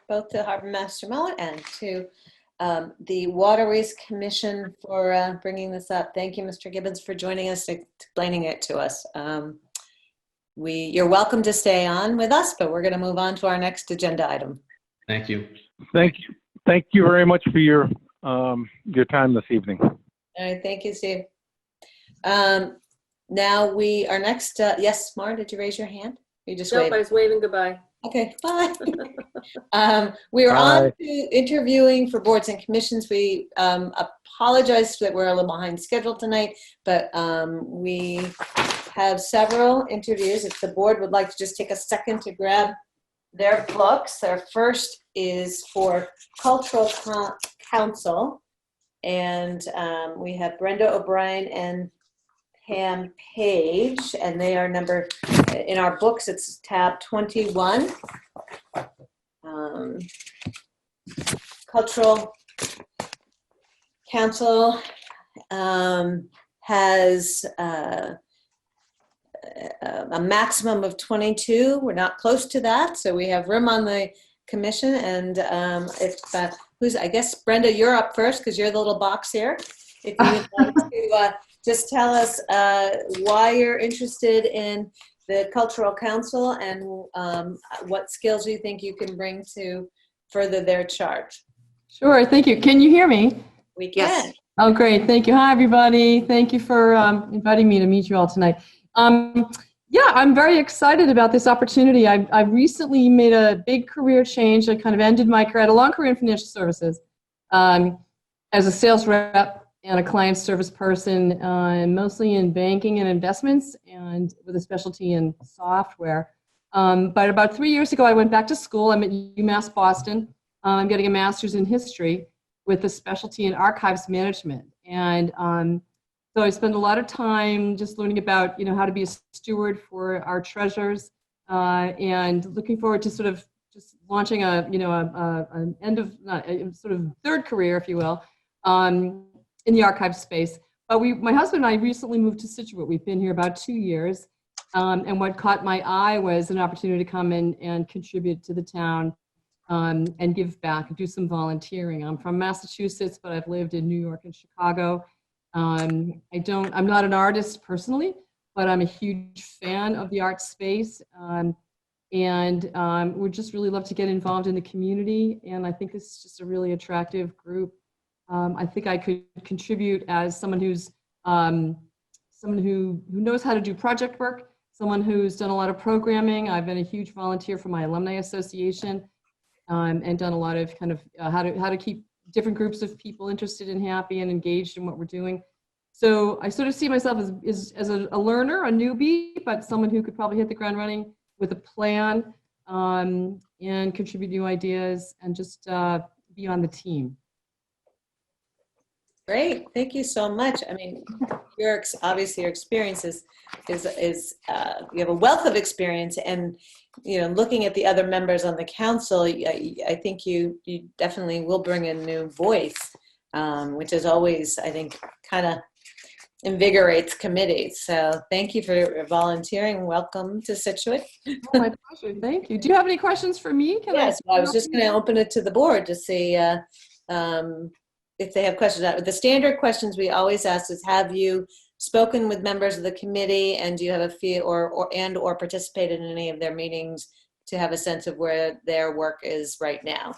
Speaker 1: both to Harbor Master Mullen and to the Waterways Commission for bringing this up. Thank you, Mr. Gibbons, for joining us, explaining it to us. You're welcome to stay on with us, but we're going to move on to our next agenda item.
Speaker 19: Thank you.
Speaker 20: Thank you. Thank you very much for your time this evening.
Speaker 1: All right. Thank you, Steve. Now our next, yes, Mara, did you raise your hand? You just
Speaker 2: Nope,
Speaker 1: waved.
Speaker 2: I was waving goodbye.
Speaker 1: Okay, bye. We are on to interviewing for boards and commissions. We apologize that we're a little behind schedule tonight, but we have several interviews. If the board would like to just take a second to grab their books. Our first is for Cultural Council, and we have Brenda O'Brien and Pam Page, and they are number, in our books, it's tab 21. Cultural Council has a maximum of 22. We're not close to that, so we have room on the commission. And I guess, Brenda, you're up first because you're the little box here. If you would like to just tell us why you're interested in the Cultural Council and what skills you think you can bring to further their charge.
Speaker 21: Sure, thank you. Can you hear me?
Speaker 1: We can. Yes.
Speaker 21: Oh, great. Thank you. Hi, everybody. Thank you for inviting me to meet you all tonight. Yeah, I'm very excited about this opportunity. I recently made a big career change. I kind of ended my career, I had a long career in financial services as a sales rep and a client service person, mostly in banking and investments, and with a specialty in software. But about 3 years ago, I went back to school. I'm at UMass Boston. I'm getting a master's in history with a specialty in archives management. And so I spend a lot of time just learning about, how to be a steward for our treasures, and looking forward to sort of just launching an end of sort of third career, if you will, in the archive space. But my husband and I recently moved to Scituate. We've been here about 2 years. And what caught my eye was an opportunity to come in and contribute to the town, and give back and do some volunteering. I'm from Massachusetts, but I've lived in New York and Chicago. I'm not an artist personally, but I'm a huge fan of the art space. And we'd just really love to get involved in the community. And I think this is just a really attractive group. I think I could contribute as someone who's someone who knows how to do project work, someone who's done a lot of programming. I've been a huge volunteer for my alumni association, and done a lot of kind of how to keep different groups of people interested and happy and engaged in what we're doing. So I sort of see myself as a learner, a newbie, but someone who could probably hit the ground running with a plan, and contribute new ideas and just be on the team.
Speaker 1: Great, thank you so much. I mean, obviously your experience is you have a wealth of experience, and looking at the other members on the council, I think you definitely will bring a new voice, which is always, I think, kind of invigorates committees. So thank you for volunteering. Welcome to Scituate.
Speaker 21: Oh, my pleasure. Thank you. Do you have any questions for me?
Speaker 1: Yes, I was just going to open it to the board to see if they have questions. The standard questions we always ask is, have you spoken with members of the committee, and do you have a feel or participated in any of their meetings to have a sense of where their work is right now?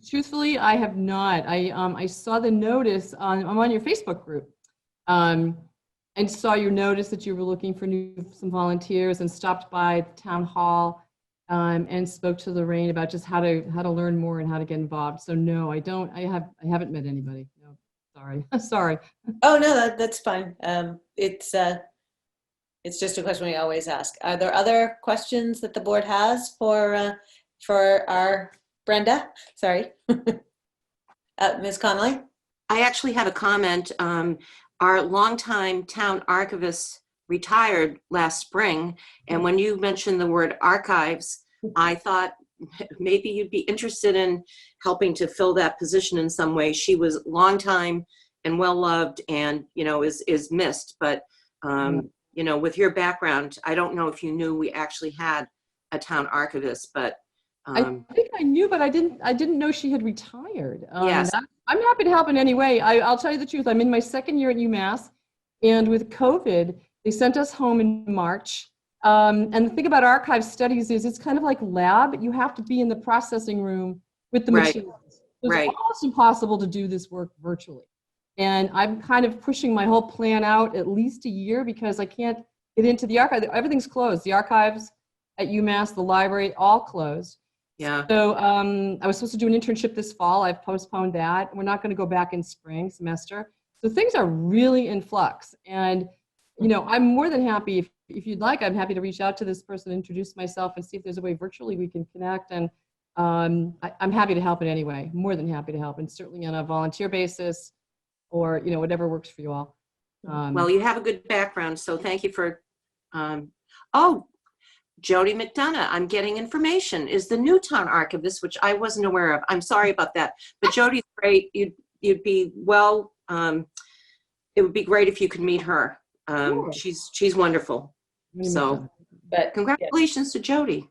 Speaker 21: Truthfully, I have not. I saw the notice I'm on your Facebook group, and saw your notice that you were looking for some volunteers, and stopped by the town hall, and spoke to Lorraine about just how to learn more and how to get involved. So no, I don't. I haven't met anybody. No, sorry. Sorry.
Speaker 1: Oh no, that's fine. It's just a question we always ask. Are there other questions that the board has for our Brenda? Sorry, Ms. Connolly.
Speaker 9: I actually have a comment. Our longtime town archivist retired last spring, and when you mentioned the word archives, I thought maybe you'd be interested in helping to fill that position in some way. She was long time and well loved, and is missed. But with your background, I don't know if you knew we actually had a town archivist, but
Speaker 21: I think I knew, but I didn't know she had retired.
Speaker 9: Yes.
Speaker 21: I'm happy to help in any way. I'll tell you the truth. I'm in my second year at UMass, and with COVID, they sent us home in March. And the thing about archive studies is it's kind of like lab. You have to be in the processing room with the materials. It's almost impossible to do this work virtually. And I'm kind of pushing my whole plan out at least a year, because I can't get into the archive. Everything's closed. The archives at UMass, the library, all closed.
Speaker 9: Yeah.
Speaker 21: So I was supposed to do an internship this fall. I've postponed that. We're not going to go back in spring semester. So things are really in flux. And, I'm more than happy, if you'd like, I'm happy to reach out to this person, introduce myself, and see if there's a way virtually we can connect. And I'm happy to help in any way, more than happy to help, and certainly on a volunteer basis, or, whatever works for you all.
Speaker 9: Well, you have a good background, so thank you for, Jody McDonough, I'm getting information, is the new town archivist, which I wasn't aware of. I'm sorry about that, but Jody's great. You'd be well, it would be great if you could meet her.
Speaker 1: Sure.
Speaker 9: She's wonderful. So,
Speaker 1: but
Speaker 9: congratulations to Jody.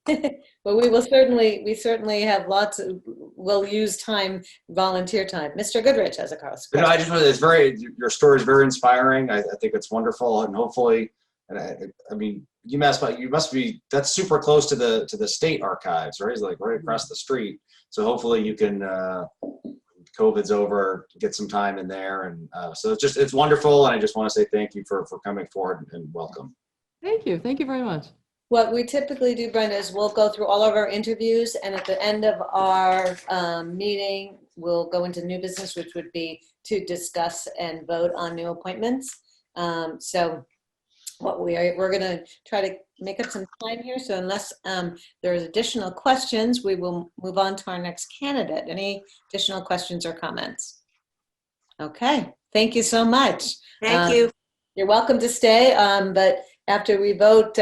Speaker 1: Well, we certainly have lots of, we'll use time, volunteer time. Mr. Goodrich has a question.
Speaker 10: I just want your story is very inspiring. I think it's wonderful, and hopefully, I mean, you must be, that's super close to the state archives, right? It's like right across the street. So hopefully you can, COVID's over, get some time in there. And so it's wonderful. And I just want to say thank you for coming forward, and welcome.
Speaker 21: Thank you. Thank you very much.
Speaker 1: What we typically do, Brenda, is we'll go through all of our interviews, and at the end of our meeting, we'll go into new business, which would be to discuss and vote on new appointments. So we're going to try to make up some time here. So unless there's additional questions, we will move on to our next candidate. Any additional questions or comments? Okay, thank you so much.
Speaker 9: Thank you.
Speaker 1: You're welcome to stay, but after we vote,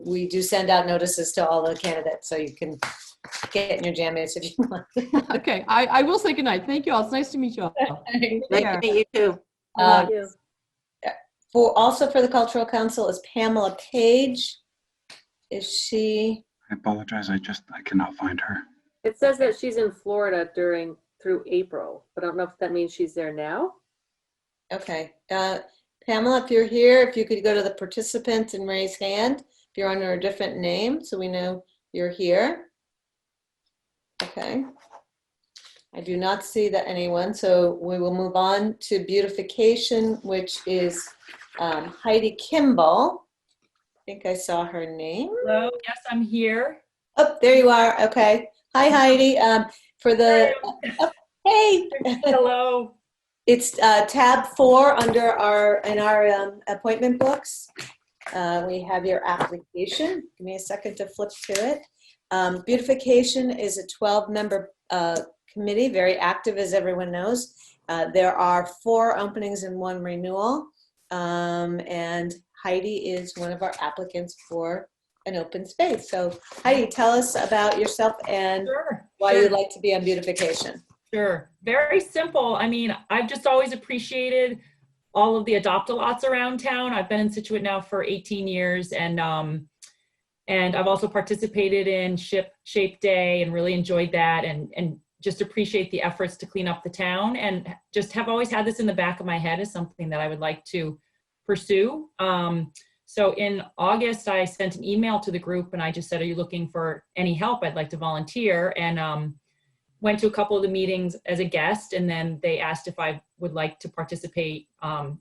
Speaker 1: we do send out notices to all the candidates, so you can get in your jammies if you want.
Speaker 21: Okay, I will say goodnight. Thank you all. It's nice to meet you all.
Speaker 9: Nice to meet you too.
Speaker 1: Thank you. Also for the Cultural Council is Pamela Page. Is she?
Speaker 12: I apologize. I cannot find her.
Speaker 2: It says that she's in Florida through April, but I don't know if that means she's there now.
Speaker 1: Okay. Pamela, if you're here, if you could go to the participants and raise hand if you're under a different name, so we know you're here. Okay. I do not see that anyone, so we will move on to beautification, which is Heidi Kimball. I think I saw her name.
Speaker 5: Hello, yes, I'm here.
Speaker 1: Oh, there you are. Okay. Hi, Heidi. For the hey.
Speaker 5: Hello.
Speaker 1: It's tab 4 under our appointment books. We have your application. Give me a second to flip to it. Beautification is a 12-member committee, very active, as everyone knows. There are 4 openings and 1 renewal, and Heidi is one of our applicants for an open space. So Heidi, tell us about yourself and why you'd like to be on beautification.
Speaker 5: Sure. Very simple. I mean, I've just always appreciated all of the adopt-a-lots around town. I've been in Scituate now for 18 years, and I've also participated in Shape Day and really enjoyed that, and just appreciate the efforts to clean up the town, and just have always had this in the back of my head as something that I would like to pursue. So in August, I sent an email to the group and I just said, are you looking for any help? I'd like to volunteer, and went to a couple of the meetings as a guest, and then they asked if I would like to participate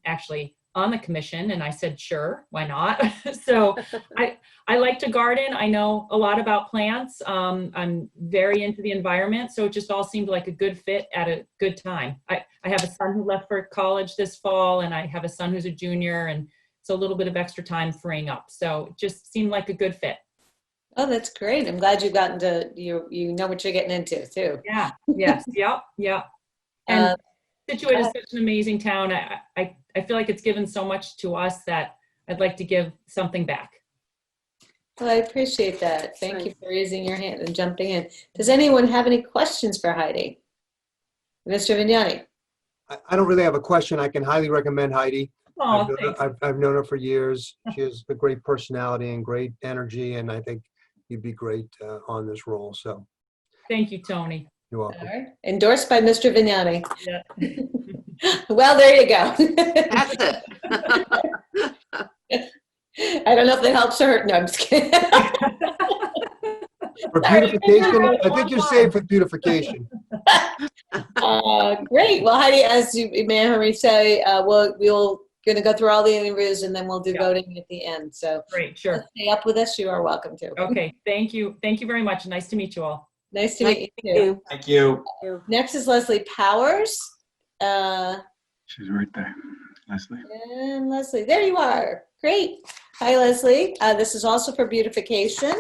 Speaker 5: actually on the commission, and I said, sure, why not? So I like to garden. I know a lot about plants. I'm very into the environment, so it just all seemed like a good fit at a good time. I have a son who left for college this fall, and I have a son who's a junior, and it's a little bit of extra time freeing up. So it just seemed like a good fit.
Speaker 1: Oh, that's great. I'm glad you've gotten to, you know what you're getting into too.
Speaker 5: Yeah, yes, yep. And Scituate is such an amazing town. I feel like it's given so much to us that I'd like to give something back.
Speaker 1: Well, I appreciate that. Thank you for raising your hand and jumping in. Does anyone have any questions for Heidi? Mr. Vignani?
Speaker 4: I don't really have a question. I can highly recommend Heidi.
Speaker 5: Oh,
Speaker 4: I've known her for years. She has a great personality and great energy, and I think you'd be great on this role. So
Speaker 5: thank you, Tony.
Speaker 4: You're welcome.
Speaker 1: All right. Endorsed by Mr. Vignani.
Speaker 5: Yeah.
Speaker 1: Well, there you go.
Speaker 9: That's it.
Speaker 1: I don't know if that helps or hurt. No, I'm just kidding.
Speaker 4: For beautification, I think you're safe with beautification.
Speaker 1: Great. Well, Heidi, as you may have heard me say, we'll going to go through all the interviews and then we'll do voting at the end. So
Speaker 5: great, sure.
Speaker 1: Stay up with us. You are welcome to.
Speaker 5: Okay, thank you. Thank you very much. Nice to meet you all.
Speaker 1: Nice to meet you too.
Speaker 10: Thank you.
Speaker 1: Next is Leslie Powers.
Speaker 12: She's right there, Leslie.
Speaker 1: And Leslie, there you are. Great. Hi, Leslie. This is also for beautification.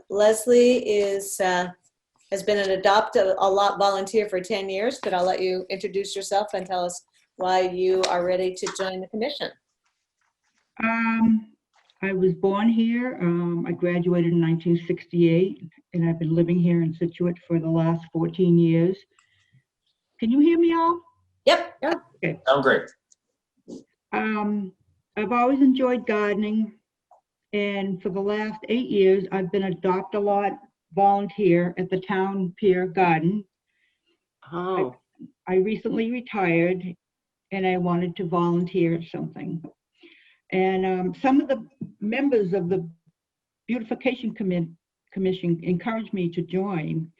Speaker 1: Leslie has been an adopt-a-lot volunteer for 10 years, but I'll let you introduce yourself and tell us why you are ready to join the commission.
Speaker 22: I was born here. I graduated in 1968, and I've been living here in Scituate for the last 14 years. Can you hear me all?
Speaker 1: Yep.
Speaker 22: Okay.
Speaker 10: Sound great.
Speaker 22: I've always enjoyed gardening, and for the last 8 years, I've been adopt-a-lot volunteer at the town pier garden.
Speaker 9: Oh.
Speaker 22: I recently retired, and I wanted to volunteer at something. And some of the members of the Beautification Commission encouraged me to join.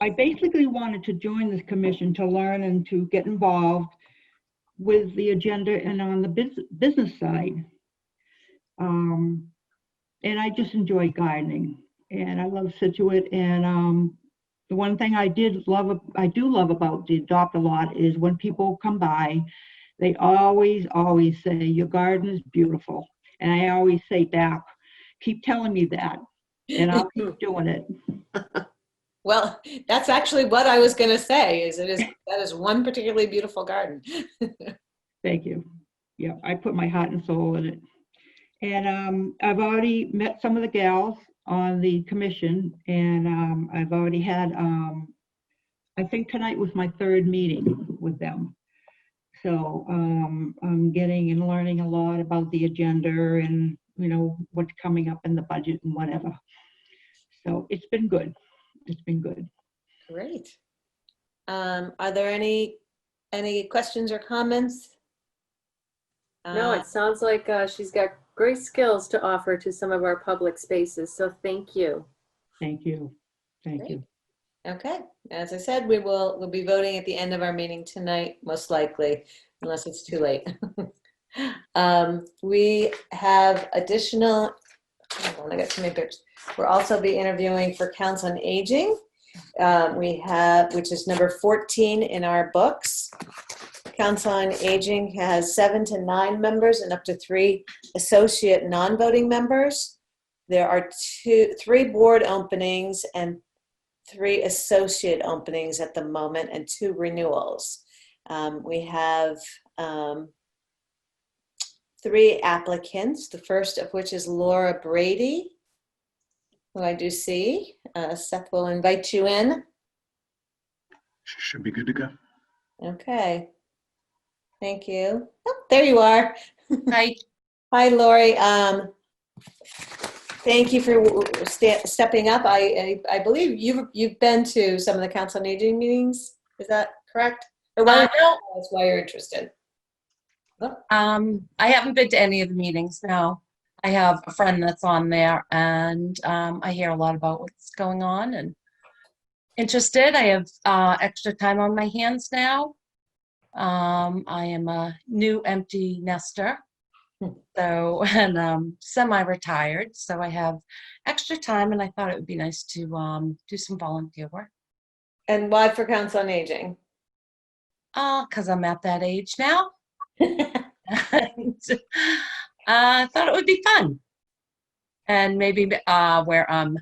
Speaker 22: I basically wanted to join this commission to learn and to get involved with the agenda and on the business side. And I just enjoy gardening, and I love Scituate. And the one thing I do love about the Adopt-A-Lot is when people come by, They always, always say, your garden is beautiful. And I always say back, keep telling me that, and I'll keep doing it.
Speaker 1: Well, that's actually what I was going to say. That is one particularly beautiful garden.
Speaker 22: Thank you. Yeah, I put my heart and soul in it. And I've already met some of the gals on the commission, and I've already had, I think tonight was my third meeting with them. So I'm getting and learning a lot about the agenda and, you know, what's coming up in the budget and whatever. So it's been good. It's been good.
Speaker 1: Great. Are there any questions or comments?
Speaker 2: No, it sounds like she's got great skills to offer to some of our public spaces. So thank you.
Speaker 22: Thank you. Thank
Speaker 1: Great.
Speaker 22: you.
Speaker 1: Okay. As I said, we'll be voting at the end of our meeting tonight, most likely, unless it's too late. We have additional, hold on, I got too many pictures. We'll also be interviewing for Council on Aging. We have, which is number 14 in our books. Council on Aging has 7 to 9 members and up to 3 associate non-voting members. There are 3 board openings and 3 associate openings at the moment and 2 renewals. We have 3 applicants, the first of which is Laura Brady, who I do see. Seth will invite you in.
Speaker 12: Should be good to go.
Speaker 1: Okay. Thank you. Oh, there you are.
Speaker 9: Hi.
Speaker 1: Hi, Lori. Thank you for stepping up. I believe you've been to some of the Council on Aging meetings. Is that correct? Or why, that's why you're interested. Oh.
Speaker 7: I haven't been to any of the meetings, no. I have a friend that's on there, and I hear a lot about what's going on and interested. I have extra time on my hands now. I am a new empty nester, so, and semi-retired, so I have extra time, and I thought it would be nice to do some volunteer work.
Speaker 1: And why for Council on Aging?
Speaker 7: Because I'm at that age now. I thought it would be fun. And maybe where I'm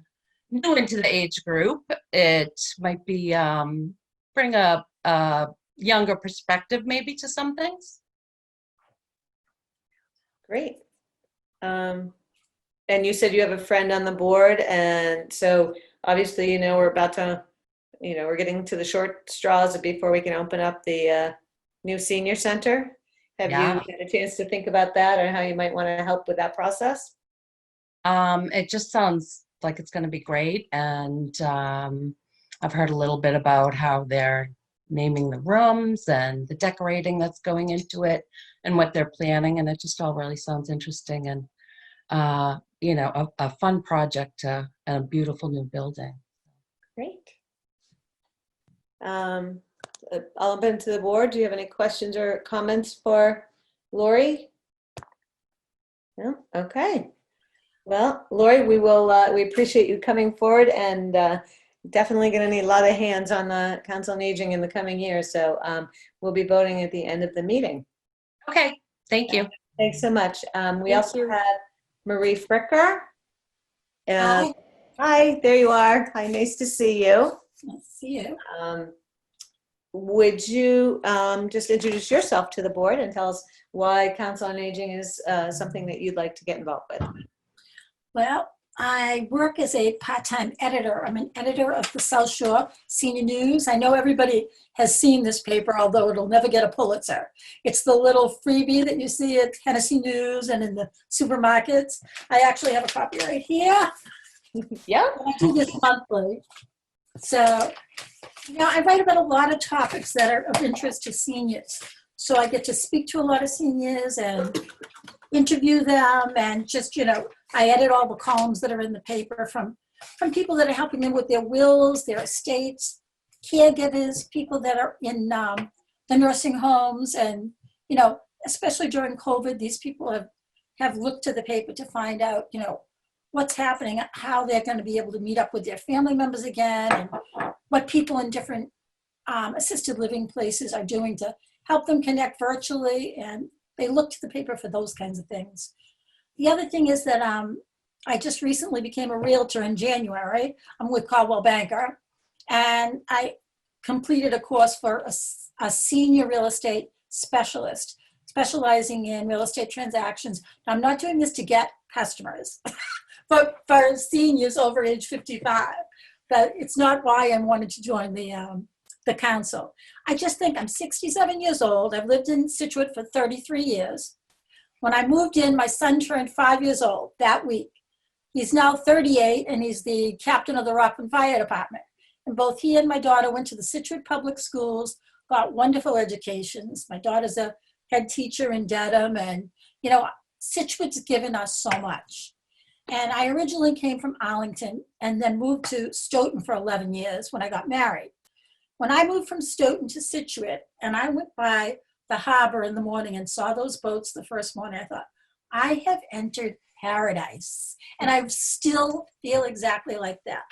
Speaker 7: new into the age group, it might be bring a younger perspective maybe to some things.
Speaker 1: Great. And you said you have a friend on the board, and so obviously, we're about to, we're getting to the short straws before we can open up the new senior center. Have you had a chance to think about that or how you might want to help with that process?
Speaker 7: It just sounds like it's going to be great. And I've heard a little bit about how they're naming the rooms and the decorating that's going into it and what they're planning. And it just all really sounds interesting and, a fun project and a beautiful new building.
Speaker 1: Great. I'll open to the board. Do you have any questions or comments for Lori? No? Okay. Well, Lori, we appreciate you coming forward, and definitely going to need a lot of hands on the Council on Aging in the coming year. So we'll be voting at the end of the meeting.
Speaker 7: Okay. Thank you.
Speaker 1: Thanks so much. We also have Marie Fricker.
Speaker 8: Hi.
Speaker 1: Hi, there you are. Hi, nice to see you.
Speaker 8: Nice to see you.
Speaker 1: Would you just introduce yourself to the board and tell us why Council on Aging is something that you'd like to get involved with?
Speaker 8: Well, I work as a part-time editor. I'm an editor of the South Shore Senior News. I know everybody has seen this paper, although it'll never get a Pulitzer. It's the little freebie that you see at Tennessee News and in the supermarkets. I actually have a copy right here.
Speaker 1: Yeah.
Speaker 8: I do this monthly. So, I write about a lot of topics that are of interest to seniors. So I get to speak to a lot of seniors and interview them, and just, I edit all the columns that are in the paper from people that are helping them with their wills, their estates, caregivers, people that are in the nursing homes. And, especially during COVID, these people have looked to the paper to find out, what's happening, how they're going to be able to meet up with their family members again, and what people in different assisted living places are doing to help them connect virtually, and they look to the paper for those kinds of things. The other thing is that I just recently became a realtor in January. I'm with Caldwell Banker, and I completed a course for a senior real estate specialist, specializing in real estate transactions. Now, I'm not doing this to get customers, but for seniors over age 55. But it's not why I wanted to join the council. I just think I'm 67 years old. I've lived in Scituate for 33 years. When I moved in, my son turned 5 years old that week. He's now 38, and he's the captain of the Rockland Fire Department. And both he and my daughter went to the Scituate Public Schools, got wonderful educations. My daughter's a head teacher in Dedham, and, you know, Scituate's given us so much. And I originally came from Arlington and then moved to Stoughton for 11 years when I got married. When I moved from Stoughton to Scituate, and I went by the harbor in the morning and saw those boats the first morning, I thought, I have entered paradise. And I still feel exactly like that.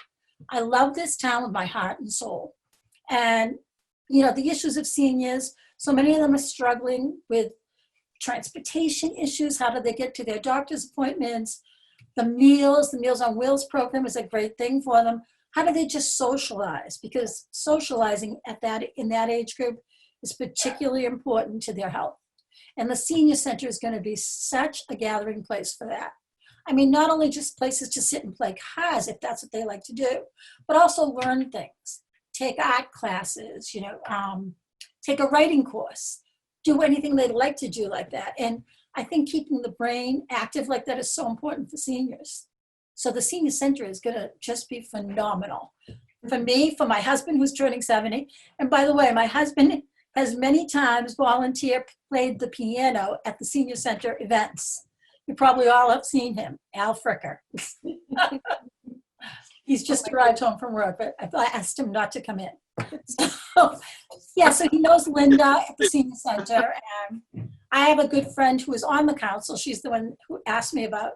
Speaker 8: I love this town with my heart and soul. And, you know, the issues of seniors, so many of them are struggling with transportation issues. How do they get to their doctor's appointments? The Meals on Wheels program is a great thing for them. How do they just socialize? Because socializing in that age group is particularly important to their health. And the senior center is going to be such a gathering place for that. I mean, not only just places to sit and play cards, if that's what they like to do, but also learn things, take art classes, you know, take a writing course, do anything they'd like to do like that. And I think keeping the brain active like that is so important for seniors. So the senior center is going to just be phenomenal. For me, for my husband who's turning 70. And by the way, my husband has many times played the piano at the senior center events. You probably all have seen him, Al Fricker. He's just arrived home from work, but I asked him not to come in. So, yeah, so he knows Linda at the senior center. And I have a good friend who is on the council. She's the one who asked me about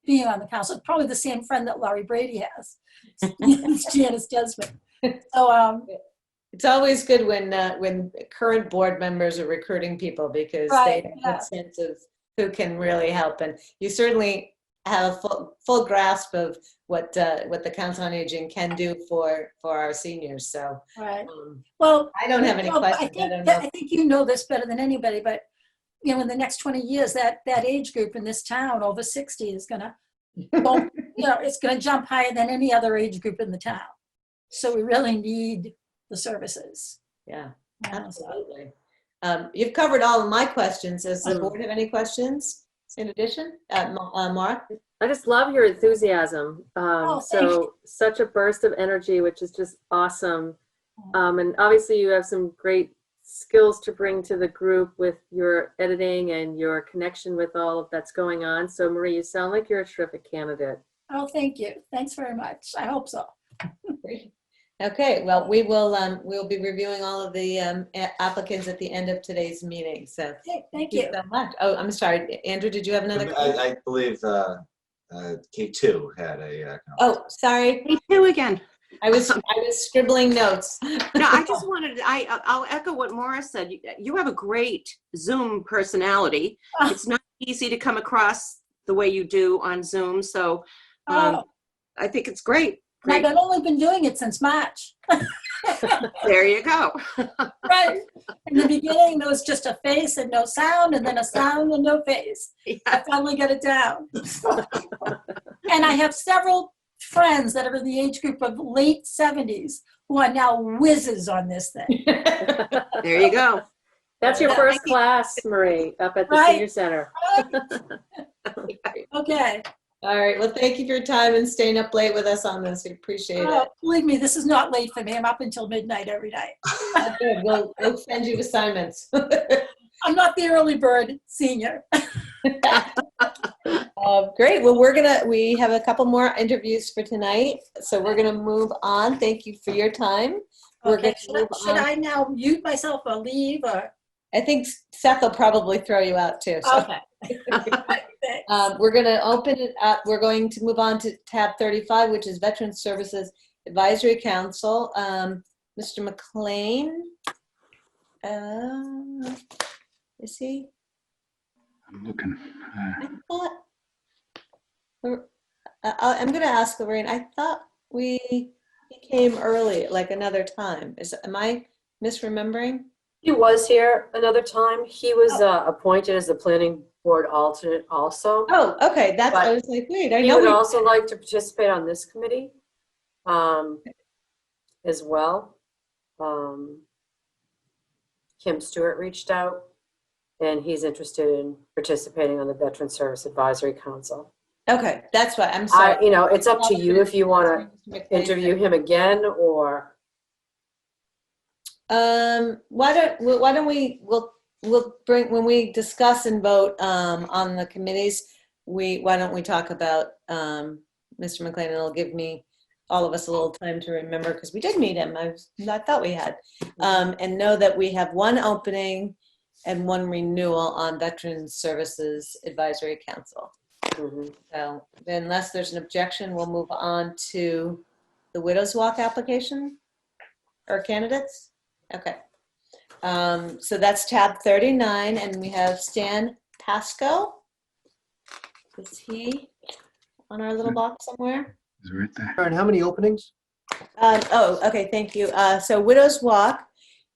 Speaker 8: being on the council. Probably the same friend that Laurie Brady has. It's Janice Desmond. So
Speaker 1: it's always good when current board members are recruiting people, because they have a sense of who can really help. And you certainly have a full grasp of what the Council on Aging can do for our seniors. So,
Speaker 8: right. Well,
Speaker 1: I don't have any questions.
Speaker 8: I think you know this better than anybody, but you know, in the next 20 years, that age group in this town over 60 is gonna go, you know, it's gonna jump higher than any other age group in the town. So we really need the services.
Speaker 1: Yeah, absolutely. You've covered all of my questions. Does the board have any questions in addition? Mark?
Speaker 2: I just love your enthusiasm. Such a burst of energy, which is just awesome. And obviously you have some great skills to bring to the group with your editing and your connection with all of that's going on. So Marie, you sound like you're a terrific candidate.
Speaker 8: Oh, thank you. Thanks very much. I hope so.
Speaker 1: Okay, well, we'll be reviewing all of the applicants at the end of today's meeting. So
Speaker 8: thank you
Speaker 1: so much. Oh, I'm sorry, Andrew, did you have another question?
Speaker 10: I believe K2 had a
Speaker 1: Oh, sorry.
Speaker 9: K2 again.
Speaker 1: I was scribbling notes.
Speaker 9: No, I just wanted, I'll echo what Maura said. You have a great Zoom personality. It's not easy to come across the way you do on Zoom. So I think it's great.
Speaker 8: I've only been doing it since March.
Speaker 9: There you go.
Speaker 8: Right. In the beginning, there was just a face and no sound, and then a sound and no face. Yeah. I finally got it down. And I have several friends that are in the age group of late 70s who are now whizzes on this thing.
Speaker 9: There you go.
Speaker 2: That's your first class, Marie, up at the senior center.
Speaker 8: Okay.
Speaker 1: All right. Well, thank you for your time and staying up late with us on this. We appreciate it.
Speaker 8: Believe me, this is not late for me. I'm up until midnight every night.
Speaker 1: Good. We'll send you assignments.
Speaker 8: I'm not the early bird senior.
Speaker 1: Great. Well, we have a couple more interviews for tonight, so we're gonna move on. Thank you for your time.
Speaker 8: Okay. Should I now mute myself or leave, or?
Speaker 1: I think Seth will probably throw you out too. So.
Speaker 8: Okay.
Speaker 1: We're going to open it up. We're going to move on to tab 35, which is Veterans Services Advisory Council. Mr. McLean. Is he?
Speaker 12: I'm looking.
Speaker 1: I thought, I'm going to ask Lorraine. I thought he came early, like another time. Am I misremembering?
Speaker 11: He was here another time. He was appointed as the planning board alternate also.
Speaker 1: Oh, okay. I
Speaker 11: But
Speaker 1: was like, wait, I
Speaker 11: he
Speaker 1: know
Speaker 11: would
Speaker 1: we.
Speaker 11: also like to participate on this committee as well. Kim Stewart reached out, and he's interested in participating on the Veteran Service Advisory Council.
Speaker 1: Okay, that's why. I'm sorry.
Speaker 11: It's up to you if you want to interview him again, or
Speaker 1: why don't we'll bring, when we discuss and vote on the committees, why don't we talk about Mr. McLean, and it'll give all of us a little time to remember, because we did meet him. I thought we had, and know that we have one opening and one renewal on Veteran Services Advisory Council. So unless there's an objection, we'll move on to the Widows Walk application or candidates. Okay. So that's tab 39, and we have Stan Pasco. Is he on our little box somewhere?
Speaker 12: He's right there.
Speaker 4: And how many openings?
Speaker 1: Okay, thank you. So Widows Walk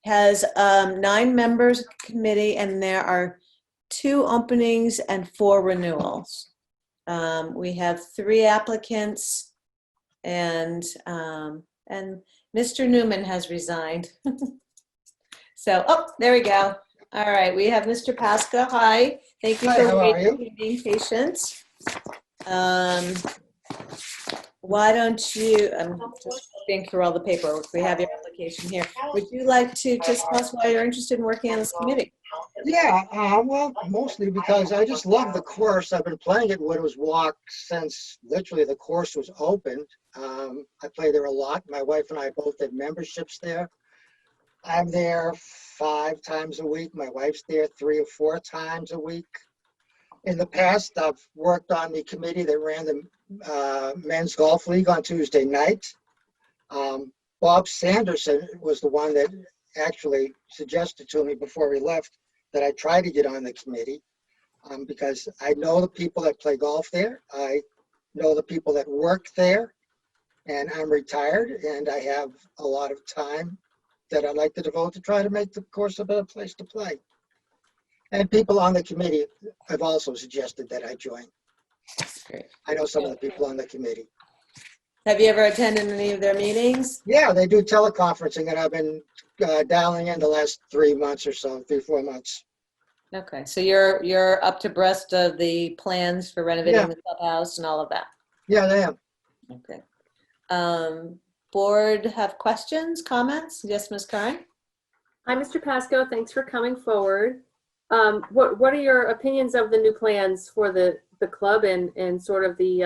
Speaker 1: has 9 members committee, and there are 2 openings and 4 renewals. We have 3 applicants, and Mr. Newman has resigned. So, there we go. All right, we have Mr. Pasco. Hi, thank you for waiting and being patient. Why don't you, I'm just flipping through all the paperwork. We have your application here. Would you like to just tell us why you're interested in working on this committee?
Speaker 14: Yeah, well, mostly because I just love the course. I've been playing at Widows Walk since literally the course was opened. I play there a lot. My wife and I both had memberships there. I'm there 5 times a week. My wife's there 3 or 4 times a week. In the past, I've worked on the committee that ran the men's golf league on Tuesday night. Bob Sanderson was the one that actually suggested to me before we left that I try to get on the committee because I know the people that play golf there. I know the people that work there, and I'm retired, and I have a lot of time that I'd like to devote to try to make the course a better place to play. And people on the committee have also suggested that I join.
Speaker 1: Great.
Speaker 14: I know some of the people on the committee.
Speaker 1: Have you ever attended any of their meetings?
Speaker 14: Yeah, they do teleconferencing, and I've been dialing in the last 3 months or so, 3-4 months.
Speaker 1: Okay, so you're up to breast of the plans for renovating the clubhouse and all of that?
Speaker 14: Yeah, I am.
Speaker 1: Okay. Board have questions, comments? Yes, Ms. Kine?
Speaker 2: Hi, Mr. Pasco. Thanks for coming forward. What are your opinions of the new plans for the club and sort of the,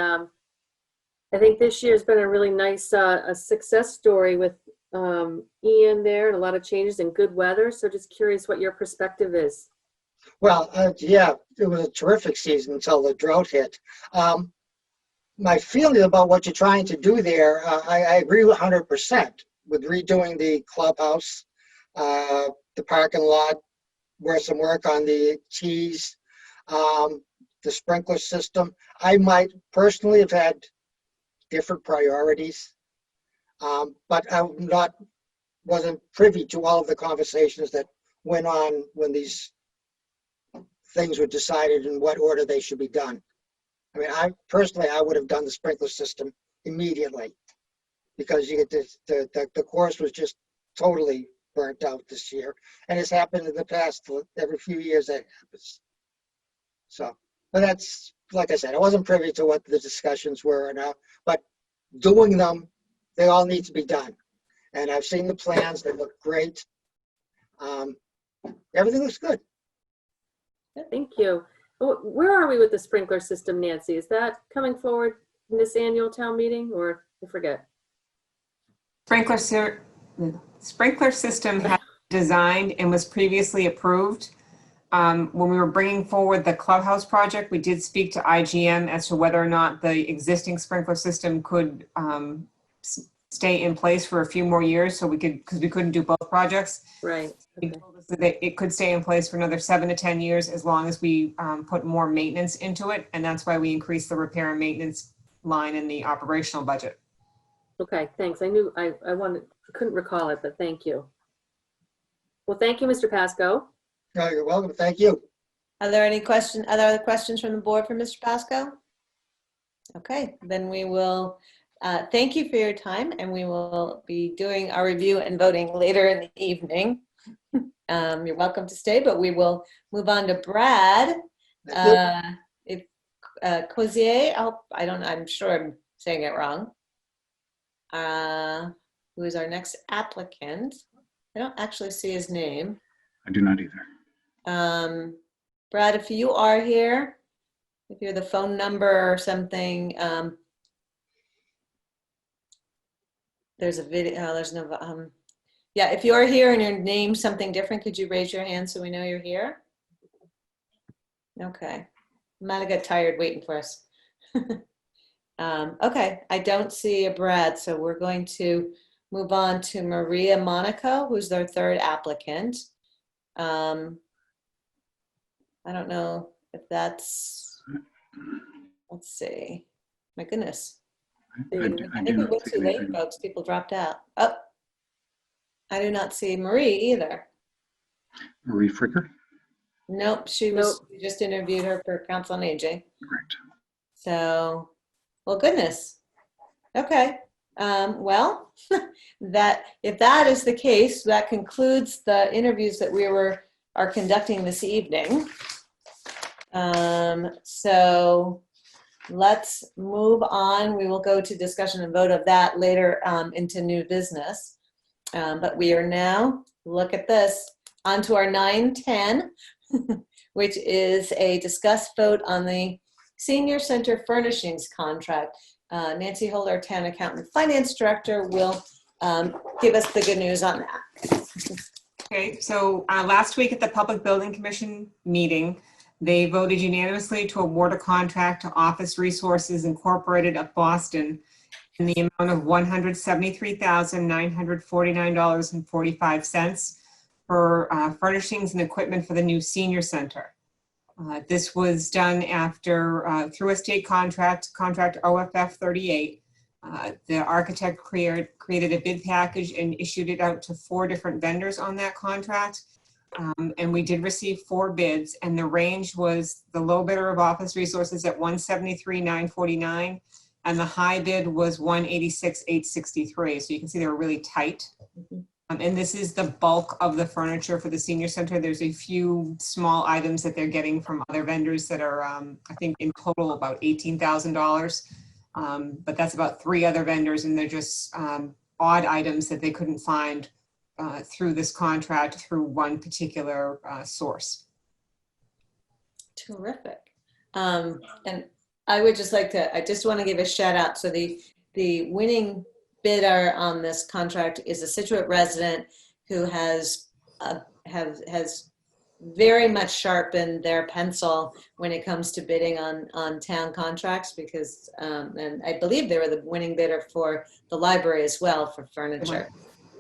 Speaker 2: I think this year's been a really nice a success story with Ian there and a lot of changes and good weather. So just curious what your perspective is.
Speaker 14: Well, yeah, it was a terrific season until the drought hit. My feeling about what you're trying to do there, I agree with 100% with redoing the clubhouse, the parking lot, where some work on the tees, the sprinkler system. I might personally have had different priorities, but I wasn't privy to all of the conversations that went on when these things were decided in what order they should be done. I mean, I would have done the sprinkler system immediately because you get the course was just totally burnt out this year, and it's happened in the past. Every few years that happens. So, but that's, like I said, I wasn't privy to what the discussions were, but doing them, they all need to be done. And I've seen the plans; they look great. Everything looks good.
Speaker 2: Thank you. Where are we with the sprinkler system, Nancy? Is that coming forward in this annual town meeting, or I forget?
Speaker 23: Sprinkler system has been designed and was previously approved. When we were bringing forward the clubhouse project, we did speak to IGM as to whether or not the existing sprinkler system could stay in place for a few more years, so because we couldn't do both projects.
Speaker 2: Right.
Speaker 23: They told us that it could stay in place for another 7 to 10 years as long as we put more maintenance into it, and that's why we increased the repair and maintenance line in the operational budget.
Speaker 2: Okay, thanks. I couldn't recall it, but thank you. Well, thank you, Mr. Pasco.
Speaker 14: No, you're welcome. Thank you.
Speaker 1: Are there any other questions from the board for Mr. Pasco? Okay, then we will thank you for your time, and we will be doing our review and voting later in the evening. You're welcome to stay, but we will move on to Brad. If Cozier, I'm sure I'm saying it wrong. Who is our next applicant? I don't actually see his name.
Speaker 12: I do not either.
Speaker 1: Brad, if you are here, if you're the phone number or something, there's a video, there's no, yeah, if you are here and your name's something different, could you raise your hand so we know you're here? Okay, might have got tired waiting for us. Okay, I don't see a Brad, so we're going to move on to Maria Monaco, who's their third applicant. I don't know if that's, let's see. My goodness. I think we went too late, folks. People dropped out. Oh, I do not see Marie either.
Speaker 12: Marie Fricker?
Speaker 1: Nope, we just interviewed her for Council on Aging.
Speaker 12: Correct.
Speaker 1: So, well, goodness. Okay. Well, if that is the case, that concludes the interviews that we are conducting this evening. So let's move on. We will go to discussion and vote of that later into new business. But we are now, look at this, onto our 9:10, which is a discuss vote on the Senior Center Furnishings contract. Nancy Holder, Town Accountant Finance Director, will give us the good news on that.
Speaker 23: Okay, so last week at the Public Building Commission meeting, they voted unanimously to award a contract to Office Resources Incorporated of Boston in the amount of $173,949.45 for furnishings and equipment for the new senior center. This was done after, through a state contract OFF 38. The architect created a bid package and issued it out to 4 different vendors on that contract. And we did receive 4 bids, and the range was the low bidder of Office Resources at $173,949, and the high bid was $186,863. So you can see they were really tight. And this is the bulk of the furniture for the senior center. There's a few small items that they're getting from other vendors that are, I think in total about $18,000. But that's about 3 other vendors, and they're just odd items that they couldn't find through this contract through one particular source.
Speaker 1: Terrific. And I would just like to, I just want to give a shout out. So the winning bidder on this contract is a Scituate resident who has very much sharpened their pencil when it comes to bidding on town contracts, because and I believe they were the winning bidder for the library as well for furniture.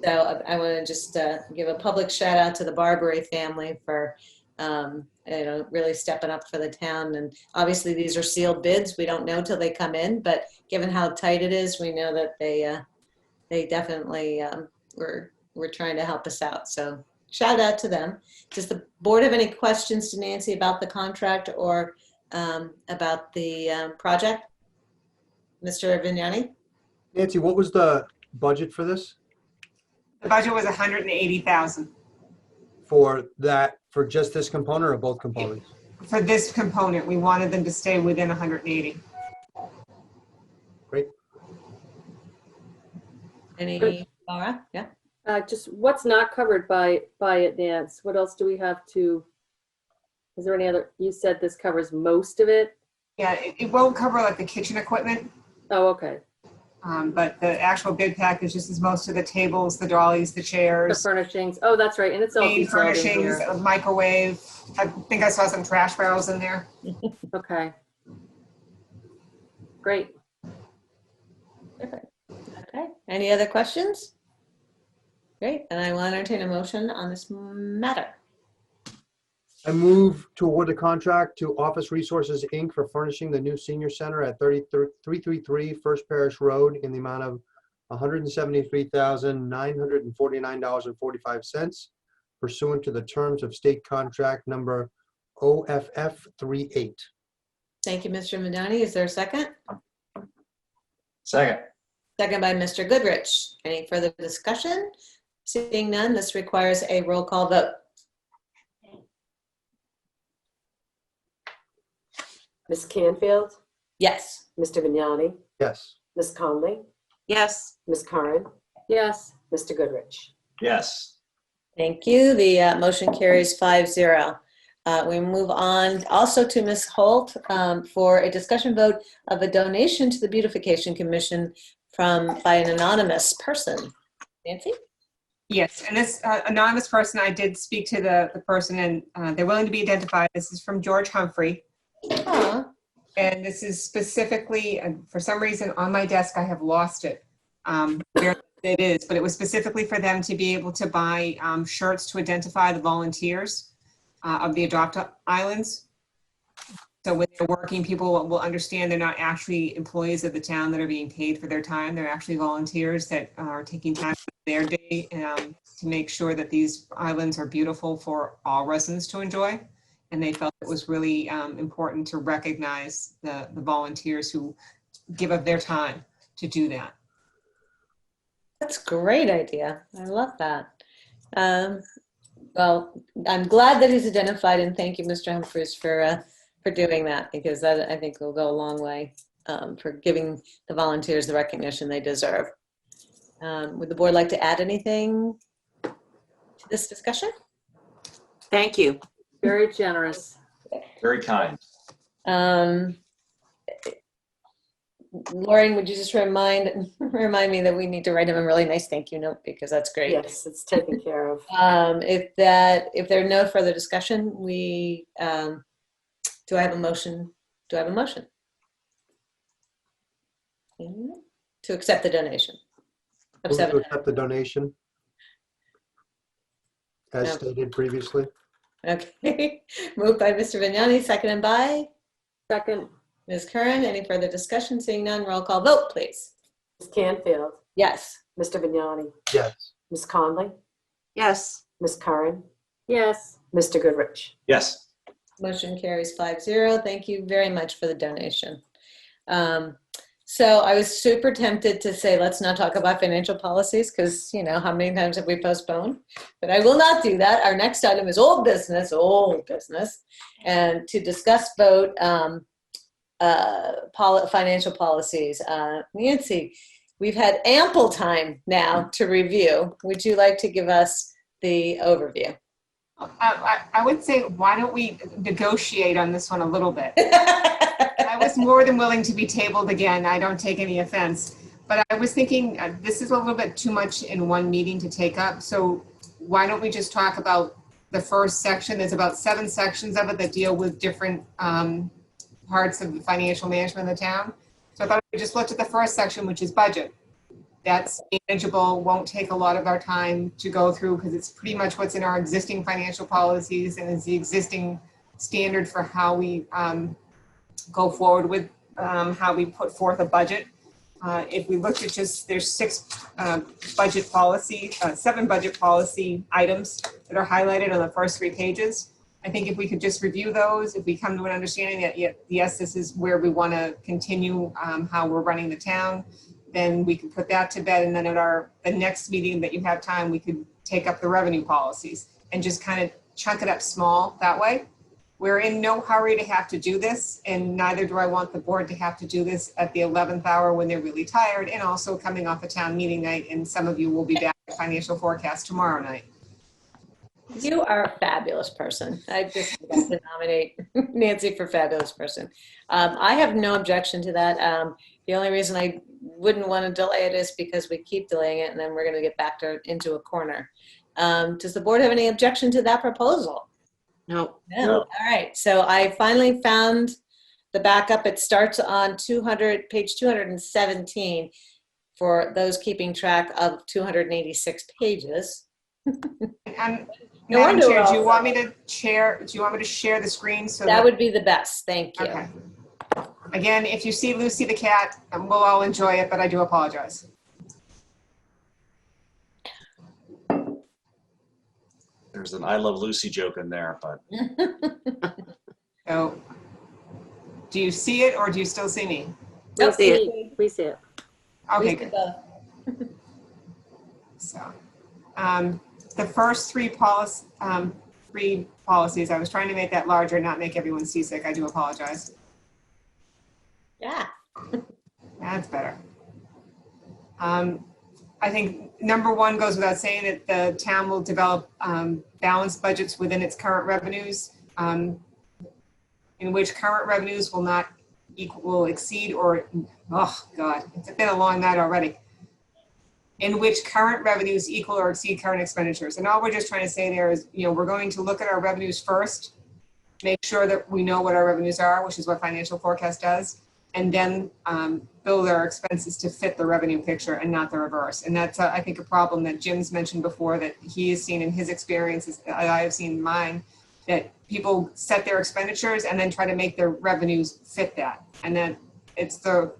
Speaker 1: So I want to just give a public shout out to the Barbary family for really stepping up for the town. And obviously these are sealed bids. We don't know till they come in, but given how tight it is, we know that they definitely were trying to help us out. So shout out to them. Does the board have any questions to Nancy about the contract or about the project? Mr. Vignani?
Speaker 4: Nancy, what was the budget for this?
Speaker 23: The budget was $180,000.
Speaker 4: For just this component or both components?
Speaker 23: For this component, we wanted them to stay within 180.
Speaker 4: Great.
Speaker 1: Any, Laura? Yeah.
Speaker 2: Just what's not covered by it, Nance? What else do we have to, is there any other, you said this covers most of it?
Speaker 23: Yeah, it won't cover like the kitchen equipment.
Speaker 2: Oh, okay.
Speaker 23: But the actual bid package, this is most of the tables, the dollies, the chairs.
Speaker 2: The furnishings. Oh, that's right. And it's all
Speaker 23: Main
Speaker 2: detailed in
Speaker 23: furnishings,
Speaker 2: here.
Speaker 23: a microwave. I think I saw some trash barrels in there.
Speaker 2: Okay. Great.
Speaker 1: Okay, any other questions? Great, and I will entertain a motion on this matter.
Speaker 4: I move to award the contract to Office Resources, Inc. for furnishing the new senior center at 333 First Parish Road in the amount of $173,949.45 pursuant to the terms of state contract number OFF 38.
Speaker 1: Thank you, Mr. Madani. Is there a second?
Speaker 10: Second.
Speaker 1: Second by Mr. Goodrich. Any further discussion? Seeing none, this requires a roll call vote.
Speaker 11: Ms. Canfield,
Speaker 1: Yes.
Speaker 11: Mr. Vignani,
Speaker 4: Yes.
Speaker 11: Ms. Conley,
Speaker 9: Yes.
Speaker 11: Ms. Curran,
Speaker 2: Yes.
Speaker 11: Mr. Goodrich.
Speaker 10: Yes.
Speaker 1: Thank you. The motion carries 5-0. We move on also to Ms. Holt for a discussion vote of a donation to the Beautification Commission by an anonymous person. Nancy?
Speaker 23: Yes, and this anonymous person, I did speak to the person, and they're willing to be identified. This is from George Humphrey. And this is specifically, for some reason on my desk, I have lost it, where it is, but it was specifically for them to be able to buy shirts to identify the volunteers of the Adopt Islands. So when they're working, people will understand they're not actually employees of the town that are being paid for their time. They're actually volunteers that are taking time out of their day to make sure that these islands are beautiful for all residents to enjoy. And they felt it was really important to recognize the volunteers who give of their time to do that.
Speaker 1: That's a great idea. I love that. Well, I'm glad that he's identified, and thank you, Mr. Humphries, for doing that, because that, I think, will go a long way for giving the volunteers the recognition they deserve. Would the board like to add anything to this discussion?
Speaker 9: Thank you.
Speaker 2: Very generous.
Speaker 10: Very kind.
Speaker 1: Lauren, would you just remind me that we need to write him a really nice thank you note, because that's great.
Speaker 11: Yes, it's taken care of.
Speaker 1: If there are no further discussion, do I have a motion? Do I have a motion to accept the donation?
Speaker 4: Move to accept the donation as
Speaker 1: No.
Speaker 4: stated previously.
Speaker 1: Okay, moved by Mr. Vignani, seconded by?
Speaker 2: Second.
Speaker 1: Ms. Curran. Any further discussion? Seeing none, roll call vote, please.
Speaker 11: Ms. Canfield,
Speaker 1: Yes.
Speaker 11: Mr. Vignani,
Speaker 4: Yes.
Speaker 11: Ms. Conley,
Speaker 9: Yes.
Speaker 11: Ms. Curran,
Speaker 2: Yes.
Speaker 11: Mr. Goodrich.
Speaker 10: Yes.
Speaker 1: Motion carries 5-0. Thank you very much for the donation. So I was super tempted to say, let's not talk about financial policies, because, you know, how many times have we postponed? But I will not do that. Our next item is old business, and to discuss vote financial policies. Nancy, we've had ample time now to review. Would you like to give us the overview?
Speaker 23: I would say, why don't we negotiate on this one a little bit? I was more than willing to be tabled again. I don't take any offense. But I was thinking this is a little bit too much in one meeting to take up. So why don't we just talk about the first section? There's about 7 sections of it that deal with different parts of the financial management of the town. So I thought we just looked at the first section, which is budget. That's manageable, won't take a lot of our time to go through, because it's pretty much what's in our existing financial policies and is the existing standard for how we go forward with how we put forth a budget. If we look at there's 7 budget policy items that are highlighted on the first 3 pages. I think if we could just review those, if we come to an understanding that yes, this is where we want to continue how we're running the town, then we can put that to bed. And then at the next meeting that you have time, we could take up the revenue policies and just kind of chunk it up small that way. We're in no hurry to have to do this, and neither do I want the board to have to do this at the 11th hour when they're really tired, and also coming off a town meeting night, and some of you will be back at financial forecast tomorrow night.
Speaker 1: You are a fabulous person. I just want to nominate Nancy for fabulous person. I have no objection to that. The only reason I wouldn't want to delay it is because we keep delaying it, and then we're going to get backed into a corner. Does the board have any objection to that proposal?
Speaker 9: No.
Speaker 1: No. All right. So I finally found the backup. It starts on page 217 for those keeping track of 286 pages.
Speaker 23: And
Speaker 1: No
Speaker 23: Madam
Speaker 1: wonder
Speaker 23: Chair,
Speaker 1: we're
Speaker 23: do you
Speaker 1: all
Speaker 23: want me to share the screen so
Speaker 1: That would be the best. Thank you.
Speaker 23: Okay. Again, if you see Lucy the cat, we'll all enjoy it, but I do apologize.
Speaker 10: There's an I Love Lucy joke in there, but
Speaker 23: So, do you see it or do you still see me?
Speaker 2: We
Speaker 1: Nope.
Speaker 2: see it. We see it.
Speaker 23: Okay, good. So, the first three policies, I was trying to make that larger, not make everyone seasick. I do apologize.
Speaker 1: Yeah.
Speaker 23: That's better. I think number one goes without saying that the town will develop balanced budgets within its current revenues, in which current revenues will not will exceed or, oh God, it's been a long night already. In which current revenues equal or exceed current expenditures. And all we're just trying to say there is, we're going to look at our revenues first, make sure that we know what our revenues are, which is what financial forecast does, and then build our expenses to fit the revenue picture and not the reverse. And that's, I think, a problem that Jim's mentioned before that he has seen in his experiences, that I have seen in mine, that people set their expenditures and then try to make their revenues fit that. And then it's the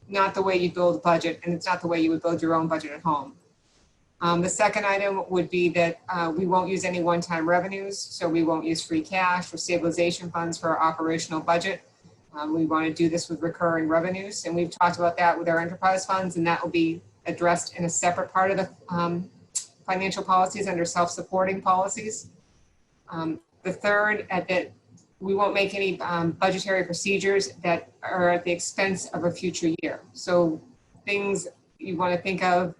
Speaker 23: not the way you build a budget, and it's not the way you would build your own budget at home. The second item would be that we won't use any one-time revenues, so we won't use free cash or stabilization funds for our operational budget. We want to do this with recurring revenues, and we've talked about that with our enterprise funds, and that will be addressed in a separate part of the financial policies under self-supporting policies. The third, that we won't make any budgetary procedures that are at the expense of a future year. So things you want to think of,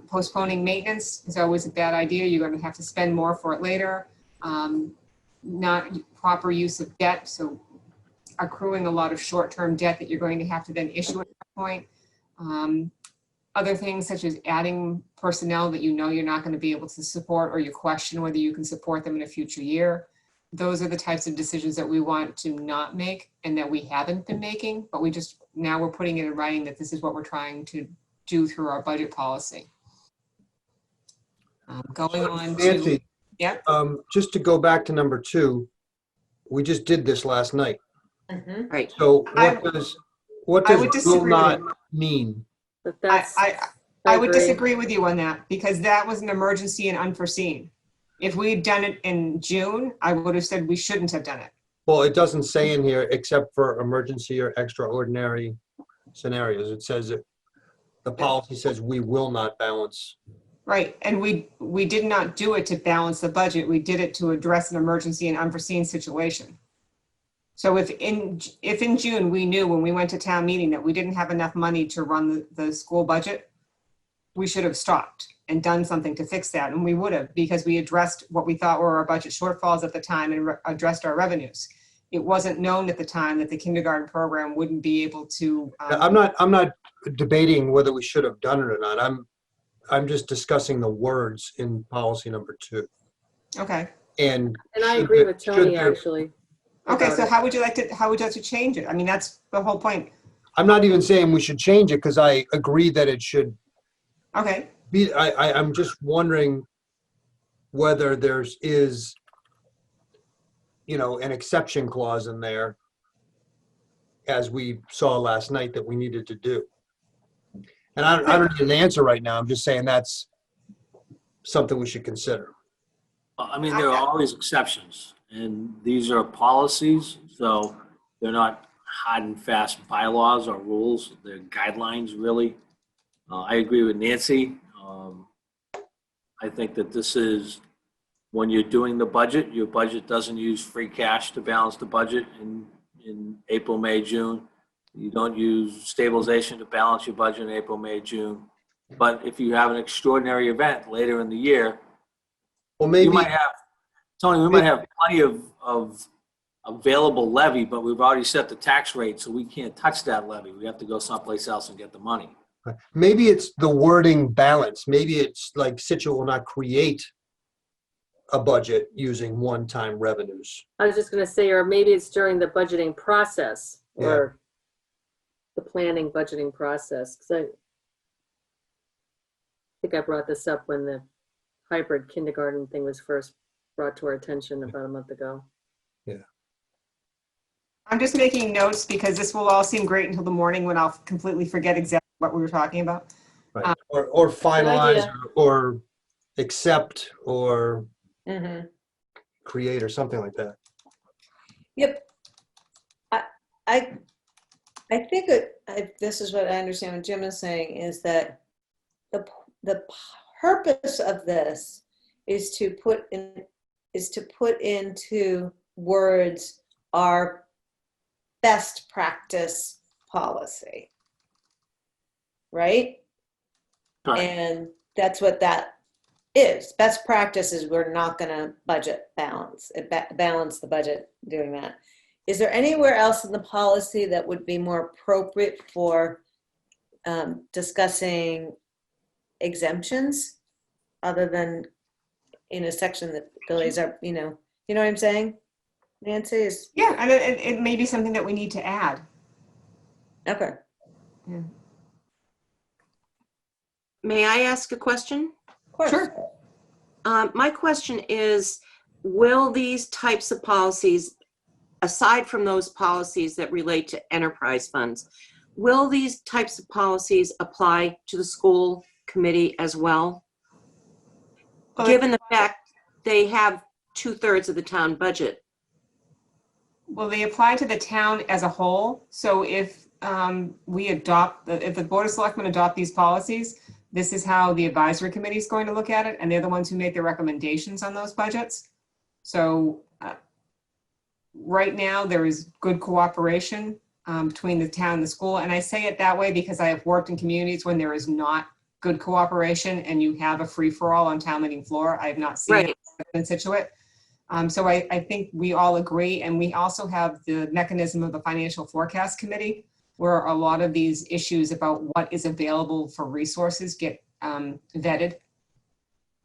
Speaker 23: postponing maintenance is always a bad idea. You're going to have to spend more for it later. Not proper use of debt, so accruing a lot of short-term debt that you're going to have to then issue at that point. Other things such as adding personnel that you're not going to be able to support, or you question whether you can support them in a future year. Those are the types of decisions that we want to not make and that we haven't been making, but now we're putting it in writing that this is what we're trying to do through our budget policy. Going on to,
Speaker 4: Nancy,
Speaker 23: yep.
Speaker 4: just to go back to number 2, we just did this last night.
Speaker 9: Right.
Speaker 4: So what
Speaker 23: I would
Speaker 4: does will
Speaker 23: disagree
Speaker 4: not
Speaker 23: with
Speaker 4: mean?
Speaker 2: But that's,
Speaker 23: I would
Speaker 2: agree.
Speaker 23: disagree with you on that, because that was an emergency and unforeseen. If we had done it in June, I would have said we shouldn't have done it.
Speaker 4: Well, it doesn't say in here except for emergency or extraordinary scenarios. It says the policy says we will not balance.
Speaker 23: Right, and we did not do it to balance the budget. We did it to address an emergency and unforeseen situation. So if in June we knew when we went to town meeting that we didn't have enough money to run the school budget, we should have stopped and done something to fix that. And we would have, because we addressed what we thought were our budget shortfalls at the time and addressed our revenues. It wasn't known at the time that the kindergarten program wouldn't be able to.
Speaker 4: I'm not debating whether we should have done it or not. I'm just discussing the words in policy number 2.
Speaker 23: Okay.
Speaker 2: And I agree with Tony, actually.
Speaker 23: Okay, so how would you like to change it? I mean, that's the whole point.
Speaker 4: I'm not even saying we should change it because I agree that it should
Speaker 23: Okay.
Speaker 4: be. I'm just wondering whether there's an exception clause in there, as we saw last night, that we needed to do. And I don't need an answer right now. I'm just saying that's something we should consider.
Speaker 6: I mean, there are always exceptions, and these are policies, so they're not hard and fast bylaws or rules. They're guidelines, really. I agree with Nancy. I think that this is, when you're doing the budget, your budget doesn't use free cash to balance the budget in April, May, June. You don't use stabilization to balance your budget in April, May, June. But if you have an extraordinary event later in the year,
Speaker 4: well, maybe
Speaker 6: you might have, Tony, we might have plenty of available levy, but we've already set the tax rate, so we can't touch that levy. We have to go someplace else and get the money.
Speaker 4: Maybe it's the wording balance. Maybe it's like Scituate will not create a budget using one-time revenues.
Speaker 2: I was just going to say, or maybe it's during the budgeting process or the planning budgeting process. think I brought this up when the hybrid kindergarten thing was first brought to our attention about a month ago.
Speaker 23: I'm just making notes because this will all seem great until the morning when I'll completely forget exactly what we were talking about.
Speaker 4: Right. Or finalize
Speaker 1: idea.
Speaker 4: or accept or
Speaker 1: Mhm.
Speaker 4: create or something like that.
Speaker 1: Yep. I think this is what I understand what Jim is saying, is that the purpose of this is to put into words our best practice policy, right?
Speaker 6: Correct.
Speaker 1: And that's what that is. Best practice is we're not going to budget balance the budget doing that. Is there anywhere else in the policy that would be more appropriate for discussing exemptions, other than in a section that lays up, you know what I'm saying, Nancy? Is
Speaker 23: Yeah, and it may be something that we need to add.
Speaker 1: okay.
Speaker 23: Yeah.
Speaker 9: May I ask a question?
Speaker 1: Of course.
Speaker 23: Sure.
Speaker 9: My question is, will these types of policies, aside from those policies that relate to enterprise funds, will these types of policies apply to the school committee as well? Given the fact they have 2/3 of the town budget.
Speaker 23: Well, they apply to the town as a whole. So if if the Board of Selectmen adopt these policies, this is how the advisory committee is going to look at it, and they're the ones who make the recommendations on those budgets. So right now, there is good cooperation between the town and the school. And I say it that way because I have worked in communities when there is not good cooperation and you have a free-for-all on town meeting floor. I have not seen it in Scituate. So I think we all agree. And we also have the mechanism of the Financial Forecast Committee, where a lot of these issues about what is available for resources get vetted.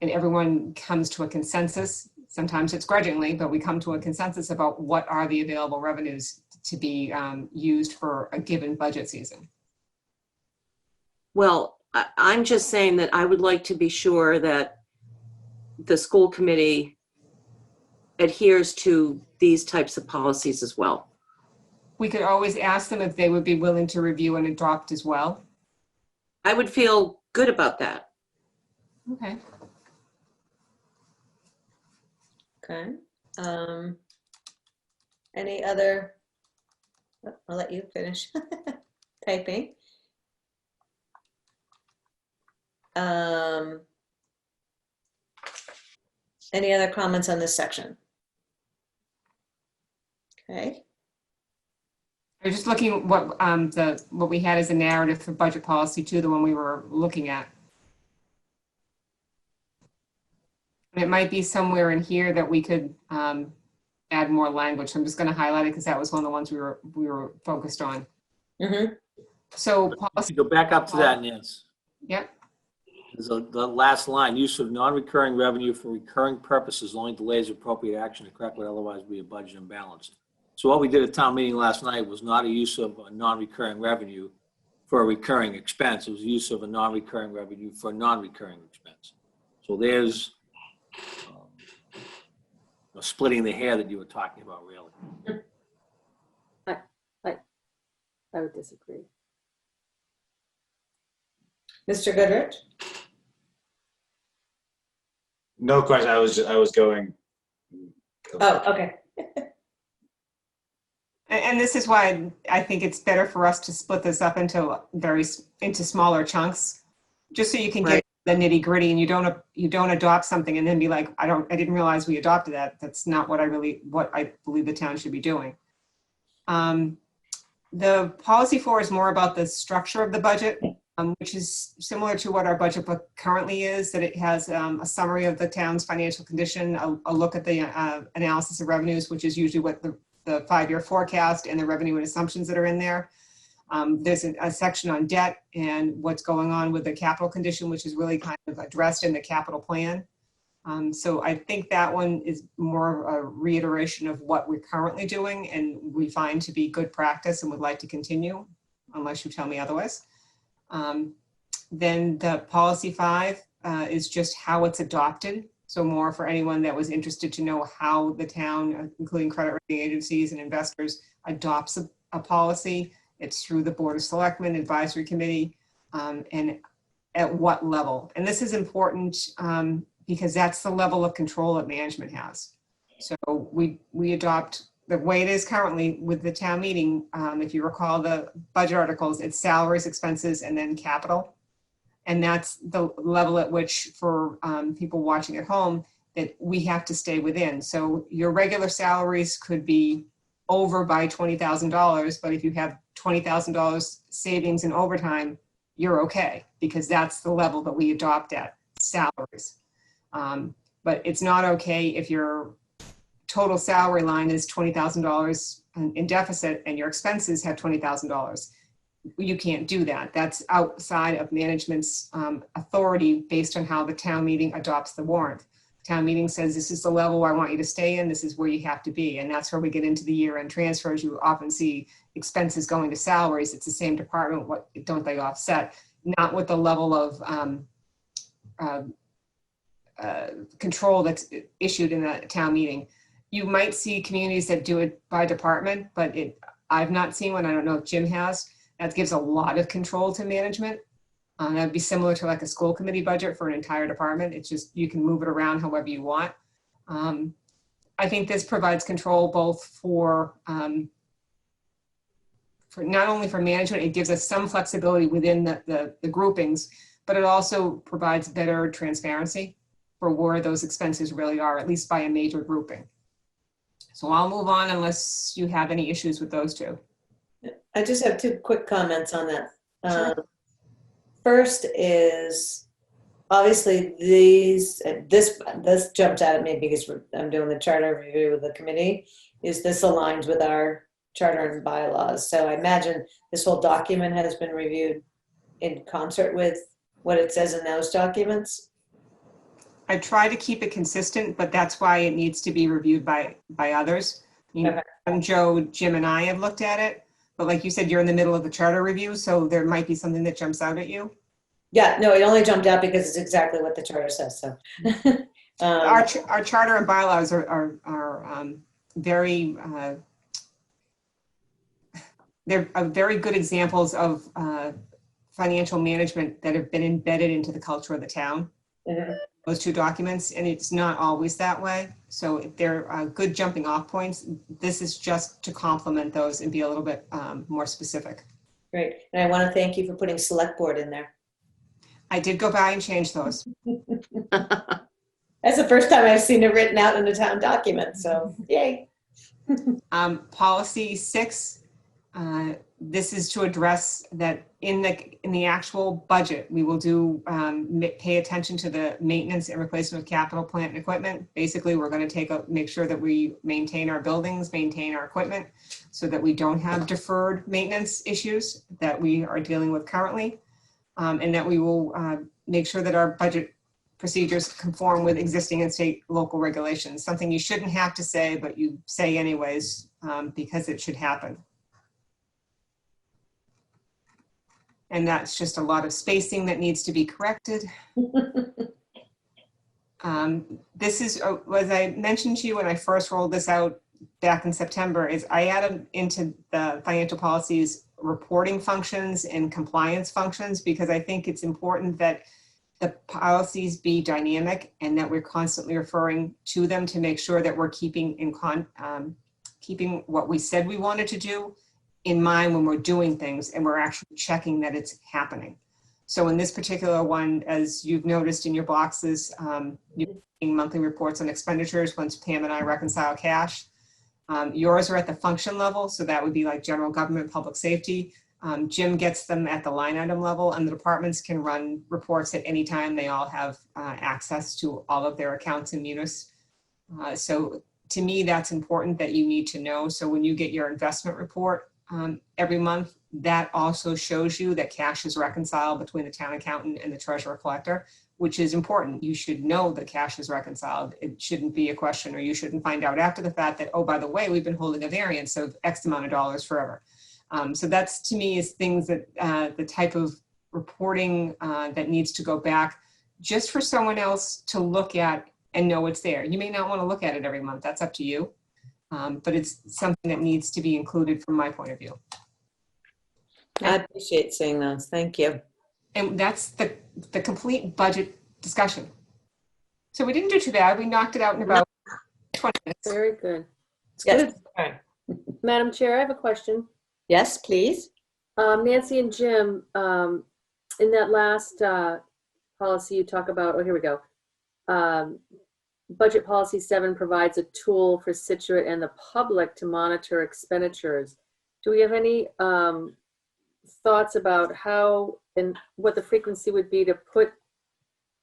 Speaker 23: And everyone comes to a consensus. Sometimes it's grudgingly, but we come to a consensus about what are the available revenues to be used for a given budget season.
Speaker 9: Well, I'm just saying that I would like to be sure that the school committee adheres to these types of policies as well.
Speaker 23: We could always ask them if they would be willing to review and adopt as well.
Speaker 9: I would feel good about that.
Speaker 23: Okay.
Speaker 1: Okay. Any other? I'll let you finish typing. Any other comments on this section? Okay.
Speaker 23: I'm just looking at what we had as a narrative for budget policy too, the one we were looking at. And it might be somewhere in here that we could add more language. So I'm just going to highlight it because that was one of the ones we were focused on.
Speaker 1: Mm-hmm.
Speaker 23: So
Speaker 6: policy. Go back up to that, Nance.
Speaker 23: Yep.
Speaker 6: There's the last line, use of non-recurring revenue for recurring purposes only delays appropriate action to correct what otherwise would be a budget imbalance. So what we did at town meeting last night was not a use of a non-recurring revenue for a recurring expense. It was use of a non-recurring revenue for a non-recurring expense. So there's splitting the hair that you were talking about, really.
Speaker 2: I would disagree.
Speaker 1: Mr. Goodrich?
Speaker 10: No question. I was going.
Speaker 1: Oh, okay.
Speaker 23: And this is why I think it's better for us to split this up into smaller chunks, just so you can get the nitty gritty, and you don't adopt something and then be like, I didn't realize we adopted that. That's not what I believe the town should be doing. The policy 4 is more about the structure of the budget, which is similar to what our budget book currently is, that it has a summary of the town's financial condition, a look at the analysis of revenues, which is usually what the 5-year forecast and the revenue and assumptions that are in there. There's a section on debt and what's going on with the capital condition, which is really kind of addressed in the capital plan. So I think that one is more a reiteration of what we're currently doing and we find to be good practice and would like to continue, unless you tell me otherwise. Then the policy 5 is just how it's adopted. So more for anyone that was interested to know how the town, including credit rating agencies and investors, adopts a policy. It's through the Board of Selectmen Advisory Committee, and at what level. And this is important because that's the level of control that management has. So we adopt the way it is currently with the town meeting. If you recall the budget articles, it's salaries, expenses, and then capital. And that's the level at which, for people watching at home, that we have to stay within. So your regular salaries could be over by $20,000, but if you have $20,000 savings in overtime, you're okay, because that's the level that we adopt at, salaries. But it's not okay if your total salary line is $20,000 in deficit and your expenses have $20,000. You can't do that. That's outside of management's authority based on how the town meeting adopts the warrant. Town meeting says, this is the level I want you to stay in, this is where you have to be. And that's where we get into the year-end transfers. You often see expenses going to salaries. It's the same department, what don't they offset? Not with the level of control that's issued in a town meeting. You might see communities that do it by department, but I've not seen one. I don't know if Jim has. That gives a lot of control to management. That'd be similar to like a school committee budget for an entire department. It's just, you can move it around however you want. I think this provides control both for not only for management, it gives us some flexibility within the groupings, but it also provides better transparency for where those expenses really are, at least by a major grouping. So I'll move on unless you have any issues with those two.
Speaker 1: I just have two quick comments on that.
Speaker 23: Sure.
Speaker 1: First is, obviously this jumps out at me because I'm doing the charter review with the committee, is this aligns with our charter and bylaws. So I imagine this whole document has been reviewed in concert with what it says in those documents.
Speaker 23: I try to keep it consistent, but that's why it needs to be reviewed by others. Joe, Jim, and I have looked at it, but like you said, you're in the middle of the charter review, so there might be something that jumps out at you.
Speaker 1: Yeah, no, it only jumped out because it's exactly what the charter says. So
Speaker 23: our charter and bylaws are very they're very good examples of financial management that have been embedded into the culture of the town.
Speaker 1: Mm-hmm.
Speaker 23: Those two documents, and it's not always that way. So they're good jumping off points. This is just to complement those and be a little bit more specific.
Speaker 1: Great, and I want to thank you for putting select board in there.
Speaker 23: I did go by and change those.
Speaker 1: That's the first time I've seen it written out in a town document, so yay.
Speaker 23: Policy 6, this is to address that in the actual budget, we will do pay attention to the maintenance and replacement of capital plant and equipment. Basically, we're going to make sure that we maintain our buildings, maintain our equipment, so that we don't have deferred maintenance issues that we are dealing with currently, and that we will make sure that our budget procedures conform with existing and state local regulations. Something you shouldn't have to say, but you say anyways, because it should happen. And that's just a lot of spacing that needs to be corrected. This is, as I mentioned to you when I first rolled this out back in September, is I added into the financial policies reporting functions and compliance functions, because I think it's important that the policies be dynamic and that we're constantly referring to them to make sure that we're keeping what we said we wanted to do in mind when we're doing things, and we're actually checking that it's happening. So in this particular one, as you've noticed in your boxes, you're getting monthly reports on expenditures once Pam and I reconcile cash. Yours are at the function level, so that would be like general government, public safety. Jim gets them at the line item level, and the departments can run reports at any time. They all have access to all of their accounts in Munis. So to me, that's important that you need to know. So when you get your investment report every month, that also shows you that cash is reconciled between the town accountant and the treasurer collector, which is important. You should know that cash is reconciled. It shouldn't be a question, or you shouldn't find out after the fact that, oh, by the way, we've been holding a variance of X amount of dollars forever. So that's, to me, is things that the type of reporting that needs to go back just for someone else to look at and know it's there. You may not want to look at it every month. That's up to you. But it's something that needs to be included from my point of view.
Speaker 1: I appreciate seeing those. Thank you.
Speaker 23: And that's the complete budget discussion. So we didn't do too bad. We knocked it out in about 20 minutes.
Speaker 2: Very good.
Speaker 23: It's
Speaker 1: Yes.
Speaker 23: good.
Speaker 1: All right.
Speaker 2: Madam Chair, I have a question.
Speaker 1: Yes, please.
Speaker 2: Nancy and Jim, in that last policy you talk about, oh, here we go. Budget Policy 7 provides a tool for Scituate and the public to monitor expenditures. Do we have any thoughts about how and what the frequency would be to put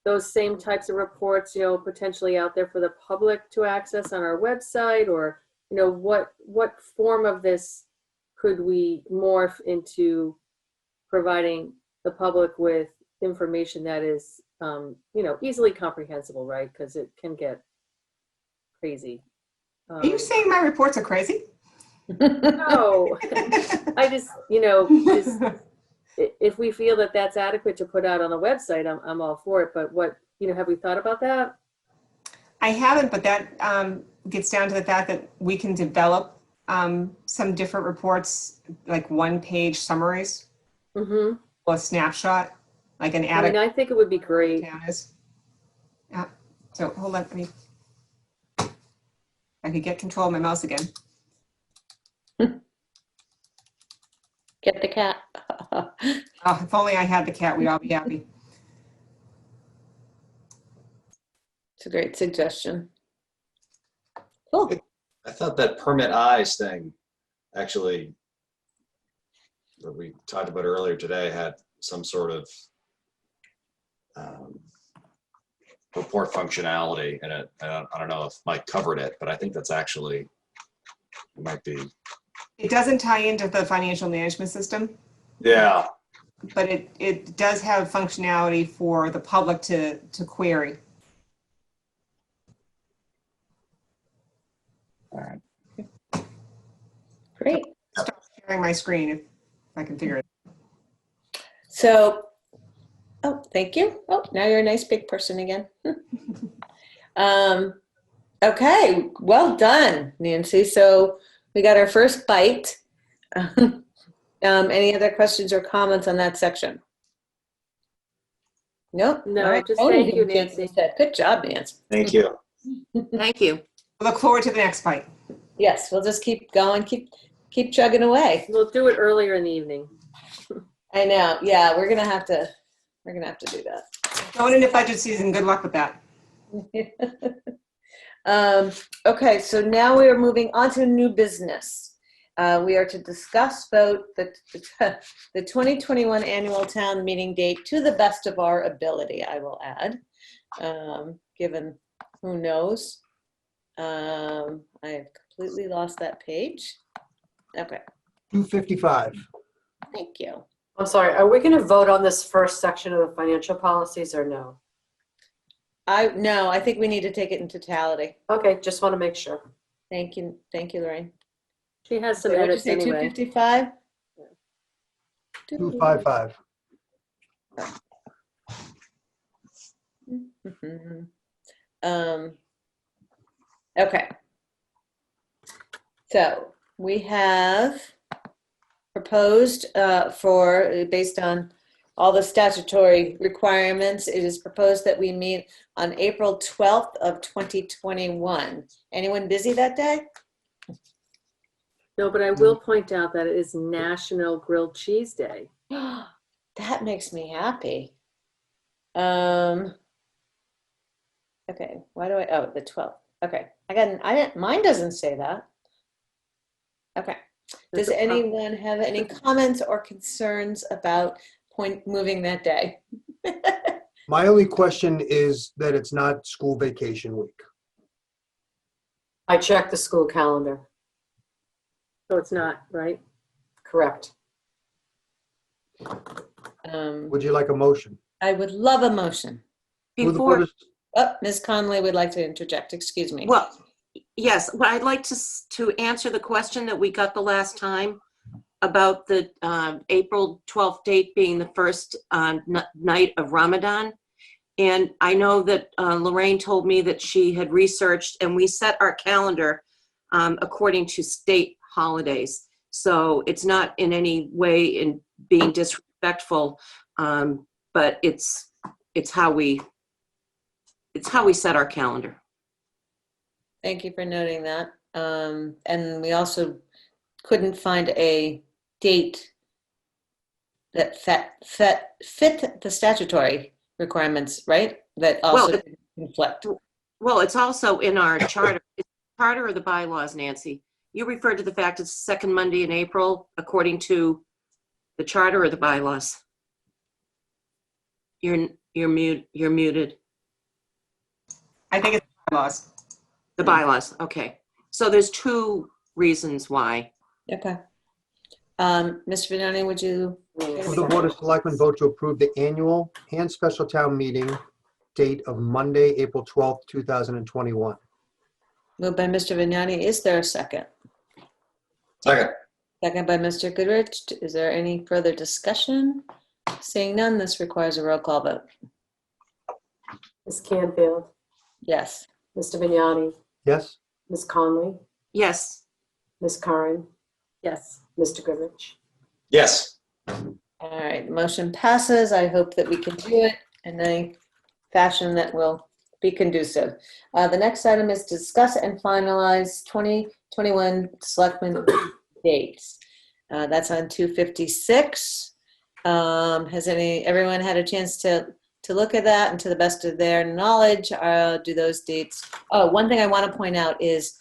Speaker 2: those same types of reports, potentially out there for the public to access on our website, or, what form of this could we morph into providing the public with information that is, easily comprehensible, right? Because it can get crazy.
Speaker 23: Are you saying my reports are crazy?
Speaker 2: No, I just, if we feel that that's adequate to put out on the website, I'm all for it. But what, have we thought about that?
Speaker 23: I haven't, but that gets down to the fact that we can develop some different reports, like one-page summaries,
Speaker 2: Mm-hmm.
Speaker 23: or a snapshot, like an
Speaker 2: I mean, I think it would be great.
Speaker 23: Yeah. So hold on, I could get control of my mouse again.
Speaker 1: Get the cat.
Speaker 23: Oh, if only I had the cat, we'd all be happy.
Speaker 1: It's a great suggestion.
Speaker 10: Cool. I thought that permit eyes thing, actually, that we talked about earlier today, had some sort of report functionality in it. I don't know if Mike covered it, but I think that's actually, it might be.
Speaker 23: It doesn't tie into the financial management system,
Speaker 10: Yeah.
Speaker 23: but it does have functionality for the public to query.
Speaker 10: All right.
Speaker 1: Great.
Speaker 23: Stop sharing my screen if I can figure it out.
Speaker 1: So, oh, thank you. Oh, now you're a nice big person again. Okay, well done, Nancy. So we got our first bite. Any other questions or comments on that section? Nope.
Speaker 2: No,
Speaker 1: All right.
Speaker 2: just
Speaker 1: Tony
Speaker 2: thank you,
Speaker 1: didn't shake
Speaker 2: Nancy.
Speaker 1: his head. Good job, Nancy.
Speaker 10: Thank you.
Speaker 9: Thank you.
Speaker 23: Look forward to the next bite.
Speaker 1: Yes, we'll just keep going, keep chugging away.
Speaker 2: We'll do it earlier in the evening.
Speaker 1: I know. Yeah, we're gonna have to do that.
Speaker 23: Going into budget season, good luck with that.
Speaker 1: Okay, so now we are moving on to new business. We are to discuss, vote the 2021 annual town meeting date to the best of our ability, I will add, given who knows. I have completely lost that page. Okay,
Speaker 4: 255.
Speaker 1: thank you.
Speaker 11: I'm sorry, are we going to vote on this first section of the financial policies or no?
Speaker 1: No, I think we need to take it in totality.
Speaker 11: Okay, just want to make sure.
Speaker 1: Thank you, Lorraine.
Speaker 2: She has some
Speaker 1: Wait, what'd you
Speaker 2: edits
Speaker 1: say,
Speaker 2: anyway.
Speaker 1: 255?
Speaker 4: 255.
Speaker 1: Okay. So we have proposed based on all the statutory requirements, it is proposed that we meet on April 12th of 2021. Anyone busy that day?
Speaker 2: No, but I will point out that it is National Grilled Cheese Day.
Speaker 1: That makes me happy. Okay, why do the 12th. Okay, mine doesn't say that. Okay, does anyone have any comments or concerns about moving that day?
Speaker 4: My only question is that it's not school vacation week.
Speaker 11: I checked the school calendar.
Speaker 2: So it's not, right?
Speaker 11: Correct.
Speaker 4: Would you like a motion?
Speaker 1: I would love a motion.
Speaker 9: Before,
Speaker 1: Ms. Conley would like to interject, excuse me.
Speaker 9: well, yes, well, I'd like to answer the question that we got the last time about the April 12th date being the first night of Ramadan. And I know that Lorraine told me that she had researched, and we set our calendar according to state holidays. So it's not in any way in being disrespectful, but it's how we set our calendar.
Speaker 1: Thank you for noting that. And we also couldn't find a date that fit the statutory requirements, right? That also conflict.
Speaker 9: Well, it's also in our charter. It's the charter or the bylaws, Nancy? You referred to the fact it's the second Monday in April, according to the charter or the bylaws? You're muted.
Speaker 23: I think it's bylaws.
Speaker 9: The bylaws, okay. So there's two reasons why.
Speaker 1: Okay. Mr. Vignani, would you?
Speaker 4: Will the Board of Selectmen vote to approve the annual and special town meeting date of Monday, April 12th, 2021?
Speaker 1: Moved by Mr. Vignani. Is there a second?
Speaker 10: Second.
Speaker 1: Second by Mr. Goodrich. Is there any further discussion? Seeing none, this requires a roll call vote.
Speaker 11: Ms. Canfield,
Speaker 1: Yes.
Speaker 11: Mr. Vignani,
Speaker 4: Yes?
Speaker 11: Ms. Conley,
Speaker 9: Yes.
Speaker 11: Ms. Curran,
Speaker 2: Yes.
Speaker 11: Mr. Goodrich.
Speaker 10: Yes.
Speaker 1: All right, motion passes. I hope that we can do it in a fashion that will be conducive. The next item is discuss and finalize 2021 Selectmen dates. That's on 256. Has everyone had a chance to look at that, and to the best of their knowledge, do those dates? Oh, one thing I want to point out is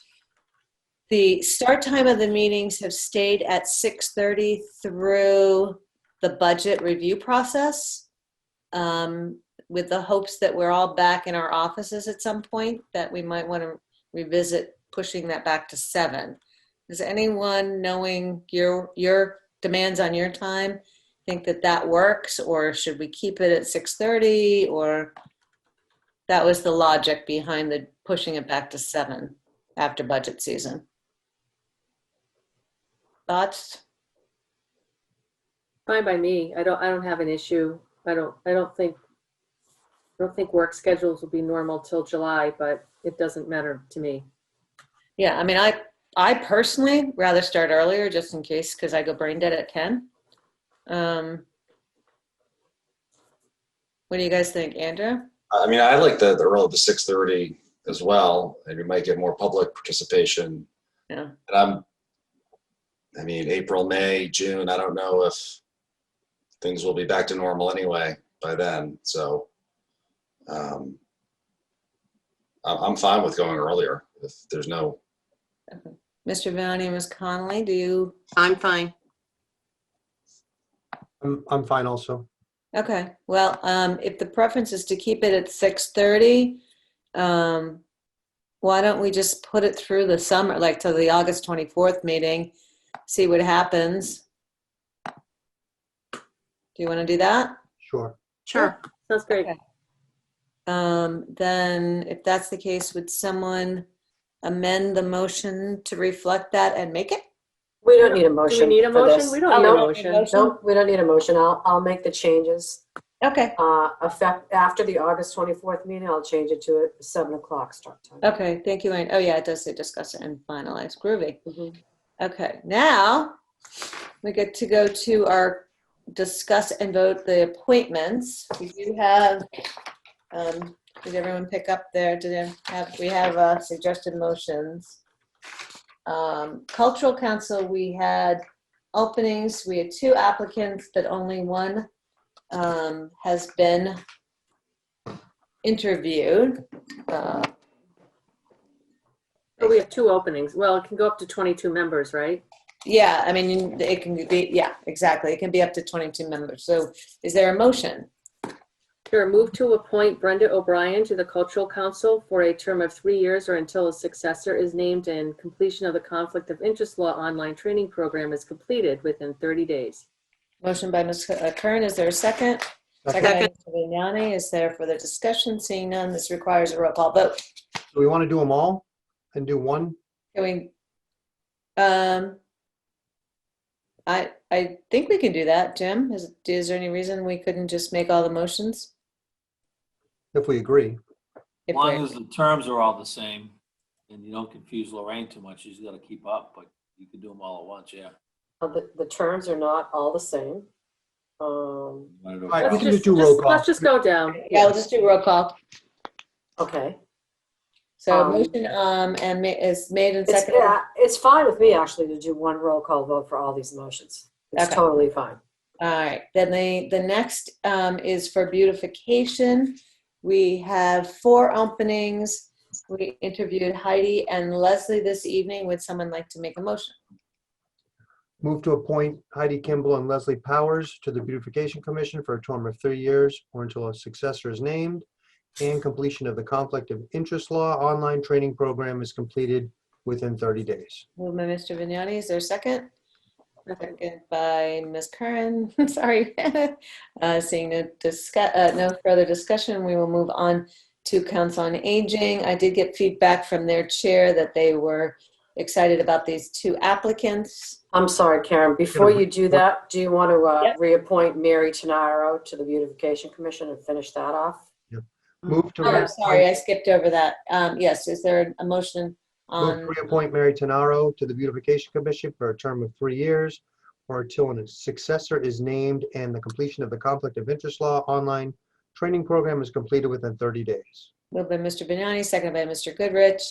Speaker 1: the start time of the meetings have stayed at 6:30 through the budget review process, with the hopes that we're all back in our offices at some point, that we might want to revisit pushing that back to 7. Does anyone, knowing your demands on your time, think that works, or should we keep it at 6:30, or that was the logic behind the pushing it back to 7 after budget season? Thoughts?
Speaker 2: Fine by me. I don't have an issue. I don't think work schedules will be normal till July, but it doesn't matter to me.
Speaker 1: Yeah, I mean, I personally rather start earlier just in case, because I go brain dead at 10. What do you guys think, Andrew?
Speaker 10: I mean, I like the roll of the 6:30 as well, and we might get more public participation.
Speaker 1: Yeah.
Speaker 10: And I mean, April, May, June, I don't know if things will be back to normal anyway by then. So I'm fine with going earlier if there's no.
Speaker 1: Okay. Mr. Vignani and Ms. Connolly, do you?
Speaker 9: I'm fine.
Speaker 4: I'm fine also.
Speaker 1: Okay, well, if the preference is to keep it at 6:30, why don't we just put it through the summer, like to the August 24th meeting, see what happens? Do you want to do that?
Speaker 4: Sure.
Speaker 9: Sure.
Speaker 2: Sounds great.
Speaker 1: Okay. Then if that's the case, would someone amend the motion to reflect that and make it?
Speaker 11: We don't need a motion.
Speaker 2: Do we need a
Speaker 11: for
Speaker 2: motion?
Speaker 11: this.
Speaker 2: We don't need a motion.
Speaker 11: Nope, we don't need a motion. I'll make the changes.
Speaker 1: Okay.
Speaker 11: Effect after the August 24th meeting, I'll change it to a 7 o'clock start time.
Speaker 1: Okay, thank you, Lane. Oh yeah, it does say discuss it and finalize. Groovy. Okay, now we get to go to our discuss and vote the appointments. We do have, did everyone pick up there? We have suggested motions. Cultural Council, we had openings. We had 2 applicants, but only one has been interviewed.
Speaker 2: But we have 2 openings. Well, it can go up to 22 members, right?
Speaker 1: Yeah, I mean, it can be, yeah, exactly. It can be up to 22 members. So is there a motion?
Speaker 2: Sure. Move to appoint Brenda O'Brien to the Cultural Council for a term of 3 years or until a successor is named and completion of the Conflict of Interest Law online training program is completed within 30 days.
Speaker 1: Motion by Ms. Kern. Is there a second? Second by Mr. Vignani. Is there further discussion? Seeing none, this requires a roll call vote.
Speaker 4: Do we want to do them all and do one?
Speaker 1: Can we, I think we can do that, Jim. Is there any reason we couldn't just make all the motions?
Speaker 4: if we agree.
Speaker 6: As long as the terms are all the same and you don't confuse Lorraine too much, she's got to keep up, but you can do them all at once, yeah.
Speaker 11: The terms are not all the same.
Speaker 4: All right, we can just do roll call.
Speaker 2: Let's just go down.
Speaker 1: Yeah, we'll just do roll call.
Speaker 11: Okay.
Speaker 1: So motion is made and
Speaker 11: It's,
Speaker 1: seconded.
Speaker 11: yeah, it's fine with me actually to do one roll call vote for all these motions. It's
Speaker 1: Okay.
Speaker 11: totally fine.
Speaker 1: All right, then the next is for beautification. We have 4 openings. We interviewed Heidi and Leslie this evening. Would someone like to make a motion?
Speaker 4: Move to appoint Heidi Kimball and Leslie Powers to the Beautification Commission for a term of 3 years or until a successor is named and completion of the Conflict of Interest Law online training program is completed within 30 days.
Speaker 1: Moved by Mr. Vignani. Is there a second? Second by Ms. Curran. Sorry. Seeing no further discussion, we will move on to Council on Aging. I did get feedback from their chair that they were excited about these 2 applicants.
Speaker 11: I'm sorry, Karen, before you do that, do you want to reappoint Mary Tenaro to the Beautification Commission and finish that off?
Speaker 4: Move to
Speaker 1: Oh, sorry, I skipped over that. Yes, is there a motion
Speaker 4: Move to reappoint Mary Tenaro to the Beautification Commission for a term of 3 years or until a successor is named and the completion of the Conflict of Interest Law online training program is completed within 30 days.
Speaker 1: Moved by Mr. Vignani, seconded by Mr. Goodrich.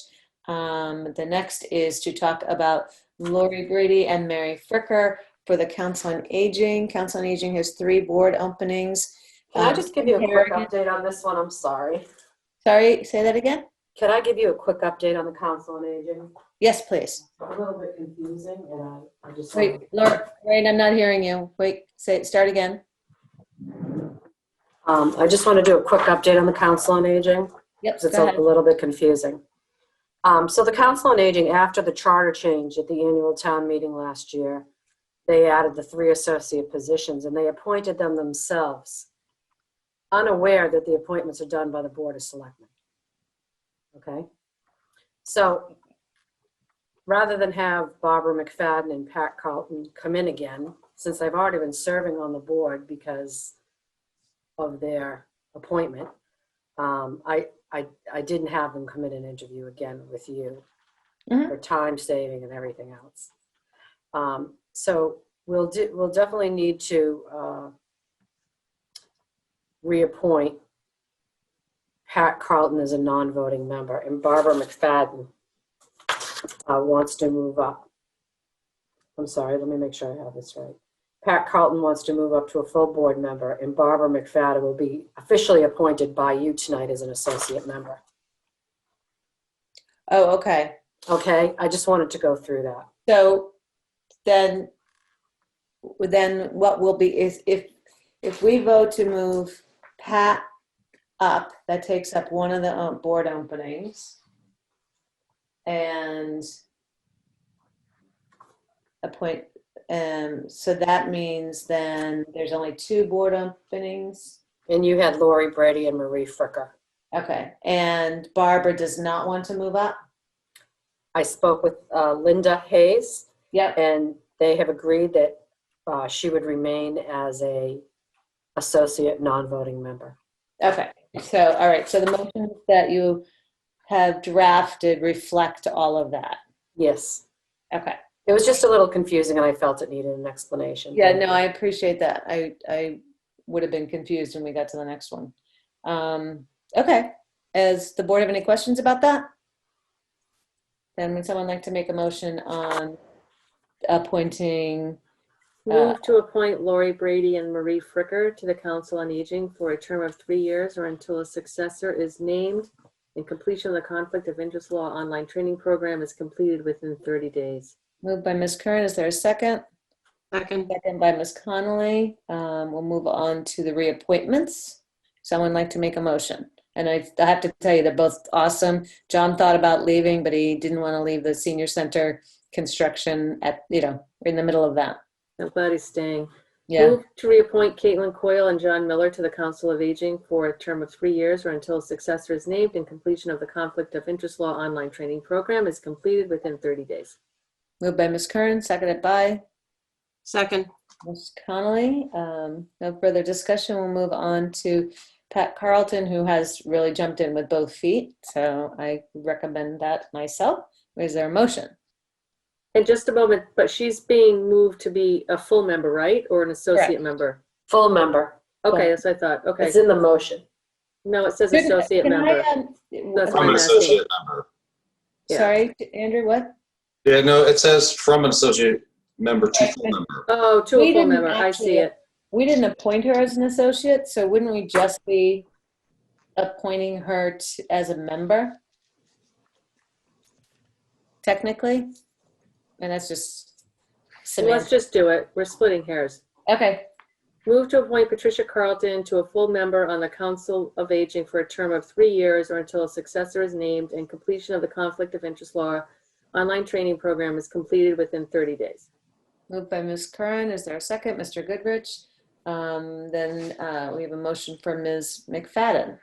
Speaker 1: The next is to talk about Lori Brady and Mary Fricker for the Council on Aging. Council on Aging has 3 board openings.
Speaker 11: Can I just give you a quick update on this one? I'm sorry.
Speaker 1: Sorry, say that again?
Speaker 11: Can I give you a quick update on the Council on Aging?
Speaker 1: Yes, please.
Speaker 11: A little bit confusing, and I just
Speaker 1: Wait, Lorraine, I'm not hearing you. Wait, start again.
Speaker 11: I just want to do a quick update on the Council on Aging.
Speaker 1: Yep,
Speaker 11: Because it's
Speaker 1: go ahead.
Speaker 11: a little bit confusing. So the Council on Aging, after the charter change at the annual town meeting last year, they added the 3 associate positions and they appointed them themselves, unaware that the appointments are done by the Board of Selectmen. Okay? So rather than have Barbara McFadden and Pat Carlton come in again, since they've already been serving on the board because of their appointment, I didn't have them come in and interview again with you for time saving and everything else. So we'll definitely need to reappoint Pat Carlton as a non-voting member, and Barbara McFadden wants to move up. I'm sorry, let me make sure I have this right. Pat Carlton wants to move up to a full board member, and Barbara McFadden will be officially appointed by you tonight as an associate member.
Speaker 1: Oh, okay.
Speaker 11: Okay, I just wanted to go through that.
Speaker 1: So then what will be is if we vote to move Pat up, that takes up one of the board openings, and appoint. So that means then there's only 2 board openings.
Speaker 11: And you had Lori Brady and Marie Fricker.
Speaker 1: Okay, and Barbara does not want to move up?
Speaker 11: I spoke with Linda Hayes.
Speaker 1: Yep.
Speaker 11: And they have agreed that she would remain as a associate non-voting member.
Speaker 1: Okay, so, all right, so the motions that you have drafted reflect all of that?
Speaker 11: Yes.
Speaker 1: Okay.
Speaker 11: It was just a little confusing and I felt it needed an explanation.
Speaker 1: Yeah, no, I appreciate that. I would have been confused when we got to the next one. Okay, does the board have any questions about that? Then would someone like to make a motion on appointing?
Speaker 2: Move to appoint Lori Brady and Marie Fricker to the Council on Aging for a term of 3 years or until a successor is named and completion of the Conflict of Interest Law online training program is completed within 30 days.
Speaker 1: Moved by Ms. Curran. Is there a second?
Speaker 9: Second.
Speaker 1: Second by Ms. Connolly. We'll move on to the reappointments. Someone like to make a motion? And I have to tell you, they're both awesome. John thought about leaving, but he didn't want to leave the senior center construction in the middle of that.
Speaker 2: I'm glad he's staying.
Speaker 1: Yeah.
Speaker 2: Move to reappoint Caitlin Coyle and John Miller to the Council of Aging for a term of 3 years or until a successor is named and completion of the Conflict of Interest Law online training program is completed within 30 days.
Speaker 1: Moved by Ms. Curran, seconded by?
Speaker 9: Second.
Speaker 1: Ms. Connolly. No further discussion. We'll move on to Pat Carlton, who has really jumped in with both feet. So I recommend that myself. Is there a motion?
Speaker 2: In just a moment, but she's being moved to be a full member, right? Or an associate
Speaker 1: Correct.
Speaker 2: member?
Speaker 11: Full member.
Speaker 2: Okay, that's what I thought. Okay.
Speaker 11: It's in the motion.
Speaker 2: No, it says associate
Speaker 1: Can
Speaker 2: member. That's
Speaker 10: From
Speaker 2: why
Speaker 10: an
Speaker 2: I'm asking.
Speaker 10: associate member.
Speaker 2: Yeah.
Speaker 1: Sorry, Andrew, what?
Speaker 10: Yeah, no, it says from an associate member to full member.
Speaker 2: Oh, to
Speaker 1: We
Speaker 2: a full
Speaker 1: didn't
Speaker 2: member. I
Speaker 1: actually-
Speaker 2: see it.
Speaker 1: We didn't appoint her as an associate, so wouldn't we just be appointing her as a member? Technically? And that's just
Speaker 2: Well, let's
Speaker 1: semantics.
Speaker 2: just do it. We're splitting hairs.
Speaker 1: Okay.
Speaker 2: Move to appoint Patricia Carlton to a full member on the Council of Aging for a term of 3 years or until a successor is named and completion of the Conflict of Interest Law online training program is completed within 30 days.
Speaker 1: Moved by Ms. Curran. Is there a second? Mr. Goodrich. Then we have a motion for Ms. McFadden.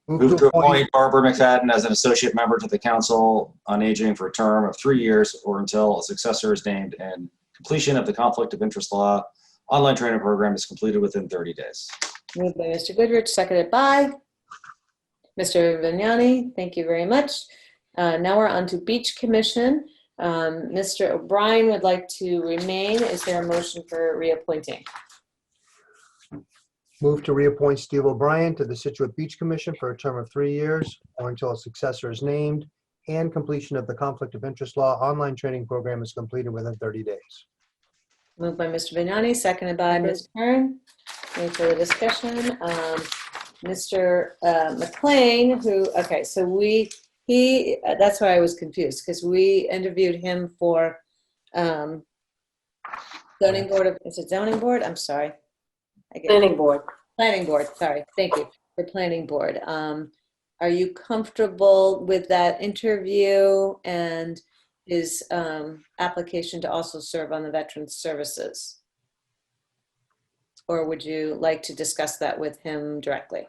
Speaker 10: Move to appoint Barbara McFadden as an associate member to the Council on Aging for a term of 3 years or until a successor is named and completion of the Conflict of Interest Law online training program is completed within 30 days.
Speaker 1: Moved by Mr. Goodrich, seconded by Mr. Vignani. Thank you very much. Now we're on to Beach Commission. Mr. O'Brien would like to remain. Is there a motion for reappointing?
Speaker 4: Move to reappoint Steve O'Brien to the Scituate Beach Commission for a term of 3 years or until a successor is named and completion of the Conflict of Interest Law online training program is completed within 30 days.
Speaker 1: Moved by Mr. Vignani, seconded by Ms. Kern. Any further discussion? Mr. McLean, okay, so that's why I was confused, because we interviewed him for zoning board, is it zoning board? I'm sorry.
Speaker 11: Planning board.
Speaker 1: Planning board, sorry, thank you, for planning board. Are you comfortable with that interview and his application to also serve on the Veterans Services? Or would you like to discuss that with him directly?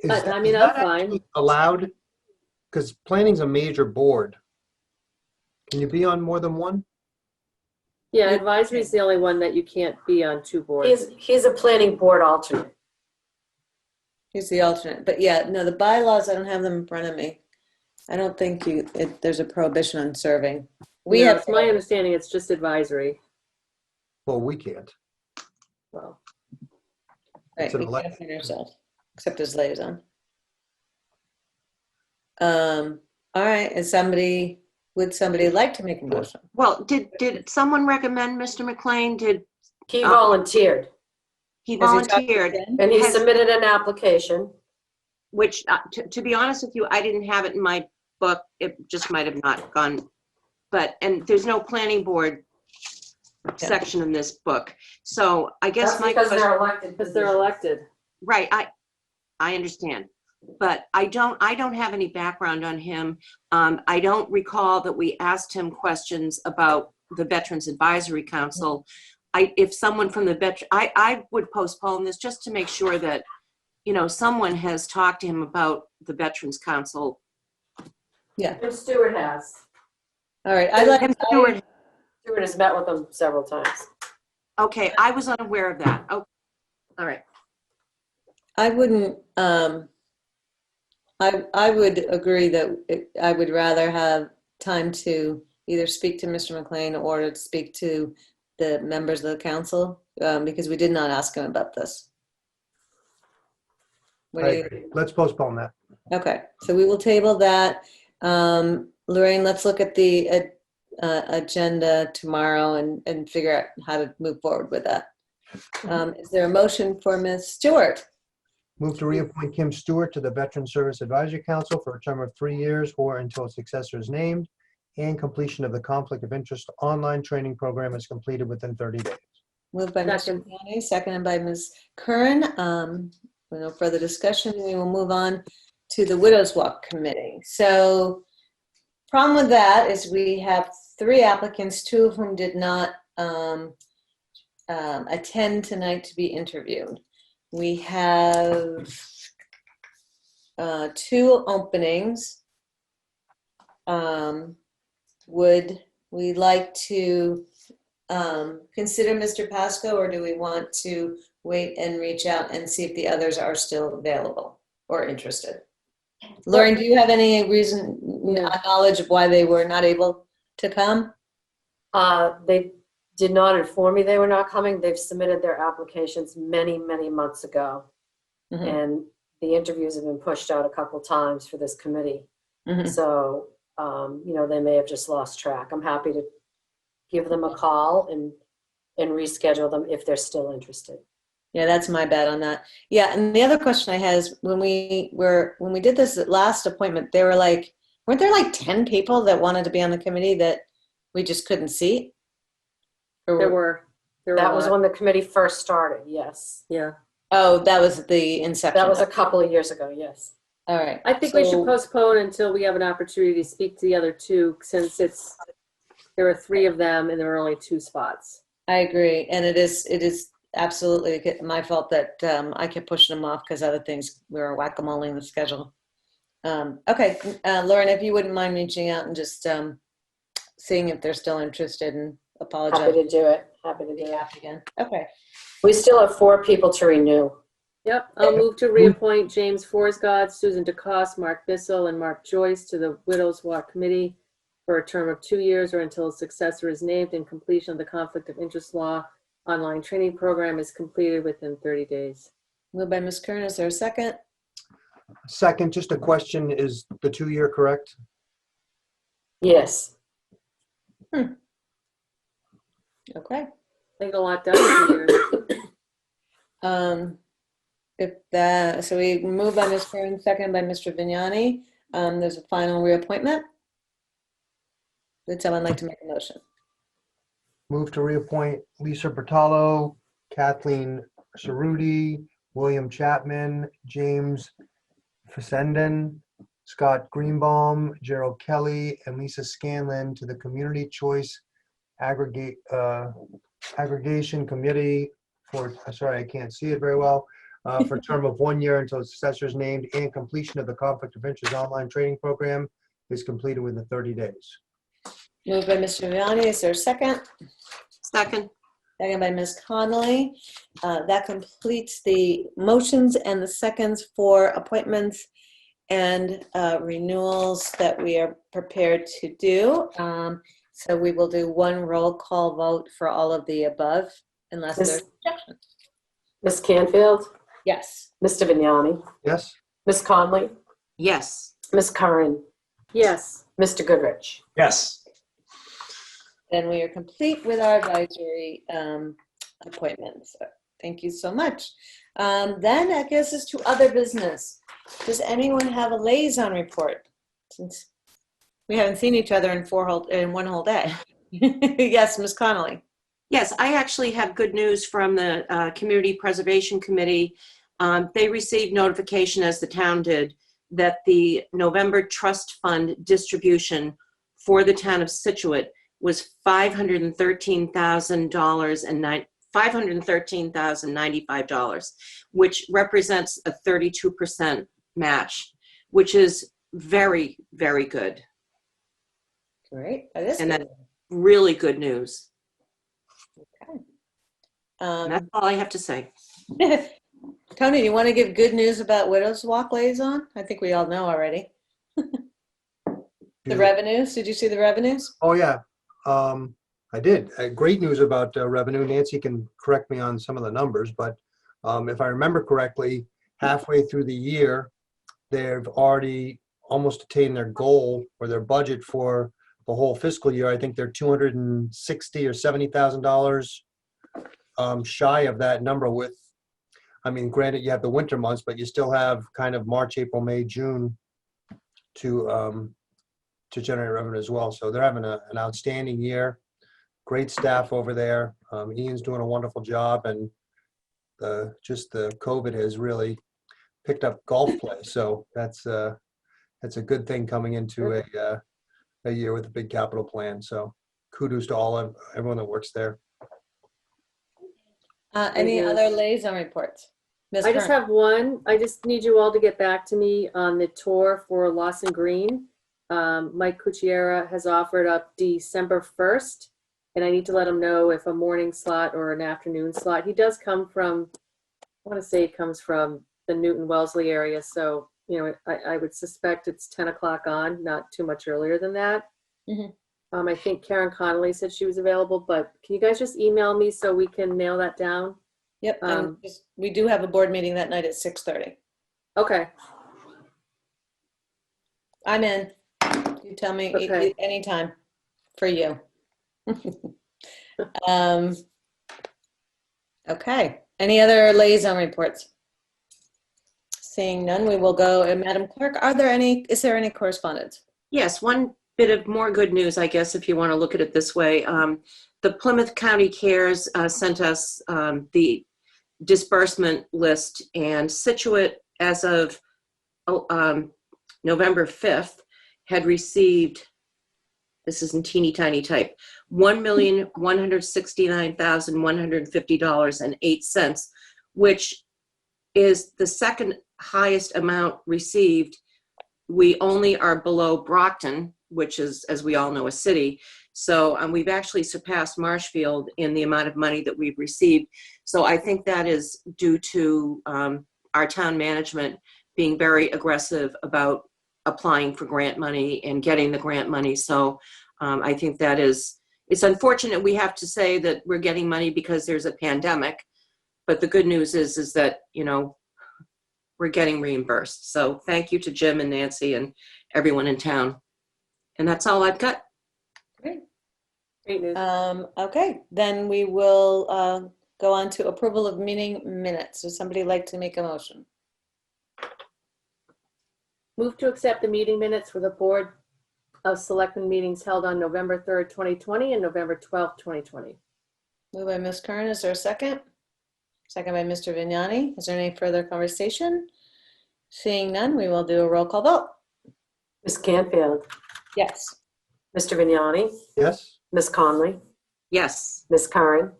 Speaker 2: I mean, I'm fine.
Speaker 4: Allowed? Because planning's a major board. Can you be on more than one?
Speaker 2: Yeah, advisory is the only one that you can't be on 2 boards.
Speaker 11: He's a planning board alternate.
Speaker 1: He's the alternate, but yeah, no, the bylaws, I don't have them in front of me. I don't think there's a prohibition on serving.
Speaker 2: It's my understanding it's just advisory.
Speaker 4: Well, we can't.
Speaker 2: Well,
Speaker 1: Right,
Speaker 4: It's an
Speaker 1: we can't
Speaker 4: election.
Speaker 1: find ourselves, except as liaison. All right, would somebody like to make a motion?
Speaker 9: Well, did someone recommend Mr. McLean?
Speaker 11: He volunteered.
Speaker 9: He
Speaker 1: Has he talked
Speaker 9: volunteered.
Speaker 1: again?
Speaker 11: And he
Speaker 9: Has-
Speaker 11: submitted an application.
Speaker 9: Which, to be honest with you, I didn't have it in my book. It just might have not gone. And there's no planning board section in this book. So I guess
Speaker 11: That's
Speaker 9: my
Speaker 11: because
Speaker 9: question.
Speaker 11: they're elected.
Speaker 2: because they're elected.
Speaker 9: Right, I understand. But I don't have any background on him. I don't recall that we asked him questions about the Veterans Advisory Council. If someone from the I would postpone this just to make sure that, someone has talked to him about the Veterans Council.
Speaker 1: Yeah.
Speaker 11: And Stuart has.
Speaker 1: All right,
Speaker 11: Stuart has met with them several times.
Speaker 9: Okay, I was unaware of that. Oh, all right.
Speaker 1: I wouldn't, I would agree that I would rather have time to either speak to Mr. McLean or to speak to the members of the council, because we did not ask him about this. What do you?
Speaker 4: Let's postpone that.
Speaker 1: Okay, so we will table that. Lorraine, let's look at the agenda tomorrow and figure out how to move forward with that. Is there a motion for Ms. Stewart?
Speaker 4: Move to reappoint Kim Stewart to the Veteran Service Advisory Council for a term of 3 years or until a successor is named and completion of the Conflict of Interest online training program is completed within 30 days.
Speaker 1: Moved by Mr. Vignani, seconded by Ms. Curran. With no further discussion, we will move on to the Widows Walk Committee. So, problem with that is we have 3 applicants, 2 of whom did not attend tonight to be interviewed. We have 2 openings. Would we like to consider Mr. Pasco, or do we want to wait and reach out and see if the others are still available or interested? Lauren, do you have any knowledge of why they were not able to come?
Speaker 11: They did not inform me they were not coming. They've submitted their applications many, many months ago.
Speaker 1: Mhm.
Speaker 11: And the interviews have been pushed out a couple times for this committee.
Speaker 1: Mhm.
Speaker 11: So, they may have just lost track. I'm happy to give them a call and reschedule them if they're still interested.
Speaker 1: Yeah, that's my bad on that. Yeah, and the other question I had is when we did this last appointment, weren't there like 10 people that wanted to be on the committee that we just couldn't see?
Speaker 2: There were a
Speaker 11: That was
Speaker 2: lot.
Speaker 11: when the committee first started, yes.
Speaker 2: Yeah.
Speaker 1: Oh, that was the inception.
Speaker 11: That was a couple of years ago, yes.
Speaker 1: All right.
Speaker 2: I think we should
Speaker 1: So-
Speaker 2: postpone until we have an opportunity to speak to the other two, since there are 3 of them and there are only 2 spots.
Speaker 1: I agree, and it is absolutely my fault that I kept pushing them off because other things we were whack-a-moling the schedule. Okay, Lauren, if you wouldn't mind reaching out and just seeing if they're still interested, and apologize.
Speaker 11: Happy to do it. Happy to do it.
Speaker 1: Again. Okay.
Speaker 11: We still have 4 people to renew.
Speaker 2: Yep, I'll move to reappoint James Forsgod, Susan DeCoste, Mark Bissell, and Mark Joyce to the Widows Walk Committee for a term of 2 years or until a successor is named and completion of the Conflict of Interest Law online training program is completed within 30 days.
Speaker 1: Moved by Ms. Kern, is there a second?
Speaker 4: Second, just a question, is the 2-year correct?
Speaker 11: Yes.
Speaker 1: Okay.
Speaker 2: I think a lot done in 2 years.
Speaker 1: So we move by Ms. Kern, second by Mr. Vignani. There's a final reappointment. Would someone like to make a motion?
Speaker 4: Move to reappoint Lisa Bertalo, Kathleen Cerruti, William Chapman, James Fessenden, Scott Greenbaum, Gerald Kelly, and Lisa Scanlon to the Community Choice Aggregation Committee for, sorry, I can't see it very well, for a term of 1 year until successor is named and completion of the Conflict of Interest online training program is completed within 30 days.
Speaker 1: Moved by Mr. Vignani, is there a second?
Speaker 9: Second.
Speaker 1: Second by Ms. Connolly. That completes the motions and the seconds for appointments and renewals that we are prepared to do. So we will do one roll call vote for all of the above, unless there's objections.
Speaker 11: Ms. Canfield?
Speaker 1: Yes.
Speaker 11: Mr. Vignani?
Speaker 4: Yes?
Speaker 11: Ms. Conley?
Speaker 9: Yes.
Speaker 11: Ms. Curran?
Speaker 2: Yes.
Speaker 11: Mr. Goodrich?
Speaker 10: Yes.
Speaker 1: Then we are complete with our advisory appointments. Thank you so much. Then I guess it's to other business. Does anyone have a liaison report? Since we haven't seen each other in one whole day. Yes, Ms. Connolly.
Speaker 9: Yes, I actually have good news from the Community Preservation Committee. They received notification, as the town did, that the November trust fund distribution for the town of Scituate was $513,095, which represents a 32% match, which is very, very good.
Speaker 1: Great. That is
Speaker 9: And
Speaker 1: good.
Speaker 9: that's really good news.
Speaker 1: Okay.
Speaker 9: And that's all I have to say.
Speaker 1: Tony, you want to give good news about Widows Walk liaison? I think we all know already. The revenues, did you see the revenues?
Speaker 4: Oh, yeah. I did. Great news about revenue. Nancy can correct me on some of the numbers, but if I remember correctly, halfway through the year, they've already almost attained their goal or their budget for the whole fiscal year. I think they're $260,000 or $70,000 shy of that number with, I mean, granted you have the winter months, but you still have kind of March, April, May, June to generate revenue as well. So they're having an outstanding year. Great staff over there. Ian's doing a wonderful job, and just the COVID has really picked up golf play. So that's a good thing coming into a year with a big capital plan. So kudos to everyone that works there.
Speaker 1: Any other liaison reports? Ms.
Speaker 2: I just
Speaker 1: Kern?
Speaker 2: have one. I just need you all to get back to me on the tour for Lawson Green. Mike Cucchiera has offered up December 1st And I need to let him know if a morning slot or an afternoon slot. He does come from, I want to say he comes from the Newton Wellesley area. So, you know, I would suspect it's 10 o'clock on, not too much earlier than that. I think Karen Connolly said she was available, but can you guys just email me so we can nail that down?
Speaker 1: Yep, and we do have a board meeting that night at 6:30.
Speaker 2: Okay.
Speaker 1: I'm in. You tell me
Speaker 2: Okay.
Speaker 1: anytime for you. Okay. Any other liaison reports? Seeing none, we will go. Madam Clerk, is there any correspondence?
Speaker 9: Yes, one bit of more good news, I guess, if you want to look at it this way. The Plymouth County Cares sent us the disbursement list, and Scituate, as of November 5th, had received, this is in teeny tiny type, $1,169,150.08, which is the second highest amount received. We only are below Brockton, which is, as we all know, a city. So we've actually surpassed Marshfield in the amount of money that we've received. So I think that is due to our town management being very aggressive about applying for grant money and getting the grant money. So I think that is, it's unfortunate we have to say that we're getting money because there's a pandemic, but the good news is that, you know, we're getting reimbursed. So thank you to Jim and Nancy and everyone in town. And that's all I've got.
Speaker 1: Great.
Speaker 2: Great news.
Speaker 1: Okay, then we will go on to approval of meeting minutes. Would somebody like to make a motion?
Speaker 2: Move to accept the meeting minutes for the Board of Selectmen meetings held on November 3rd, 2020 and November 12th, 2020.
Speaker 1: Moved by Ms. Curran. Is there a second? Second by Mr. Vignani. Is there any further conversation? Seeing none, we will do a roll call vote.
Speaker 11: Ms. Canfield,
Speaker 1: Yes.
Speaker 11: Mr. Vignani,
Speaker 4: Yes?
Speaker 11: Ms. Conley,
Speaker 9: Yes.
Speaker 11: Ms. Curran,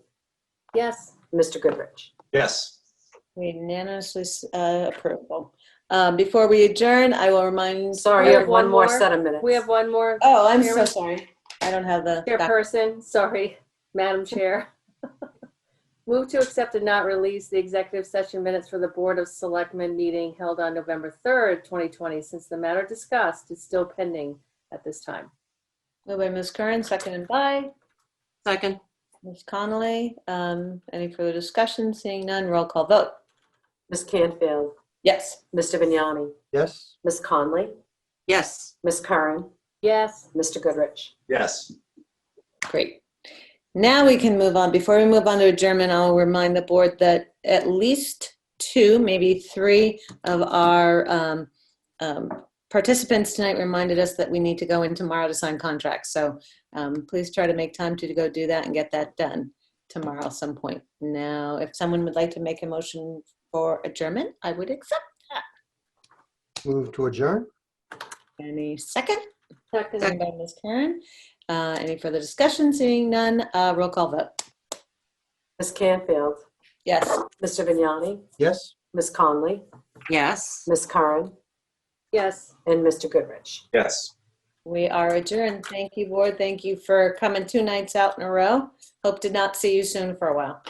Speaker 2: Yes.
Speaker 11: Mr. Goodrich.
Speaker 10: Yes.
Speaker 1: We unanimously approval. Before we adjourn, I will remind.
Speaker 11: Sorry,
Speaker 2: We
Speaker 11: you
Speaker 2: have
Speaker 11: have one more set of minutes.
Speaker 2: We have one more.
Speaker 1: Oh, I'm so
Speaker 2: Chairman?
Speaker 1: sorry. I don't have the.
Speaker 2: Chairperson, sorry, Madam Chair. Move to accept and not release the executive session minutes for the Board of Selectmen meeting held on November 3rd, 2020, since the matter discussed is still pending at this time.
Speaker 1: Moved by Ms. Curran, seconded by
Speaker 9: Second.
Speaker 1: Ms. Connolly. Any further discussion? Seeing none, roll call vote.
Speaker 11: Ms. Canfield,
Speaker 1: Yes.
Speaker 11: Mr. Vignani,
Speaker 4: Yes?
Speaker 11: Ms. Conley,
Speaker 9: Yes.
Speaker 11: Ms. Curran,
Speaker 2: Yes.
Speaker 11: Mr. Goodrich.
Speaker 10: Yes.
Speaker 1: Great. Now we can move on. Before we move on to adjournment, I'll remind the board that at least 2, maybe 3 of our participants tonight reminded us that we need to go in tomorrow to sign contracts. So please try to make time to go do that and get that done tomorrow at some point. Now, if someone would like to make a motion for adjournment, I would accept that.
Speaker 4: Move to adjourn?
Speaker 1: Any second?
Speaker 2: Second.
Speaker 1: Second by Ms. Karen. Any further discussion? Seeing none, roll call vote.
Speaker 11: Ms. Canfield,
Speaker 1: Yes.
Speaker 11: Mr. Vignani,
Speaker 4: Yes?
Speaker 11: Ms. Conley,
Speaker 9: Yes.
Speaker 11: Ms. Curran,
Speaker 2: Yes.
Speaker 11: and Mr. Goodrich.
Speaker 10: Yes.
Speaker 1: We are adjourned. Thank you, board. Thank you for coming 2 nights out in a row. Hope to not see you soon for a while.